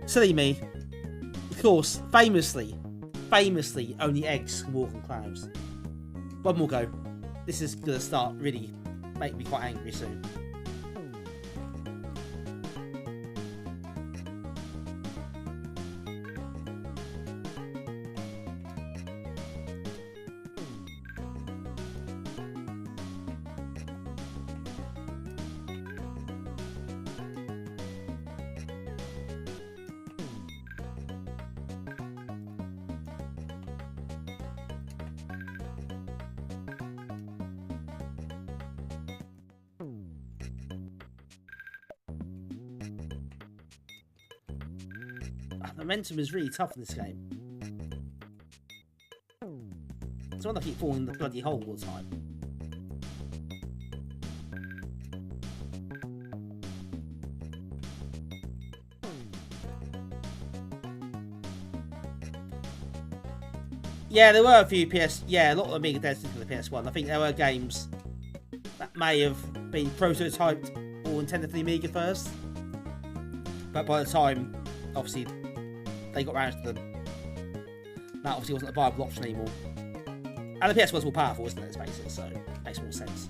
Silly me. Of course, famously, only eggs can walk on clouds. One more go. This is gonna start really make me quite angry soon. Momentum is really tough in this game. It's one I keep falling in the bloody hole all the time. Yeah, there were a few a lot of Amiga devs for the PS1. I think there were games that may have been prototyped or intended for the Amiga first. But by the time, obviously, they got round to them, that obviously wasn't a viable option anymore. And the PS1 was more powerful, wasn't it, let's face it, so it makes more sense.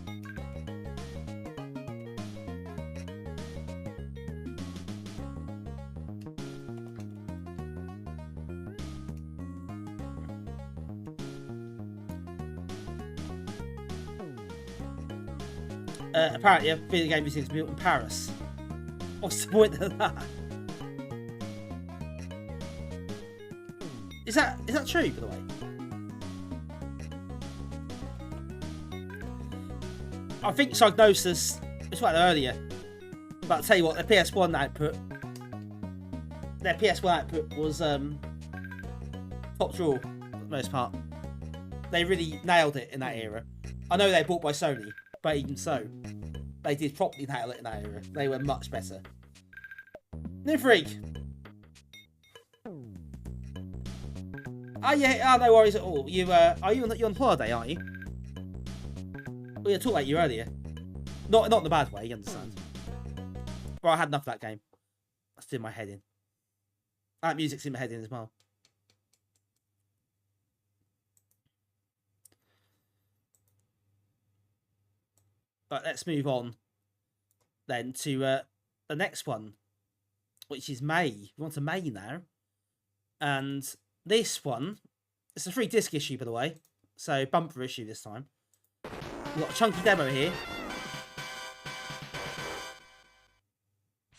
Apparently, a video game music is built in Paris. What's the point of that? Is that true, by the way? I think Psygnosis, it's right earlier, but I'll tell you what, their PS1 output was top drawer for the most part. They really nailed it in that era. I know they were bought by Sony, but even so, they did properly nail it in that era. They were much better. New Freak. Oh yeah, no worries at all. You're on holiday, aren't you? We were talking about you earlier. Not in the bad way, you understand. Well, I had enough of that game. That's doing my head in. That music's in my head in as well. But let's move on then to the next one, which is May. We're on to May now. And this one, it's a free disc issue, by the way. So bumper issue this time. We've got a chunky demo here.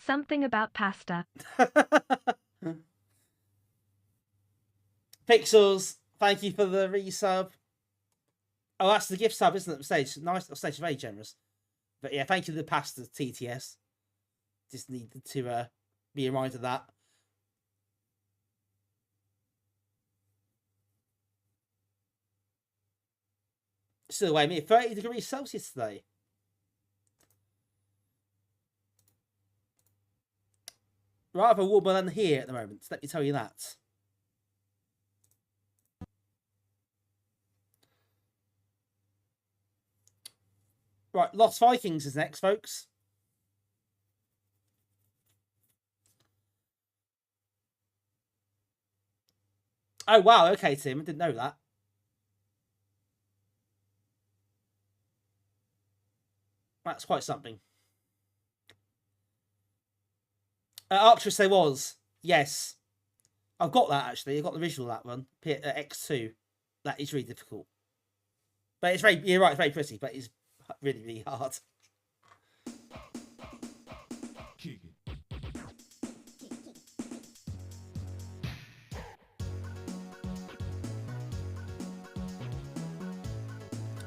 Something about pasta. Pixels, thank you for the resub. Oh, that's the gift sub, isn't it? Stage, nice. Stage very generous. But yeah, thank you to the pasta TTS. Just needed to be reminded of that. Still away me, 30 degrees Celsius today. Rather warmer than here at the moment, let me tell you that. Right, Lost Vikings is next, folks. Oh, wow. Okay, Tim. I didn't know that. That's quite something. Arcturus there was. Yes. I've got that, actually. I've got the visual of that one. X2. That is really difficult. But it's very... You're right, it's very pretty, but it's really, really hard.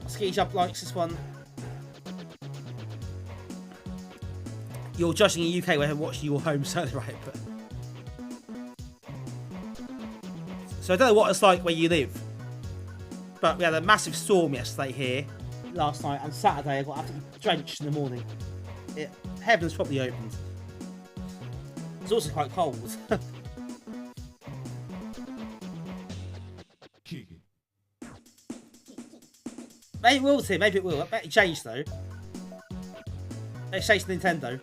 Ski Jump likes this one. You're judging in UK where I'm watching your home server, right? But... So I don't know what it's like where you live. But we had a massive storm yesterday here. Last night and Saturday I got absolutely drenched in the morning. Heavens probably opened. It's also quite cold. Maybe it will, Tim. Maybe it will. I bet it changed though. It changed to Nintendo.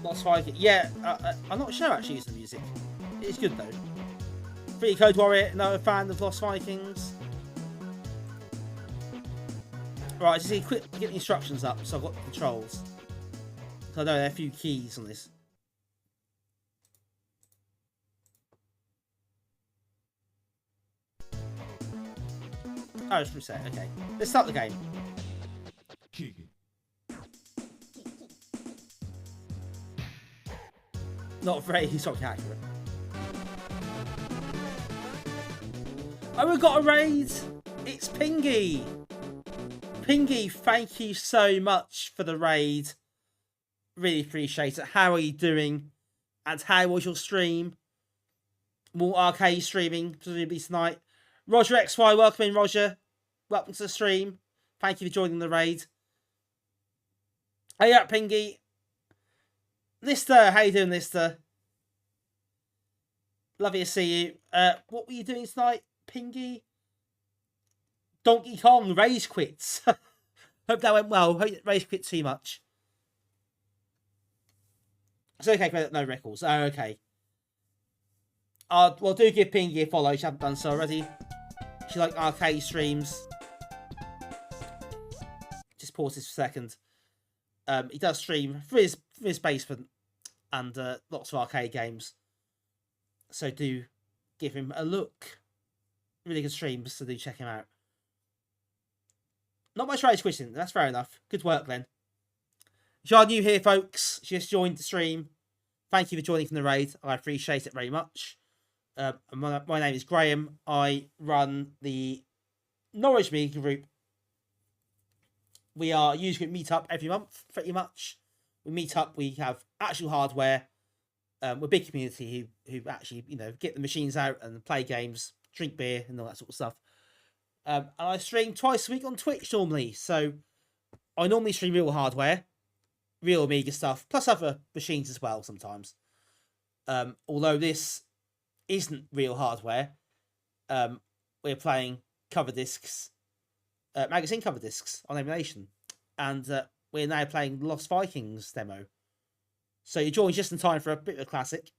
Lost Vikings. Yeah, I'm not sure actually using the music. It's good though. Free Code Warrior, another fan of Lost Vikings. Right, just need to quick get the instructions up so I've got the controls. So I know there are a few keys on this. Oh, it's reset. Okay, let's start the game. Not very historically accurate. Oh, we've got a raid! It's Pingy! Pingy, thank you so much for the raid. Really appreciate it. How are you doing? And how was your stream? More arcade streaming, presumably tonight. Roger XY, welcome in, Roger. Welcome to the stream. Thank you for joining the raid. Hey up, Pingy. Lister, how you doing, Lister? Lovely to see you. What were you doing tonight, Pingy? Donkey Kong rage quits. Hope that went well. Hope rage quit too much. It's okay for no records. Oh, okay. Well, do give Pingy a follow if you haven't done so already. If you like arcade streams. Just pause this for a second. He does stream for his basement and lots of arcade games. So do give him a look. Really good streams, so do check him out. Not much rage quitting, that's fair enough. Good work, Glenn. If you are new here, folks, just joined the stream, thank you for joining from the raid. I appreciate it very much. My name is Graham. I run the Norwich Media Group. We are a user group meet up every month, pretty much. We meet up, we have actual hardware. We're a big community who actually, get the machines out and play games, drink beer and all that sort of stuff. And I stream twice a week on Twitch normally. So I normally stream real hardware, real Amiga stuff, plus other machines as well sometimes. Although this isn't real hardware, we're playing Coverdisks, magazine Coverdisks on emulation. And we're now playing the Lost Vikings demo. So you joined just in time for a bit of a classic.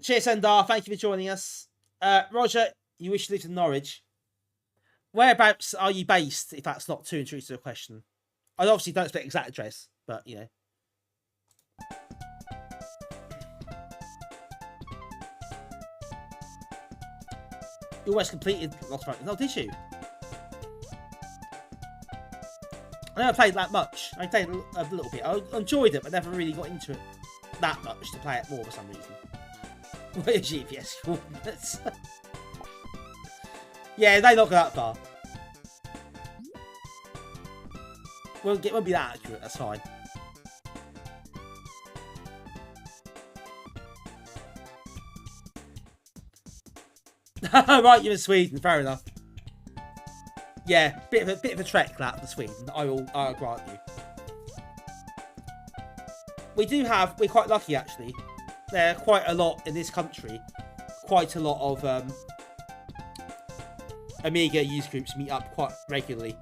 Cheers, Endar. Thank you for joining us. Roger, you wish to live in Norwich. Whereabouts are you based, if that's not too intrusive to the question? I obviously don't expect exact address, but, You almost completed Lost Vikings. Oh, did you? I never played that much. I played a little bit. I enjoyed it, but never really got into it that much to play it more for some reason. What are GPS coordinates? Yeah, they not go that far. Won't be that accurate, that's fine. Right, you're in Sweden, fair enough. Yeah, bit of a trek that to Sweden. I'll grant you. We're quite lucky actually. There are quite a lot in this country. Quite a lot of Amiga user groups meet up quite regularly.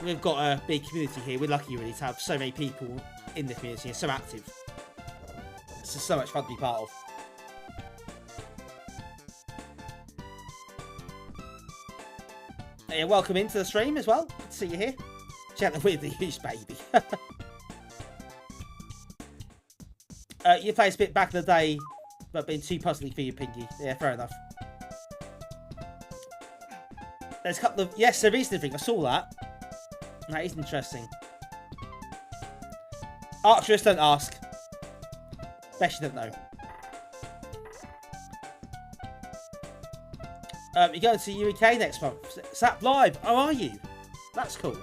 We've got a big community here. We're lucky really to have so many people in the community and so active. It's just so much fun to be part of. Yeah, welcome into the stream as well. Good to see you here. Check the weirdly huge baby. You played a bit back in the day, but been too puzzly for you, Pinky. Yeah, fair enough. There's a couple of... Yes, there is different. I saw that. That is interesting. Arcturus, don't ask. Best you don't know. You're going to UK next month. Zap Live. How are you? That's cool.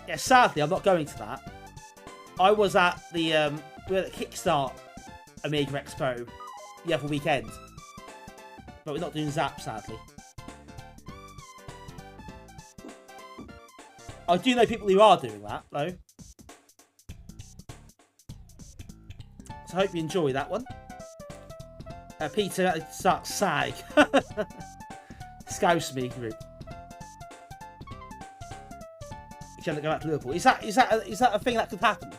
Yeah, sadly, I'm not going to that. I was at the we were at Kickstart Amiga Expo the other weekend, but we're not doing Zap, sadly. I do know people who are doing that, though. So I hope you enjoy that one. Peter, starts SAG. Scouse me group. You can't go back to Liverpool. Is that a thing that could happen?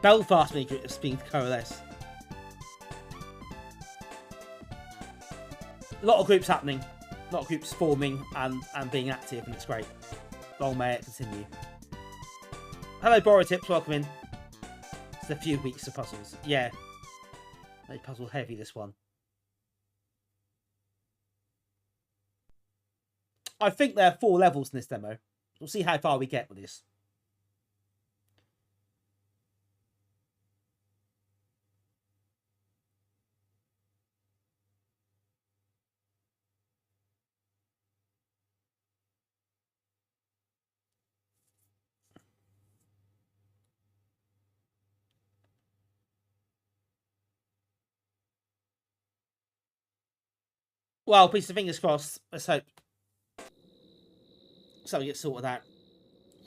Belfast me group is being coalesced. A lot of groups happening, a lot of groups forming and being active, and it's great. Long may it continue. Hello, Boratips, welcome in. It's a few weeks of puzzles. Yeah, they puzzle heavy this one. I think there are 4 levels in this demo. We'll see how far we get with this. Well, piece of fingers crossed. Let's hope something gets sorted out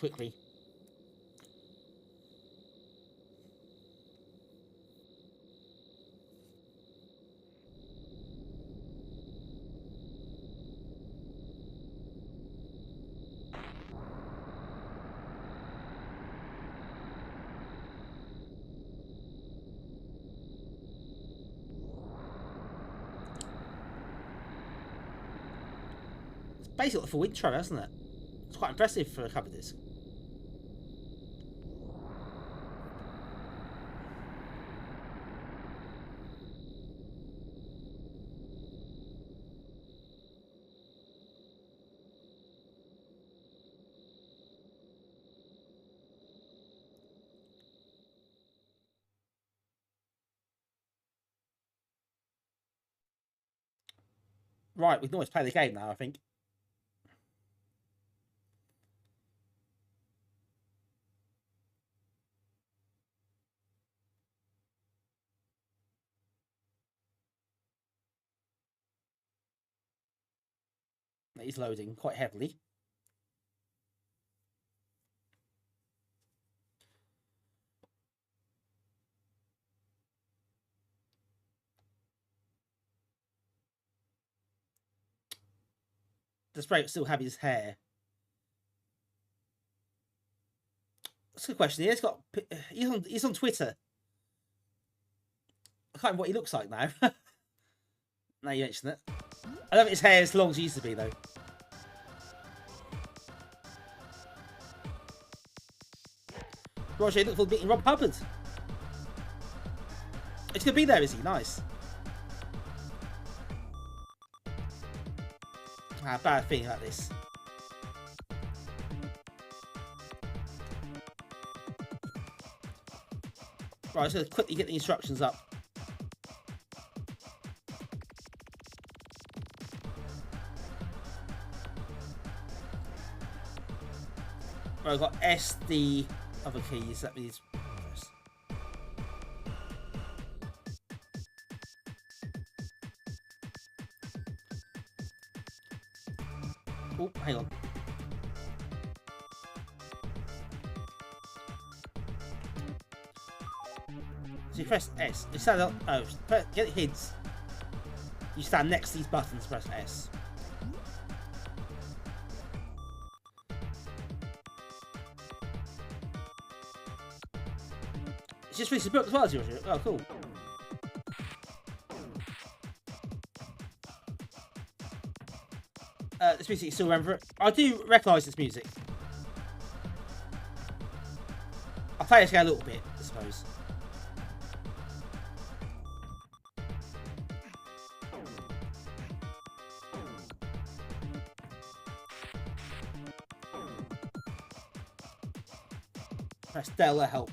quickly. basically the full intro, hasn't it? It's quite impressive for a Coverdisks. Right, we can always play the game now, I think. It is loading quite heavily. Does Brake still have his hair? That's a good question. He's on Twitter. I can't remember what he looks like now. Now you mention it. I don't think his hair is as long as it used to be, though. Roger, look for beating Rob Hubbard. It's going to be there, is he? Nice. Bad feeling about this. Right, I'm just going to quickly get the instructions up. Right, I've got S, the other keys. That means press. Oh, hang on. So you press S. You stand up. Oh, get hints. You stand next to these buttons. Press S. It's just finished the book as well, Georgia. Oh, cool. This music, you still remember it? I do recognise this music. I'll play this again a little bit, I suppose. Press Delta help.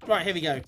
Right, here we go.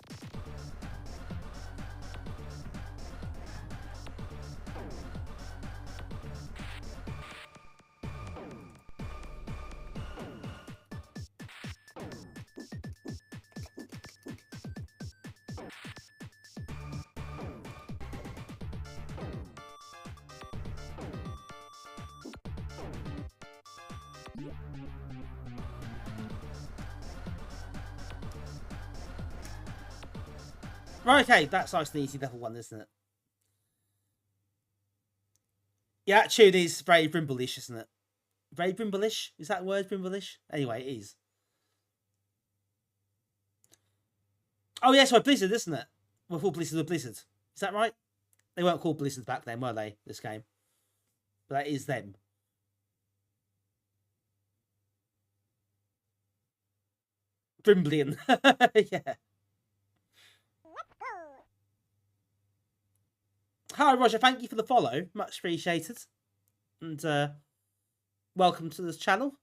Right, okay, that's nice and easy level 1, isn't it? Yeah, that tune is very Brimble-ish, isn't it? Very Brimble-ish? Is that a word, Brimble-ish? Anyway, it is. Oh, yes, well, Blizzard, isn't it? We're called Blizzard or Blizzard. Is that right? They weren't called Blizzard back then, were they, this game? But that is them. Brimblian. Yeah. Hi, Roger. Thank you for the follow. Much appreciated. And welcome to this channel.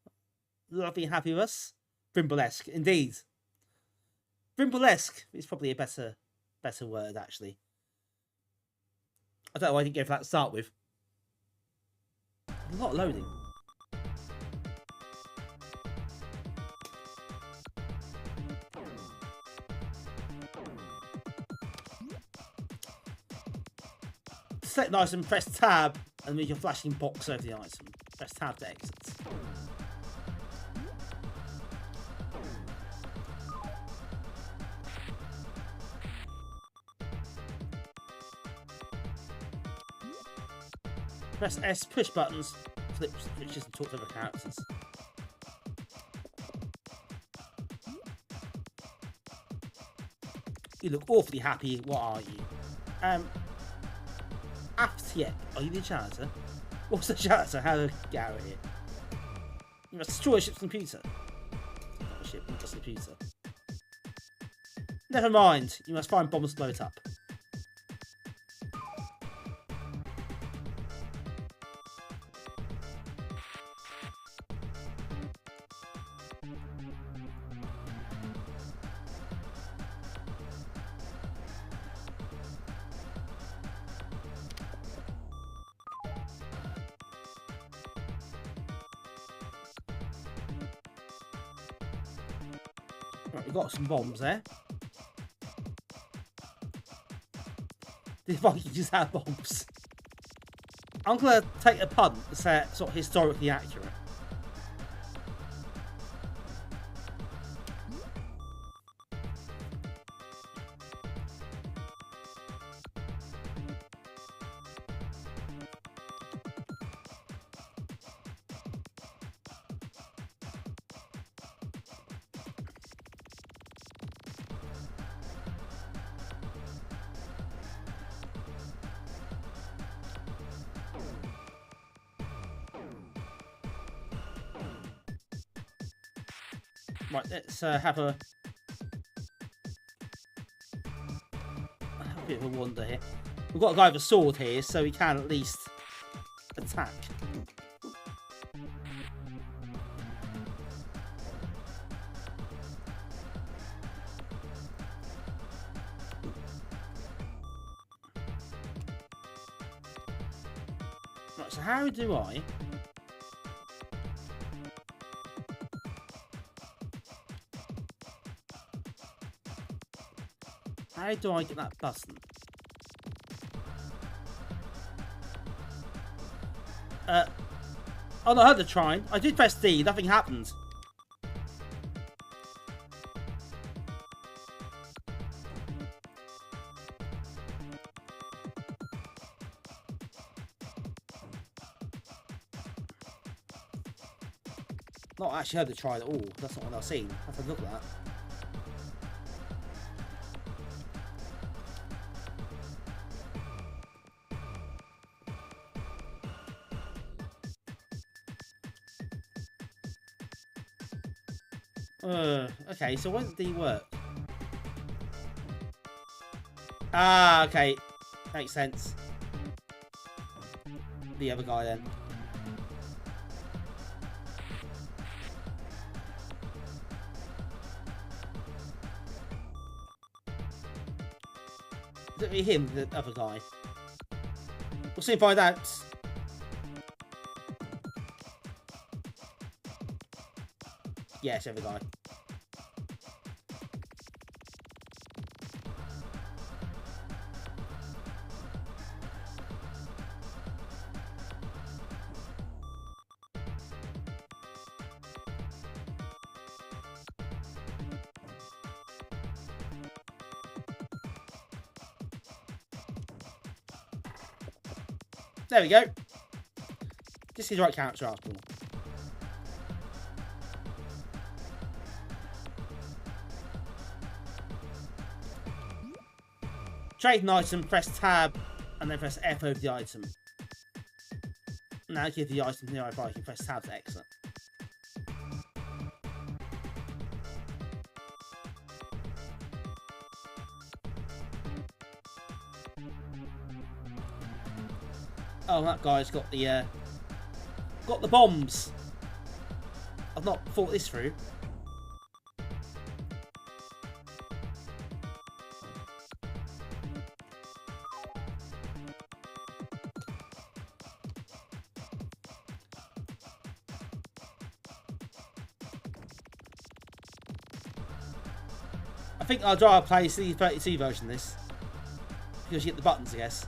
Lovely and happy with us. Brimblesque, indeed. Brimblesque is probably a better word, actually. I don't know why I didn't go for that to start with. A lot of loading. Select an item, press tab, and move your flashing box over the item. Press tab to exit. Press S, push buttons, flip switches and talk to other characters. You look awfully happy. What are you? After are you the janitor? What's the janitor? How do I get out of here? You must destroy a ship's computer. Not a ship, just a computer. Never mind. You must find bombs to blow it up. Right, we've got some bombs there. The Vikings have bombs. I'm going to take a punt to say it's sort of historically accurate. Right, let's have a bit of a wander here. We've got a guy with a sword here, so we can at least attack. Right, so how do I... How do I get that button? Oh no, I had to try. I did press D, nothing happened. Not actually had to try at all. That's not what I've seen. I have to look at that. Okay, so when did D work? Ah, okay. Makes sense. The other guy then. Is it really him, the other guy? We'll soon find out. Yes, other guy. There we go. Just his right character after all. Trade an item, press tab, and then press F over the item. Now give the item to the right Viking, press tab to exit. Oh, that guy's got the bombs. I've not thought this through. I think I'd rather play the 32 version of this. Because you get the buttons, I guess.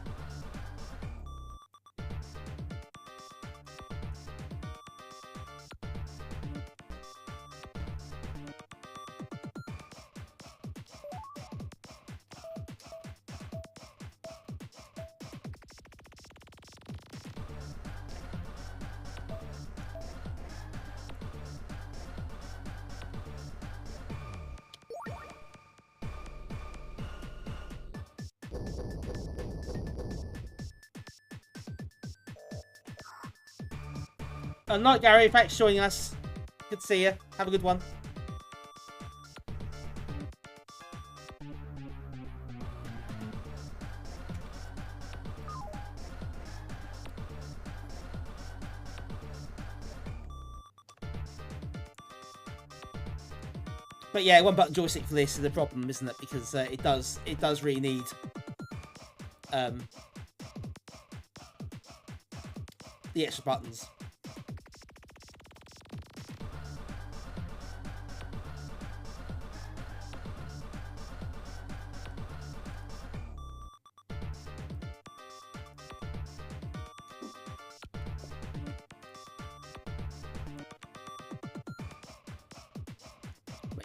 Night, Gary. Thanks for joining us. Good to see you. Have a good one. But yeah, one button joystick for this is a problem, isn't it? Because it does really need the extra buttons.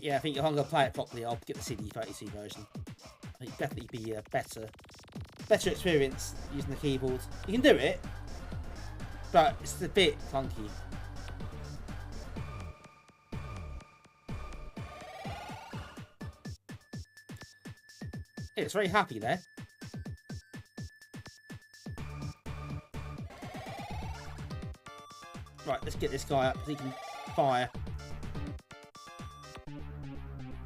Yeah, I think if I'm going to play it properly, I'll get the CD32 version. I think it'd definitely be a better experience using the keyboard. You can do it, but it's a bit clunky. Yeah, it's very happy there. Right, let's get this guy up so he can fire.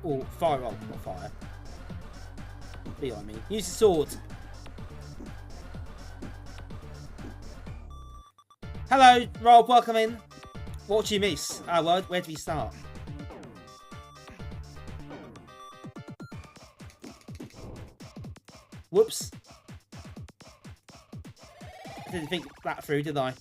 Or fire roll, not fire. Be what I mean. Use the sword. Hello, Rob, welcome in. What did you miss? Well, where do we start? Whoops. I didn't think that through, did I?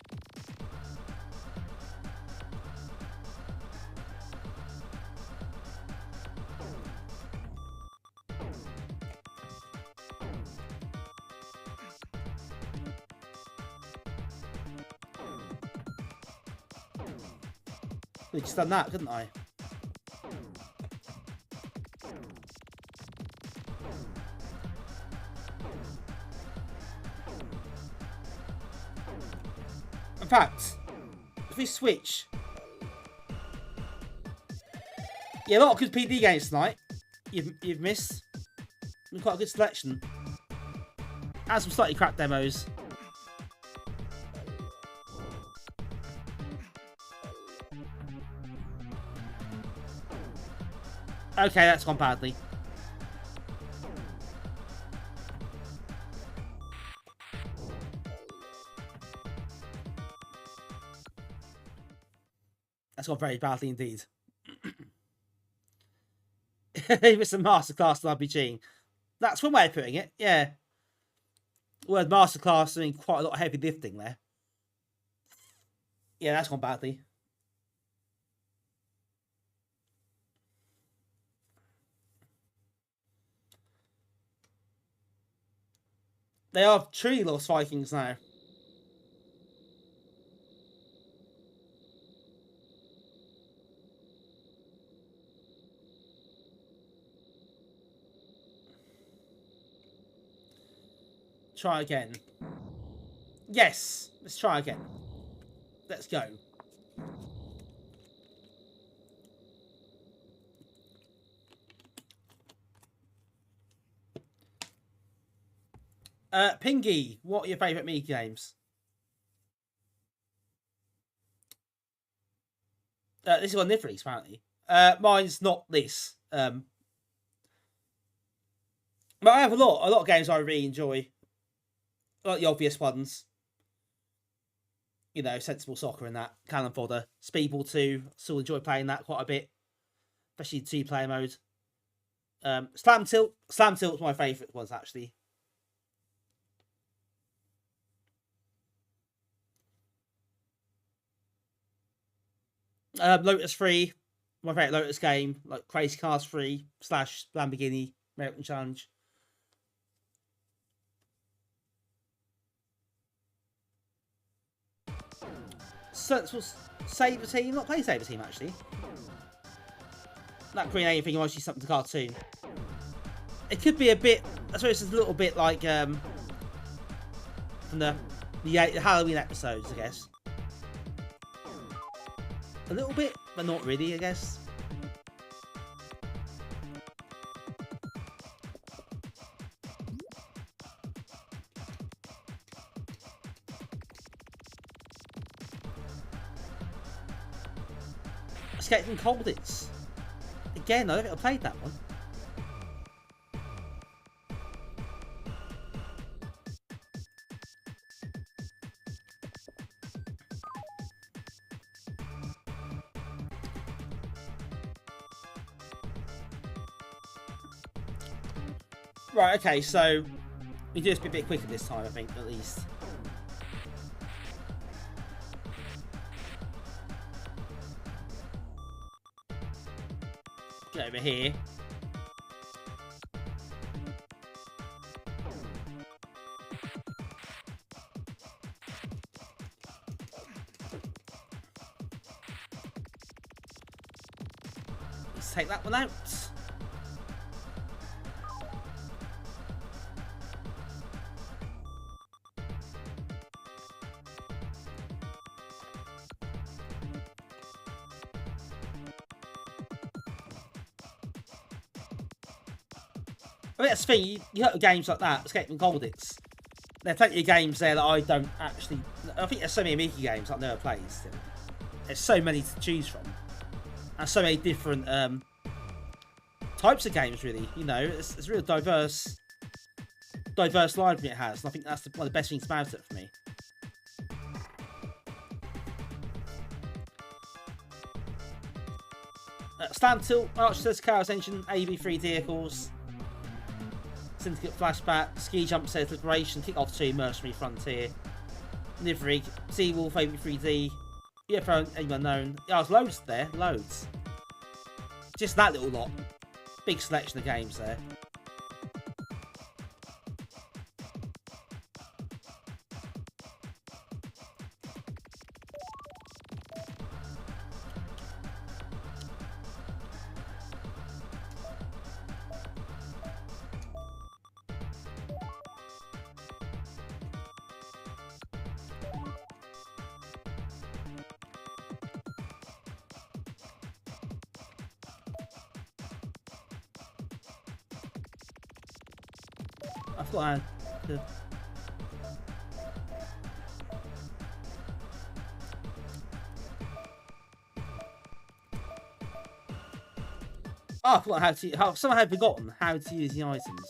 I just done that, couldn't I? In fact, if we switch... Yeah, a lot of good PD games tonight. You've missed. Quite a good selection. And some slightly crap demos. Okay, that's gone badly. That's gone very badly indeed. It's a masterclass in RPG. That's one way of putting it, yeah. Word masterclass, I mean, quite a lot of heavy lifting there. Yeah, that's gone badly. They are truly Lost Vikings now. Try again. Yes, let's try again. Let's go. Pingy, what are your favourite Amiga games? This is on Nifrix, apparently. Mine's not this. But I have a lot of games I really enjoy. Like the obvious ones. You know, Sensible Soccer and that. Cannon Fodder. Speedball 2. Still enjoy playing that quite a bit. Especially 2-player mode. Slam Tilt. Slam Tilt's my favourite ones, actually. Lotus 3, my favourite Lotus game, like Crazy Cars 3 / Lamborghini American Challenge. Sensible Saber Team, not play Saber Team actually. That Green Alien thing was something to cartoon. It could be a bit, I suppose it's a little bit like from the Halloween episodes, I guess. A little bit, but not really, I guess. Escape from Coverdisks. Again, I don't think I played that one. Right, okay, so we do this a bit quicker this time, I think, at least. Get over here. Let's take that one out. I think that's the thing, you look at games like that, Escape from Coverdisks. There are plenty of games there that I don't actually... I think there's so many Amiga games I've never played still. There's so many to choose from. And so many different types of games, really. You know, it's a real diverse library it has. And I think that's one of the best things about it for me. Stand Tilt, Archers, Chaos Engine, AB3 vehicles. Syndicate Flashback, Ski Jump says Liberation, Kick Off 2, Mercenary Frontier, Livery, Seawolf, AB3D, UFO, Aim Unknown. Yeah, there's loads there, loads. Just that little lot. Big selection of games there. I thought I had... Oh, I forgot how to... Somehow had forgotten how to use the items.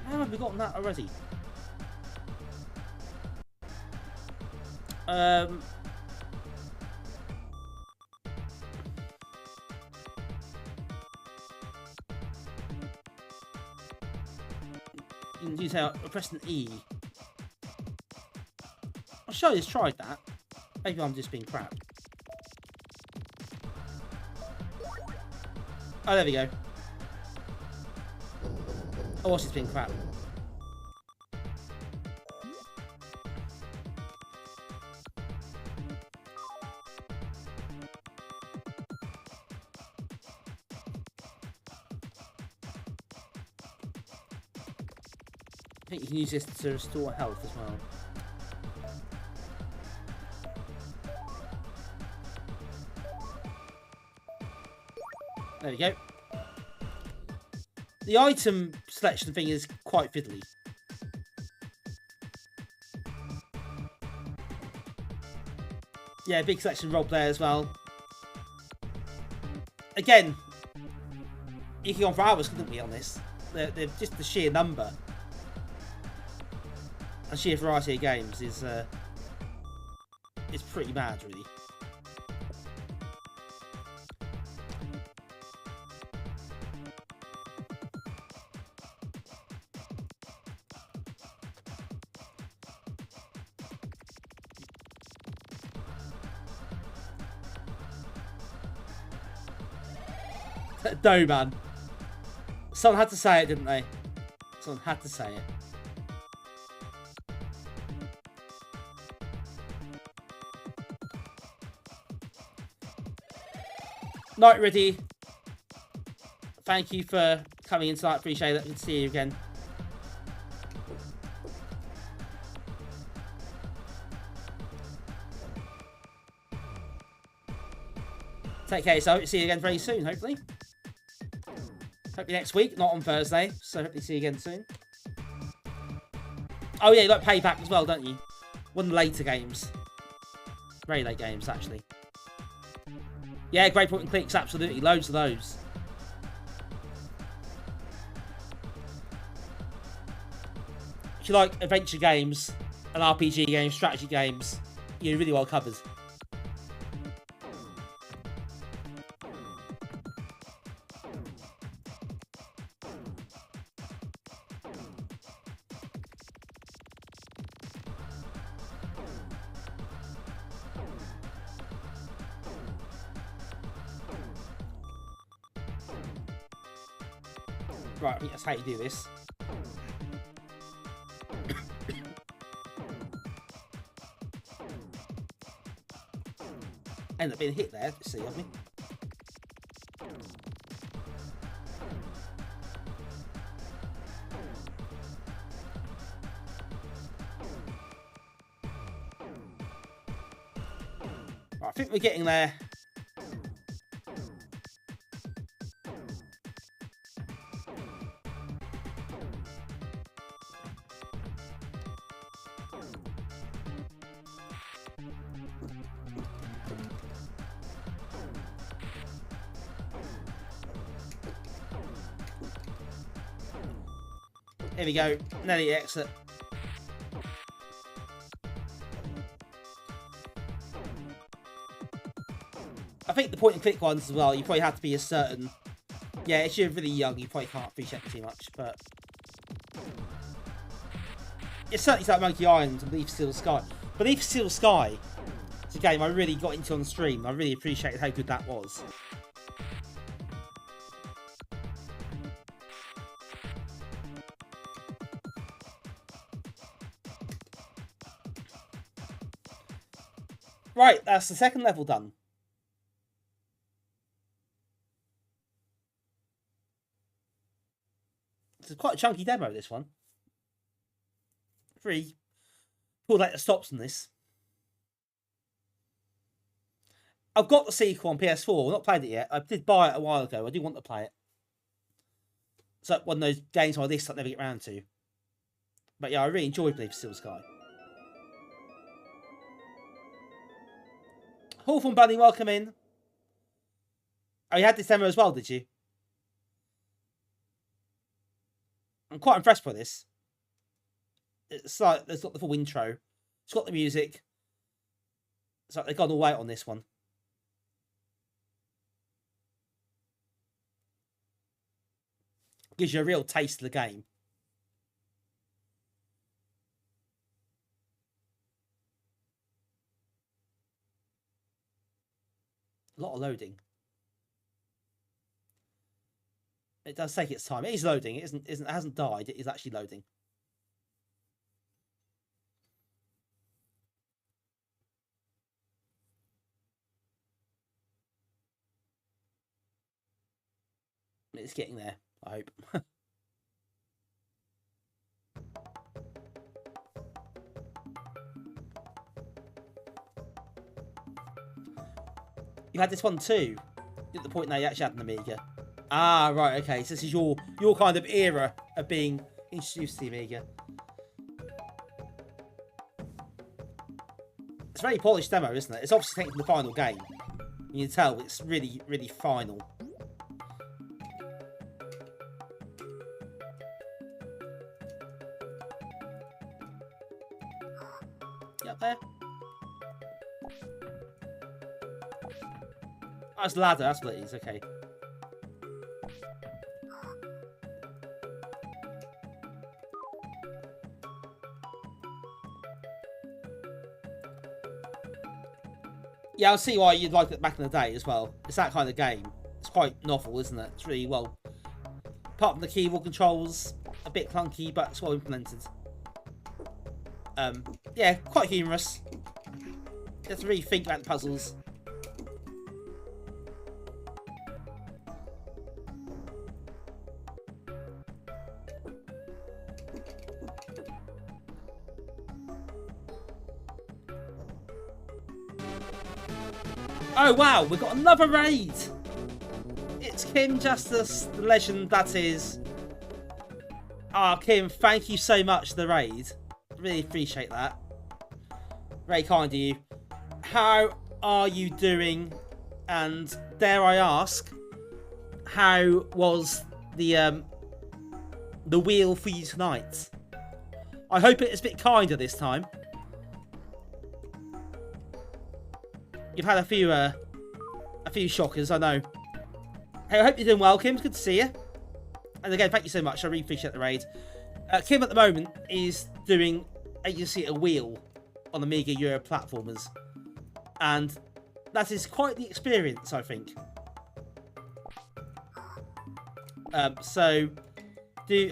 How have I forgotten that already? You can use how pressing E. I'm sure I just tried that. Maybe I'm just being crap. Oh, there we go. I was just being crap. I think you can use this to restore health as well. There we go. The item selection thing is quite fiddly. Yeah, big selection role player as well. Again, you could go on for hours, couldn't we, on this? They're just the sheer number and sheer variety of games is pretty mad, really. No, man. Someone had to say it, didn't they? Someone had to say it. Night Riddy, thank you for coming in tonight. Appreciate it. Good to see you again. Take care, so see you again very soon, hopefully. Hopefully next week, not on Thursday. So hopefully see you again soon. Oh yeah, you like Payback as well, don't you? One of the later games. Very late games, actually. Yeah, great point and clicks, absolutely. Loads of those. If you like adventure games and RPG games, strategy games, you're really well covered. Right, I think that's how you do this. End up being hit there, see of me. Right, I think we're getting there. Here we go, nearly exit. I think the point and click ones as well, you probably have to be a certain... Yeah, if you're really young, you probably can't appreciate it too much, but... It's certainly like Monkey Island and Beneath Steel Sky. Beneath Steel Sky is a game I really got into on the stream. I really appreciated how good that was. Right, that's the second level done. It's quite a chunky demo, this one. Pretty pulled out the stops on this. I've got the sequel on PS4. I've not played it yet. I did buy it a while ago. I do want to play it. It's like one of those games on my list I never get around to. But yeah, I really enjoyed Beneath Steel Sky. Hawthorne Bunny, welcome in. Oh, you had this demo as well, did you? I'm quite impressed by this. It's like, it's got the full intro. It's got the music. It's like they've gone all out on this one. Gives you a real taste of the game. A lot of loading. It does take its time. It is loading. It hasn't died. It is actually loading. It's getting there, I hope. You had this one too, at the point now you actually had an Amiga. Ah, right, okay. So this is your kind of era of being introduced to the Amiga. It's a very polished demo, isn't it? It's obviously taken from the final game. You can tell it's really, really final. You up there? Oh, it's ladder, that's what it is, okay. Yeah, I'll see why you'd like it back in the day as well. It's that kind of game. It's quite novel, isn't it? It's really well... Apart from the keyboard controls, a bit clunky, but it's well implemented. Yeah, quite humorous. You have to really think about the puzzles. Oh wow, we've got another raid! It's Kim Justice, the legend that is. Ah, Kim, thank you so much for the raid. Really appreciate that. Very kind of you. How are you doing? And dare I ask, how was the wheel for you tonight? I hope it's a bit kinder this time. You've had a few shockers, I know. Hey, I hope you're doing well, Kim. It's good to see you. And again, thank you so much. I really appreciate the raid. Kim at the moment is doing, as you can see, a wheel on Amiga Euro platformers. And that is quite the experience, I think. So, do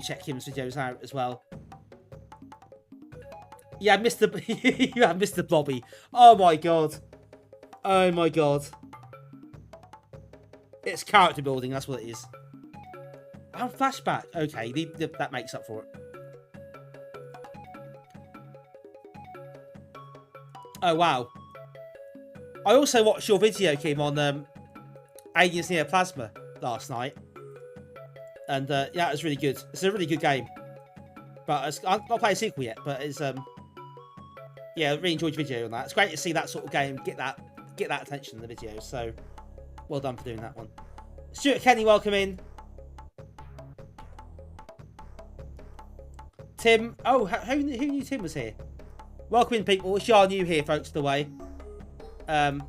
check Kim's videos out as well. Yeah, Mr. You have Mr. Bobby. Oh my god. Oh my god. It's character building, that's what it is. Oh, flashback. Okay, that makes up for it. Oh, wow. I also watched your video, Kim, on Aliens Near Plasma last night. And, yeah, it was really good. It's a really good game. But I've not played a sequel yet, but it's, yeah, I really enjoyed your video on that. It's great to see that sort of game get that attention in the video, so well done for doing that one. Stuart Kenny, welcome in. Tim, oh, who knew Tim was here? Welcome in, people. If you are new here, folks, the way. My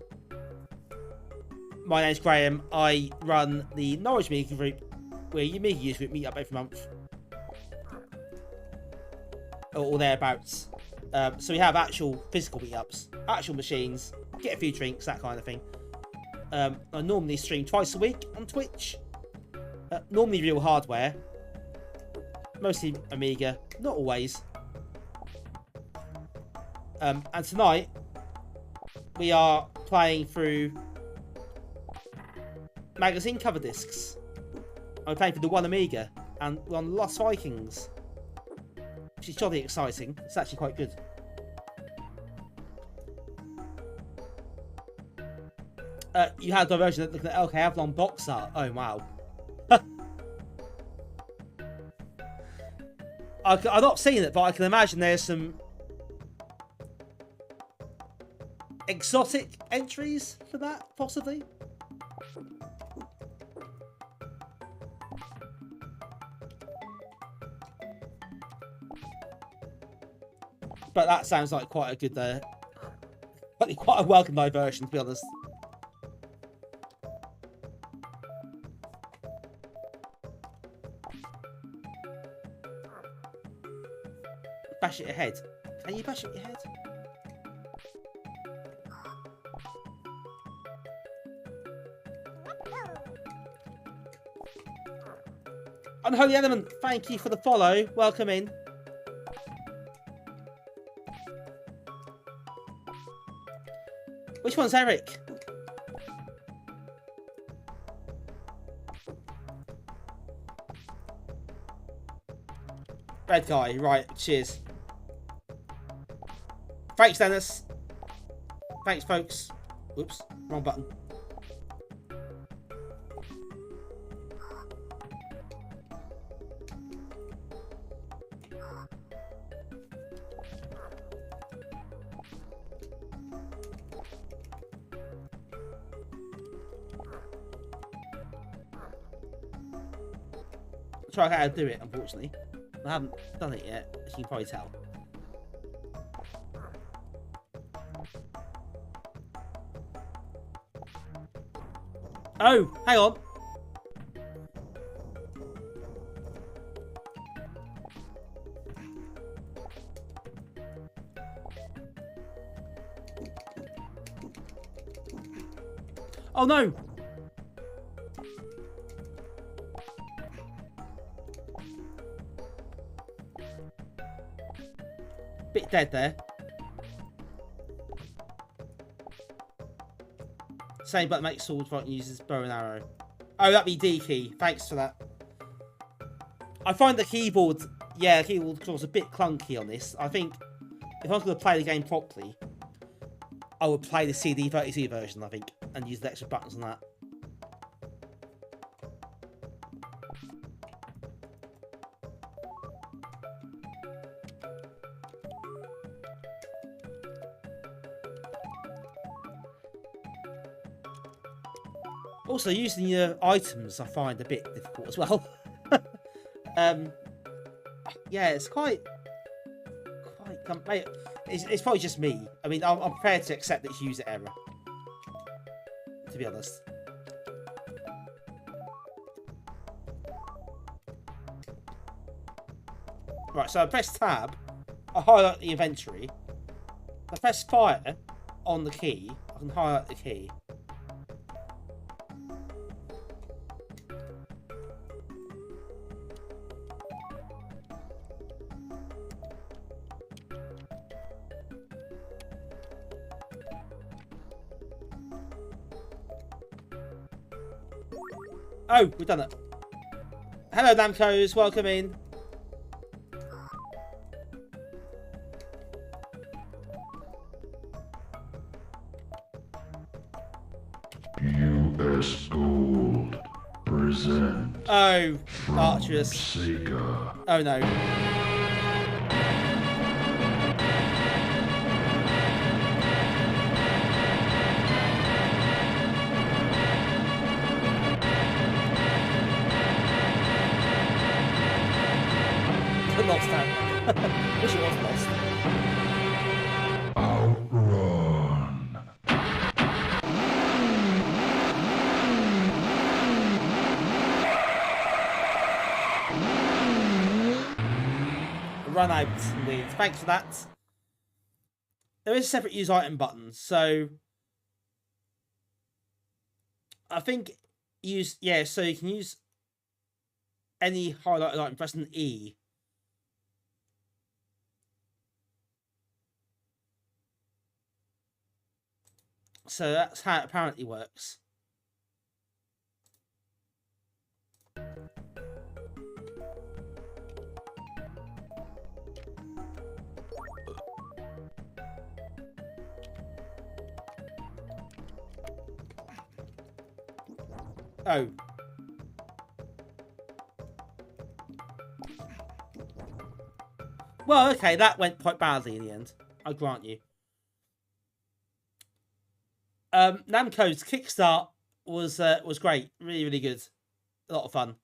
name's Graham. I run the Norwich Amiga group, where you Amiga Use Group meet up every month. Or thereabouts. So we have actual physical meetups, actual machines, get a few drinks, that kind of thing. I normally stream twice a week on Twitch. Normally real hardware. Mostly Amiga, not always. And tonight, we are playing through magazine cover discs. I'm playing for the One Amiga, and we're on Lost Vikings. Which is jolly exciting. It's actually quite good. You had diversion looking at LK Avalon box art. Oh, wow. I've not seen it, but I can imagine there's some exotic entries for that, possibly. But that sounds like quite a good, quite a welcome diversion, to be honest. Bash it ahead. Can you bash it your head? Unholy Element, thank you for the follow. Welcome in. Which one's Eric? Red guy, right, cheers. Thanks, Dennis. Thanks, folks. Oops, wrong button. Try how to do it, unfortunately. I haven't done it yet, as you can probably tell. Oh, hang on. Oh no! Bit dead there. Same button makes sword fight and uses bow and arrow. Oh, that'd be D key. Thanks for that. I find the keyboard, yeah, the keyboard control's a bit clunky on this. I think if I was going to play the game properly, I would play the CD32 version, I think, and use the extra buttons on that. Also, using your items I find a bit difficult as well. Yeah, it's quite. It's probably just me. I mean, I'm prepared to accept that it's user error. To be honest. Right, so I press tab. I highlight the inventory. I press fire on the key. I can highlight the key. Oh, we've done it. Hello, Namcos. Welcome in. US Gold present Oh, from Archerous. Sega. Oh no. Lost out. Wish it was lost. Outrun. Run out, indeed. Thanks for that. There is a separate use item button, so I think so you can use any highlighted item pressing E. So that's how it apparently works. Oh. Well, okay, that went quite badly in the end. I grant you. Namco's Kickstart was great. Really, really good. A lot of fun.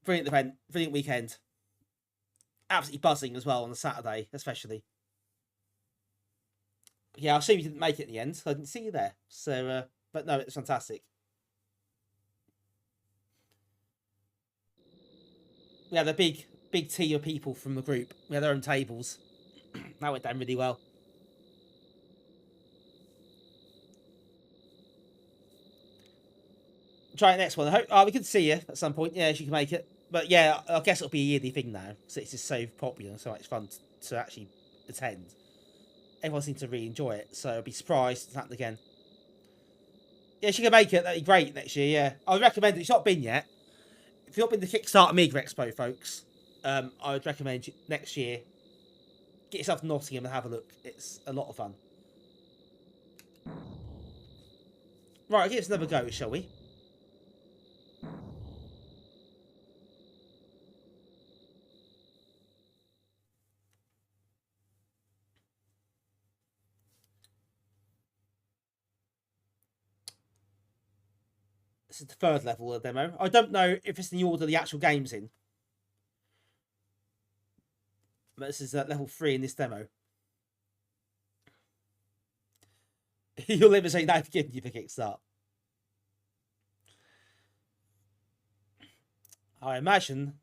Brilliant event. Brilliant weekend. Absolutely buzzing as well on the Saturday, especially. Yeah, I assume you didn't make it in the end, so I didn't see you there. So, but no, it's fantastic. We had a big team of people from the group. We had our own tables. That went down really well. Try it next one. I hope we could see you at some point. Yeah, if you can make it. But yeah, I guess it'll be a yearly thing now. So it's just so popular and so much fun to actually attend. Everyone seems to really enjoy it, so I'll be surprised if it's happened again. Yeah, if you can make it, that'd be great next year, yeah. I would recommend it. It's not been yet. If you've not been to Kickstarter Amiga Expo, folks, I would recommend next year, get yourself to Nottingham and have a look. It's a lot of fun. Right, I'll give this another go, shall we? This is the third level of the demo. I don't know if it's in the order the actual game's in. But this is level 3 in this demo. Your limbs ain't now forgiving you for Kickstart. I imagine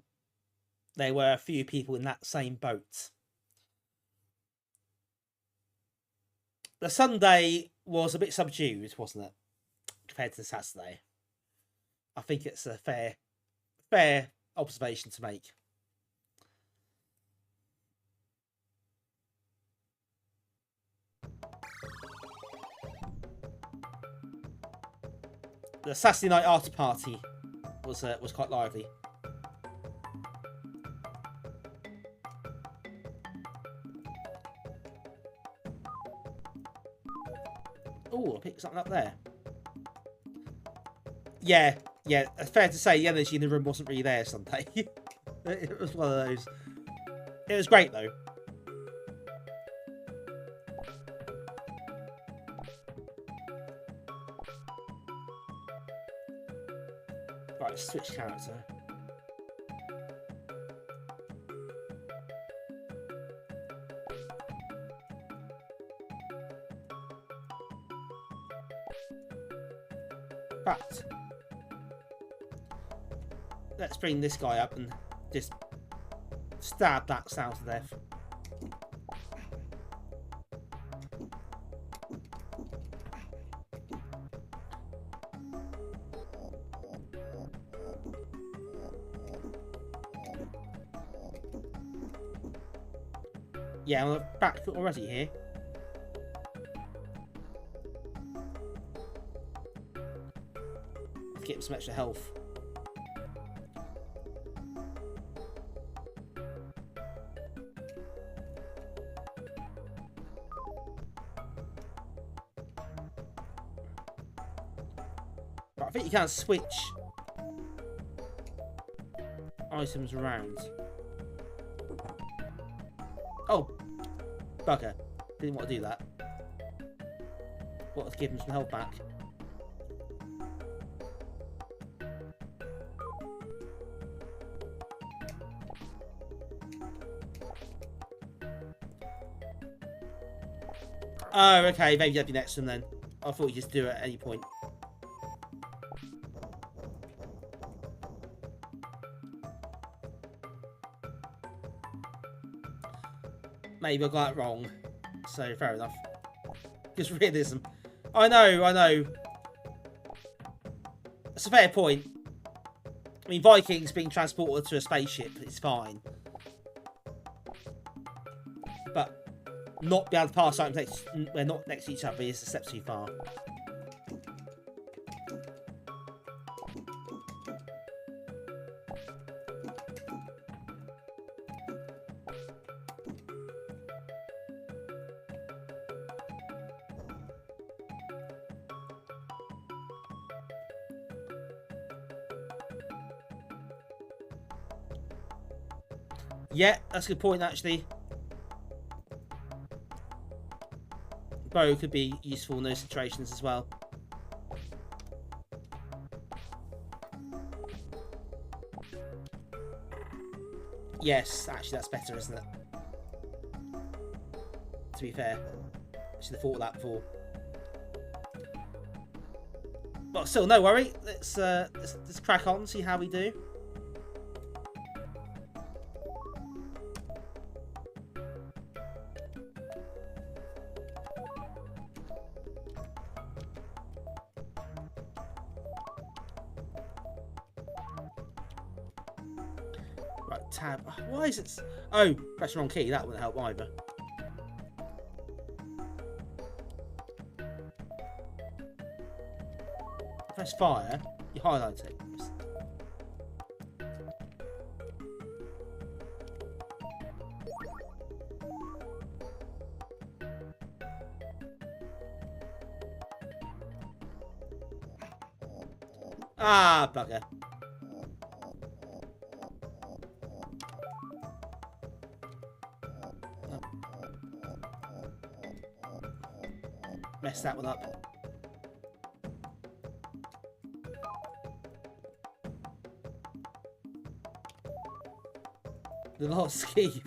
there were a few people in that same boat. The Sunday was a bit subdued, wasn't it? Compared to the Saturday. I think it's a fair observation to make. The Saturday night after party was quite lively. Oh, I picked something up there. Yeah, it's fair to say the energy in the room wasn't really there Sunday. It was one of those. It was great though. Right, switch character. But let's bring this guy up and just stab that sound to death. Yeah, I'm on the back foot already here. Let's get him some extra health. But I think you can't switch items around. Oh, bugger. Didn't want to do that. Want to give him some health back. Oh, okay. Maybe that'd be next to him then. I thought you just do it at any point. Maybe I got it wrong. So, fair enough. Just realism. I know. That's a fair point. I mean, Vikings being transported to a spaceship is fine. But not be able to pass items next, we're not next to each other is a step too far. Yeah, that's a good point, actually. Bow could be useful in those situations as well. Yes, actually, that's better, isn't it? To be fair. Should have thought of that before. But still, no worry. Let's crack on, see how we do. Tab. Why is it? Oh, press the wrong key. That wouldn't help either. Press fire. You highlight it. Ah, bugger. Mess that one up. The Lost Vikings.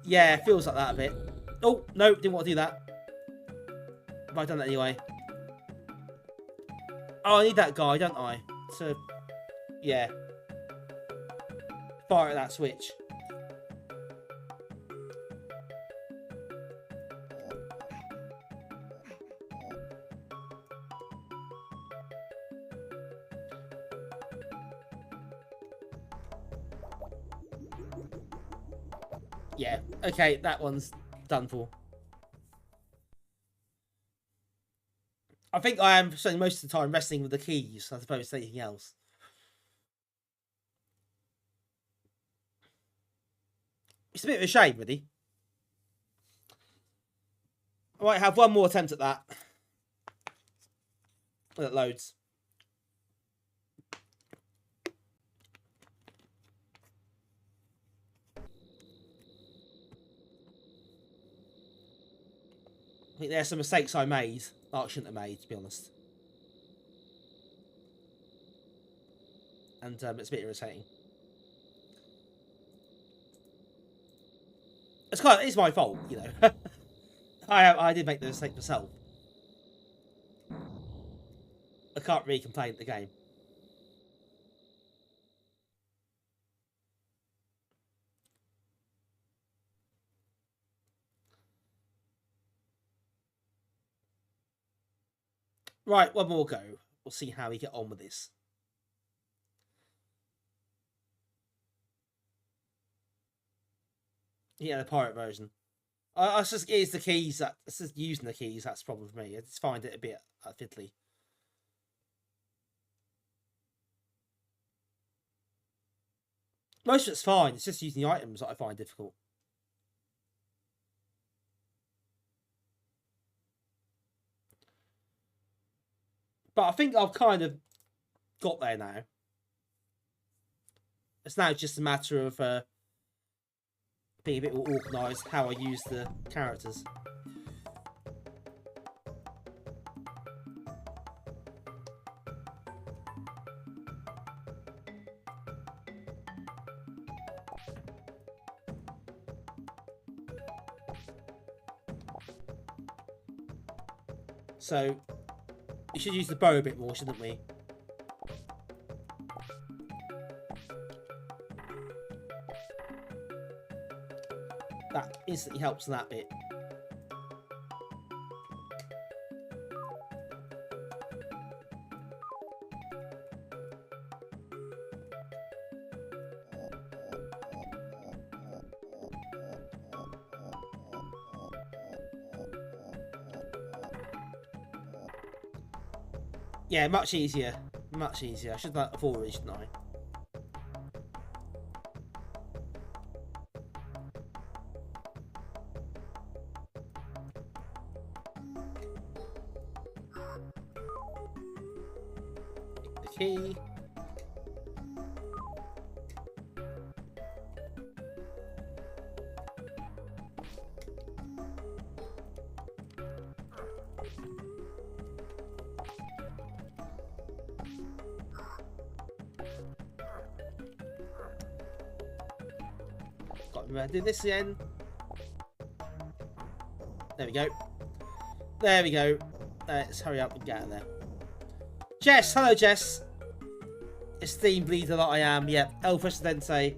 Yeah, it feels like that a bit. Oh, no, didn't want to do that. Have I done that anyway? Oh, I need that guy, don't I? To, yeah. Fire at that switch. Yeah, okay, that one's done for. I think I am spending most of the time wrestling with the keys as opposed to anything else. It's a bit of a shame, really. I might have one more attempt at that. When it loads. I think there's some mistakes I made that I shouldn't have made, to be honest. and it's a bit irritating. It's my fault, you know. I did make the mistake myself. I can't really complain at the game. Right, one more go. We'll see how we get on with this. Yeah, the pirate version. It's the keys. It's just using the keys. That's the problem for me. I just find it a bit fiddly. Most of it's fine. It's just using the items that I find difficult. But I think I've kind of got there now. It's now just a matter of being a bit more organised how I use the characters. So, we should use the bow a bit more, shouldn't we? That instantly helps in that bit. Yeah, much easier. Much easier. I should have done that before, really, shouldn't I? The key. Got to remember to do this again. There we go. There we go. Let's hurry up and get out of there. Jess, hello Jess. Esteemed leader that I am. Yep, El Presidente,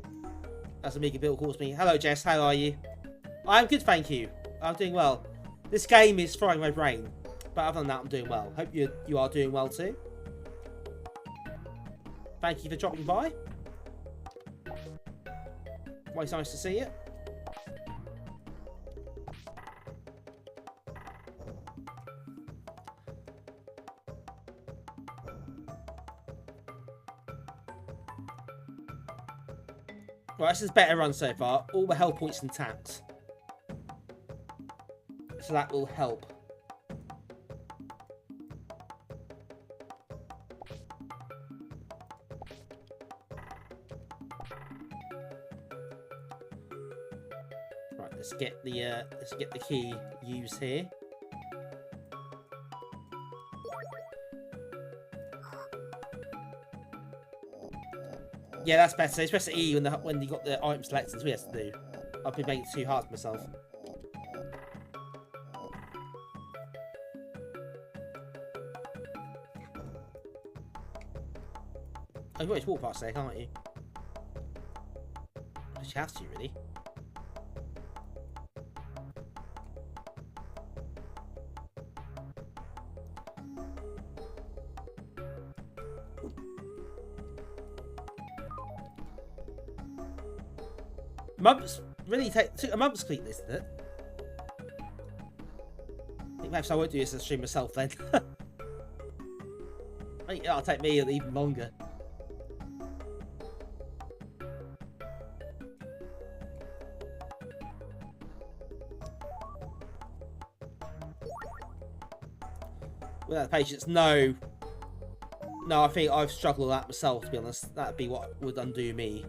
as Amiga Bill calls me. Hello Jess, how are you? I'm good, thank you. I'm doing well. This game is frying my brain, but other than that, I'm doing well. Hope you are doing well too. Thank you for dropping by. Always nice to see you. Right, this is a better run so far. All the health points intact. So that will help. Right, let's get the key used here. Yeah, that's better. It's press E when you got the item selected. That's what you have to do. I've been making it too hard for myself. Oh, you can always walk past there, can't you? But you have to, really. Took a month to complete this, did it? I think perhaps I won't do this as a stream myself then. I think it'll take me even longer. Without the patience, no. No, I think I've struggled with that myself, to be honest. That'd be what would undo me.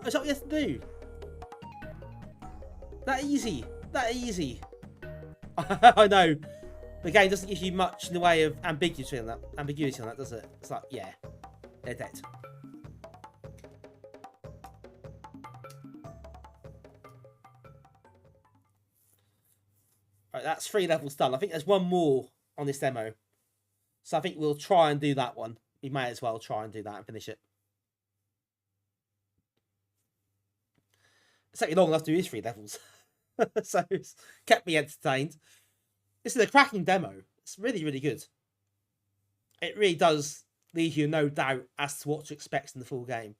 That's what you have to do. That easy. That easy. I know. The game doesn't give you much in the way of ambiguity on that, does it? It's like, yeah, they're dead. Right, that's 3 levels done. I think there's one more on this demo. So I think we'll try and do that one. We may as well try and do that and finish it. It's taking long enough to do these 3 levels. So it's kept me entertained. This is a cracking demo. It's really, really good. It really does leave you no doubt as to what to expect in the full game.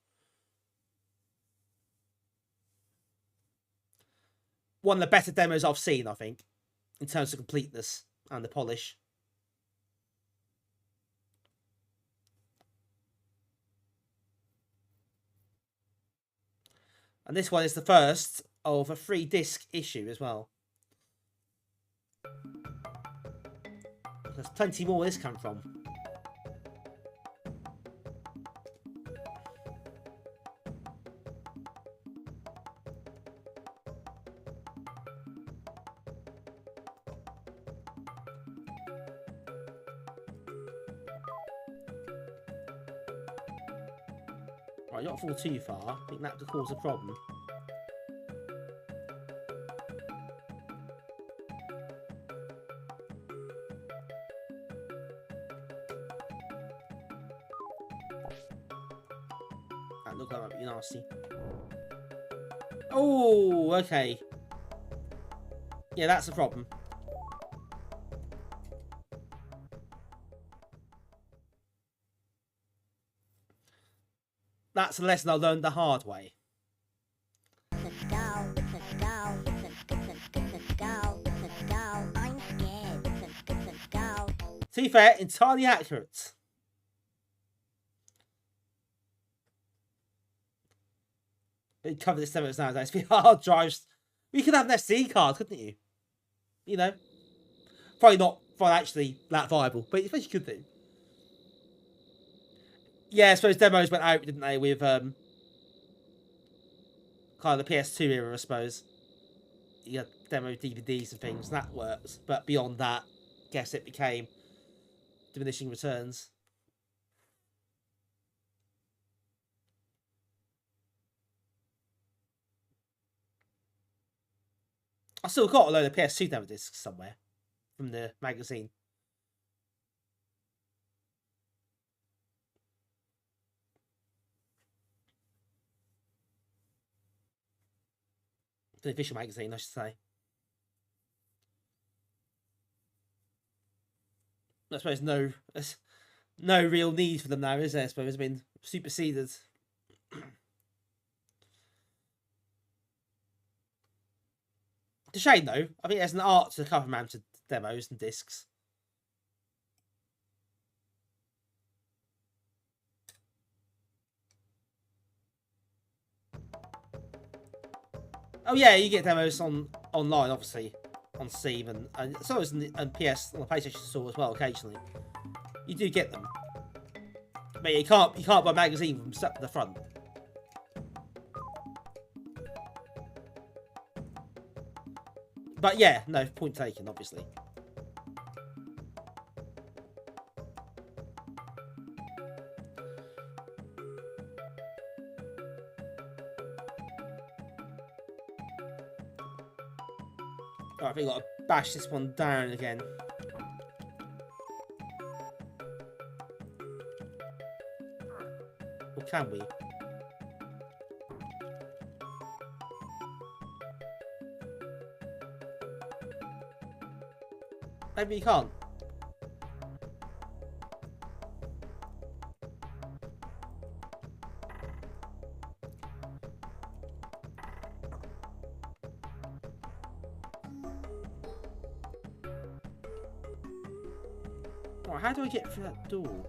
One of the better demos I've seen, I think, in terms of completeness and the polish. And this one is the first of a 3-disc issue as well. There's plenty more where this come from. Right, not fall too far. I think that could cause a problem. That looked like that might be nasty. Oh, okay. Yeah, that's a problem. That's a lesson I learned the hard way. To be fair, entirely accurate. You'd cover this demos nowadays. For hard drives, you could have an SD card, couldn't you? You know, probably not financially that viable, but I suppose you could do. Yeah, I suppose demos went out, didn't they, with kind of the PS2 era, I suppose. You had demo DVDs and things, and that works. But beyond that, I guess it became diminishing returns. I still got a load of PS2 demo discs somewhere from the magazine. The official magazine, I should say. I suppose there's no real need for them now, is there? I suppose it's been superseded. It's a shame, though. I think there's an art to cover mounted demos and discs. Oh yeah, you get demos online, obviously, on Steam and so is on PS on the PlayStation Store as well. Occasionally, you do get them, but you can't buy a magazine from stuck to the front. But yeah, no, point taken, obviously. Alright, we've got to bash this one down again. Or can we? Maybe you can't. Right, how do I get through that door?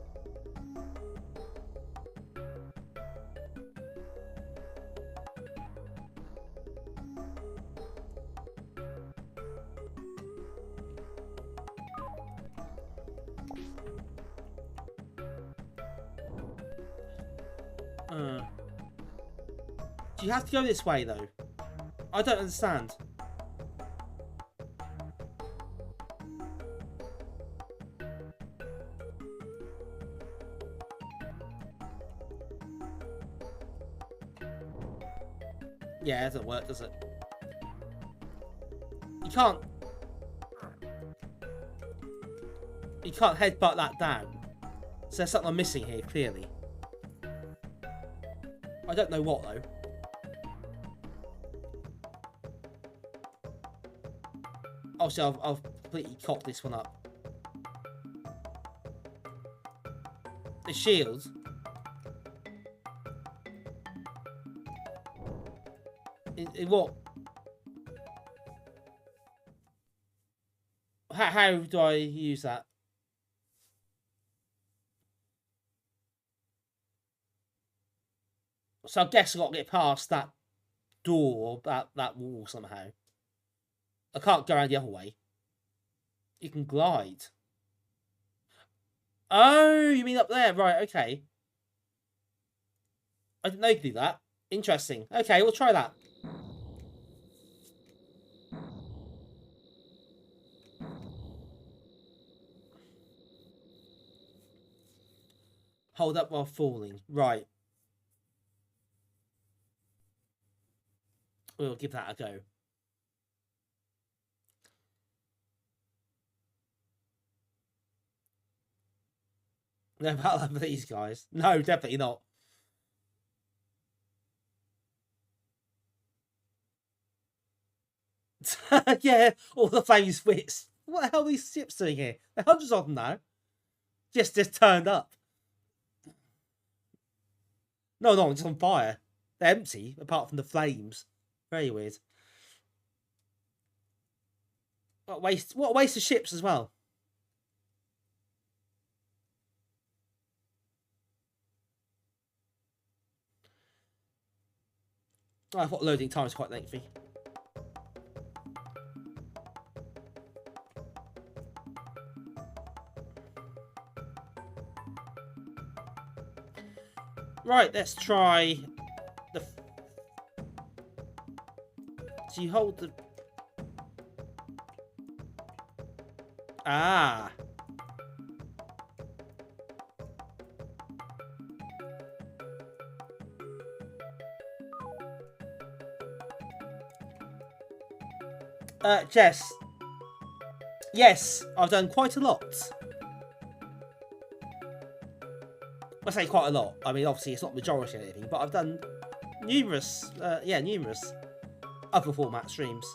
Do you have to go this way, though? I don't understand. Yeah, it doesn't work, does it? You can't... You can't headbutt that down. So there's something I'm missing here, clearly. I don't know what, though. Obviously, I've completely cocked this one up. The shield. In what? How do I use that? So I guess I've got to get past that door, that wall somehow. I can't go around the other way. You can glide. Oh, you mean up there? Right, okay. I didn't know you could do that. Interesting. Okay, we'll try that. Hold up while falling. Right. We'll give that a go. No battle over these guys. No, definitely not. Yeah, all the flames wits. What the hell are these ships doing here? There are hundreds of them now. Just turned up. No, it's on fire. They're empty, apart from the flames. Very weird. What a waste of ships as well. I thought loading time was quite lengthy. Right, let's try the... So you hold the... Ah. Jess. Yes, I've done quite a lot. I say quite a lot. I mean, obviously, it's not majority or anything, but I've done numerous, numerous other format streams.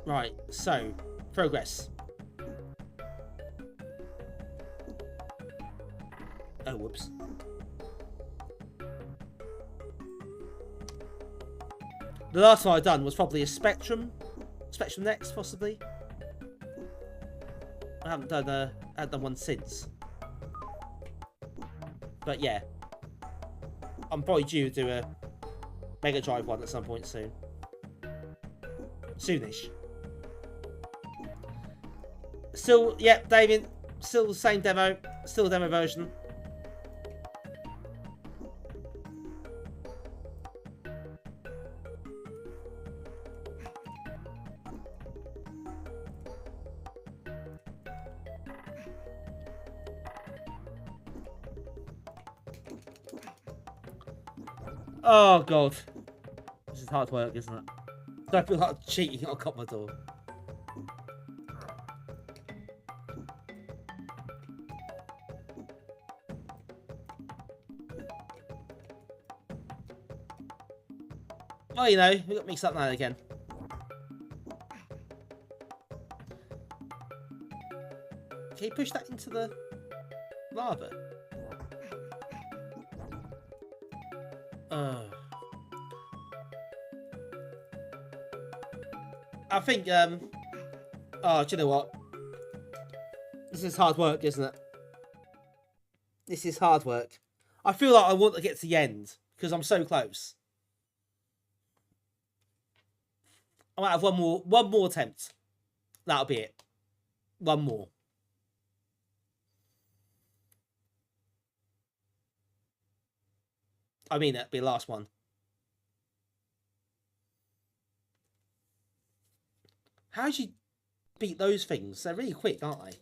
Right, so, progress. Oh, whoops. The last one I've done was probably a Spectrum Next, possibly. I haven't done one since. But yeah, I'm probably due to do a Mega Drive one at some point soon. Soonish. Still, yeah, David, still the same demo, still a demo version. Oh god, this is hard work, isn't it? I feel like cheating on Commodore. Oh, you know, we got mixed up now again. Can you push that into the lava? I think, oh, do you know what? This is hard work, isn't it? This is hard work. I feel like I want to get to the end, because I'm so close. I might have one more attempt. That'll be it. One more. I mean, it'll be the last one. How do you beat those things? They're really quick, aren't they?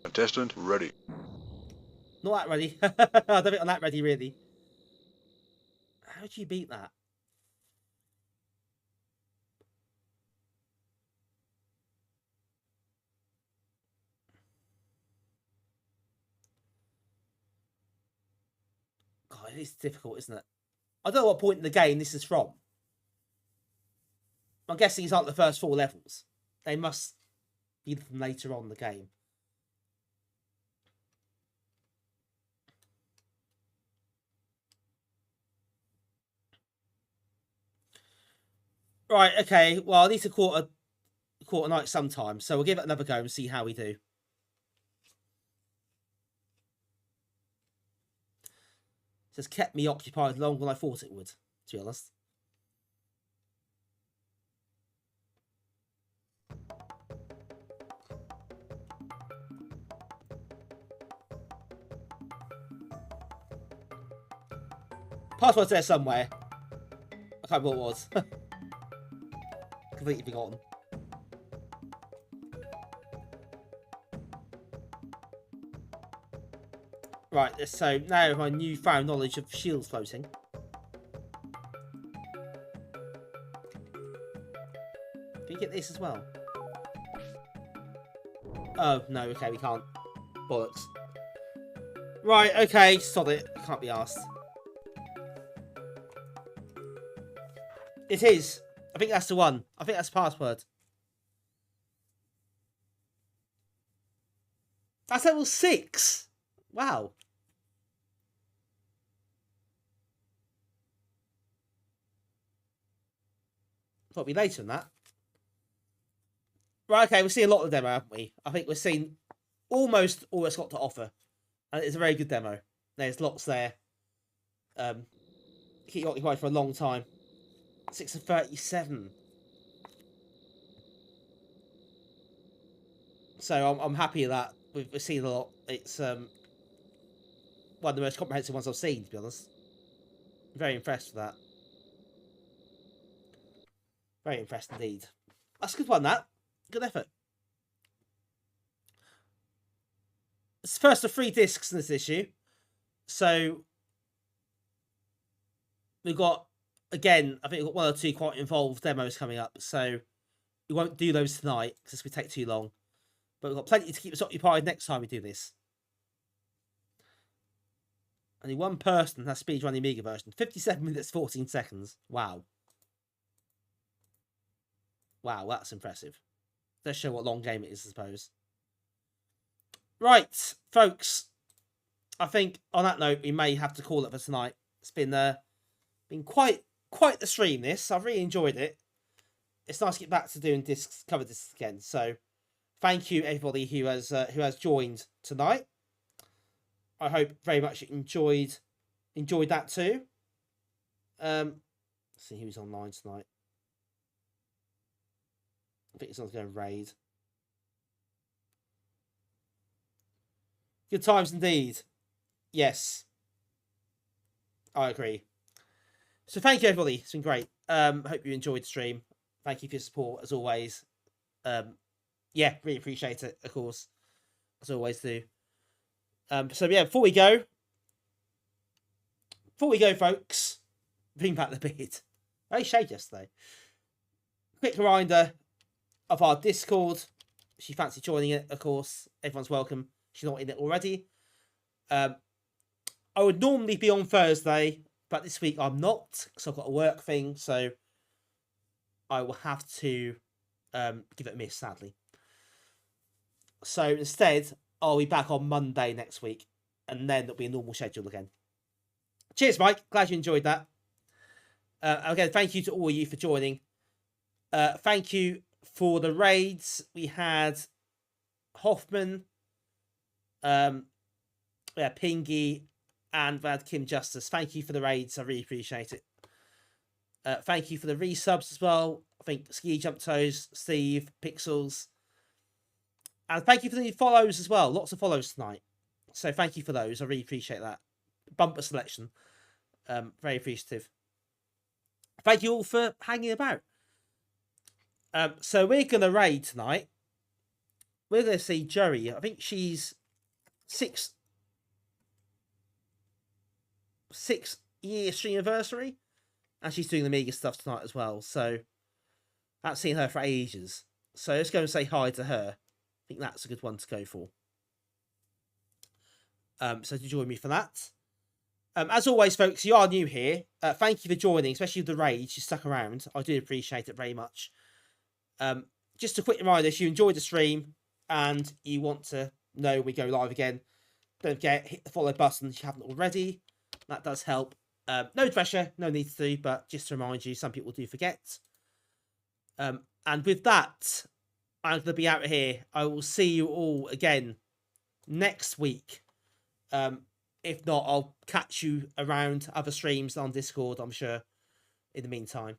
Contestant ready. Not that ready. I don't think I'm that ready, really. How do you beat that? God, it's difficult, isn't it? I don't know what point in the game this is from. I'm guessing it's like the first 4 levels. They must be from later on in the game. Right, okay. Well, I need to quarter night sometime, so we'll give it another go and see how we do. It's kept me occupied longer than I thought it would, to be honest. Password's there somewhere. I can't remember what it was. Completely forgotten. Right, so now my newfound knowledge of shields floating. Can you get this as well? Oh, no, okay, we can't. Bollocks. Right, okay, sod it. Can't be asked. It is. I think that's the one. I think that's the password. That's level 6. Wow. Thought it'd be later than that. Right, okay, we've seen a lot of the demo, haven't we? I think we've seen almost all it's got to offer. And it's a very good demo. There's lots there. Keep you occupied for a long time. 6 of 37. So I'm happy with that. We've seen a lot. It's one of the most comprehensive ones I've seen, to be honest. Very impressed with that. Very impressed indeed. That's a good one, that. Good effort. It's the first of 3 discs in this issue. So we've got, again, I think we've got 1 or 2 quite involved demos coming up. So we won't do those tonight because this would take too long. But we've got plenty to keep us occupied next time we do this. Only one person has speedrun the Amiga version. 57 minutes, 14 seconds. Wow. Wow, that's impressive. Does show what long game it is, I suppose. Right, folks. I think on that note, we may have to call it for tonight. It's been quite the stream, this. I've really enjoyed it. It's nice to get back to doing discs, cover discs again. So thank you everybody who has joined tonight. I hope very much you enjoyed that too. Let's see who's online tonight. I think someone's going to raid. Good times indeed. Yes. I agree. So thank you everybody. It's been great. Hope you enjoyed the stream. Thank you for your support as always. Yeah, really appreciate it, of course. As always do. So yeah, before we go, folks, bring back the beat. Very shade yesterday. Quick reminder of our Discord. If you fancy joining it, of course, everyone's welcome. If you're not in it already. I would normally be on Thursday, but this week I'm not because I've got a work thing, so I will have to give it a miss, sadly. So instead, I'll be back on Monday next week, and then it'll be a normal schedule again. Cheers, Mike. Glad you enjoyed that. Again, thank you to all of you for joining. Thank you for the raids. We had Hoffman, Pingy, and we had Kim Justice. Thank you for the raids. I really appreciate it. Thank you for the resubs as well. I think Ski Jump Toes, Steve, Pixels. And thank you for the new follows as well. Lots of follows tonight. So thank you for those. I really appreciate that. Bumper selection. Very appreciative. Thank you all for hanging about. So we're going to raid tonight. We're going to see Joey. I think she's 6 year stream anniversary. And she's doing the Amiga stuff tonight as well. So I haven't seen her for ages. So let's go and say hi to her. I think that's a good one to go for. So to join me for that. As always, folks, you are new here. Thank you for joining, especially with the raids. You stuck around. I do appreciate it very much. Just a quick reminder, if you enjoyed the stream and you want to know when we go live again, don't forget, hit the follow button if you haven't already. That does help. No pressure, no need to, but just to remind you, some people do forget. And with that, I'm going to be out of here. I will see you all again next week. If not, I'll catch you around other streams on Discord, I'm sure, in the meantime.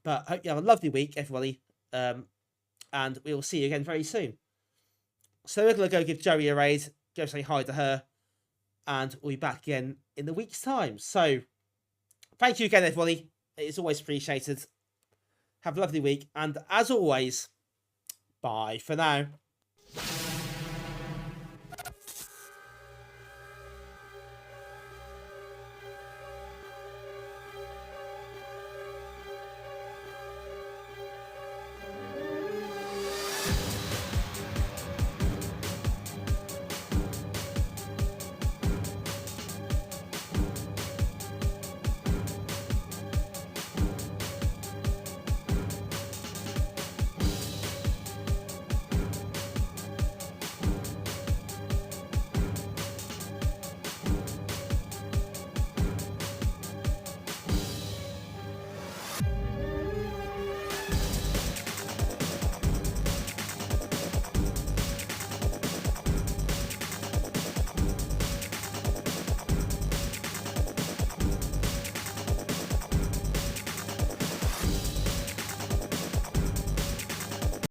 But hope you have a lovely week, everybody. And we'll see you again very soon. So we're going to go give Joey a raid, go say hi to her, and we'll be back again in a week's time. So, thank you again, everybody. It's always appreciated. Have a lovely week. And as always, bye for now.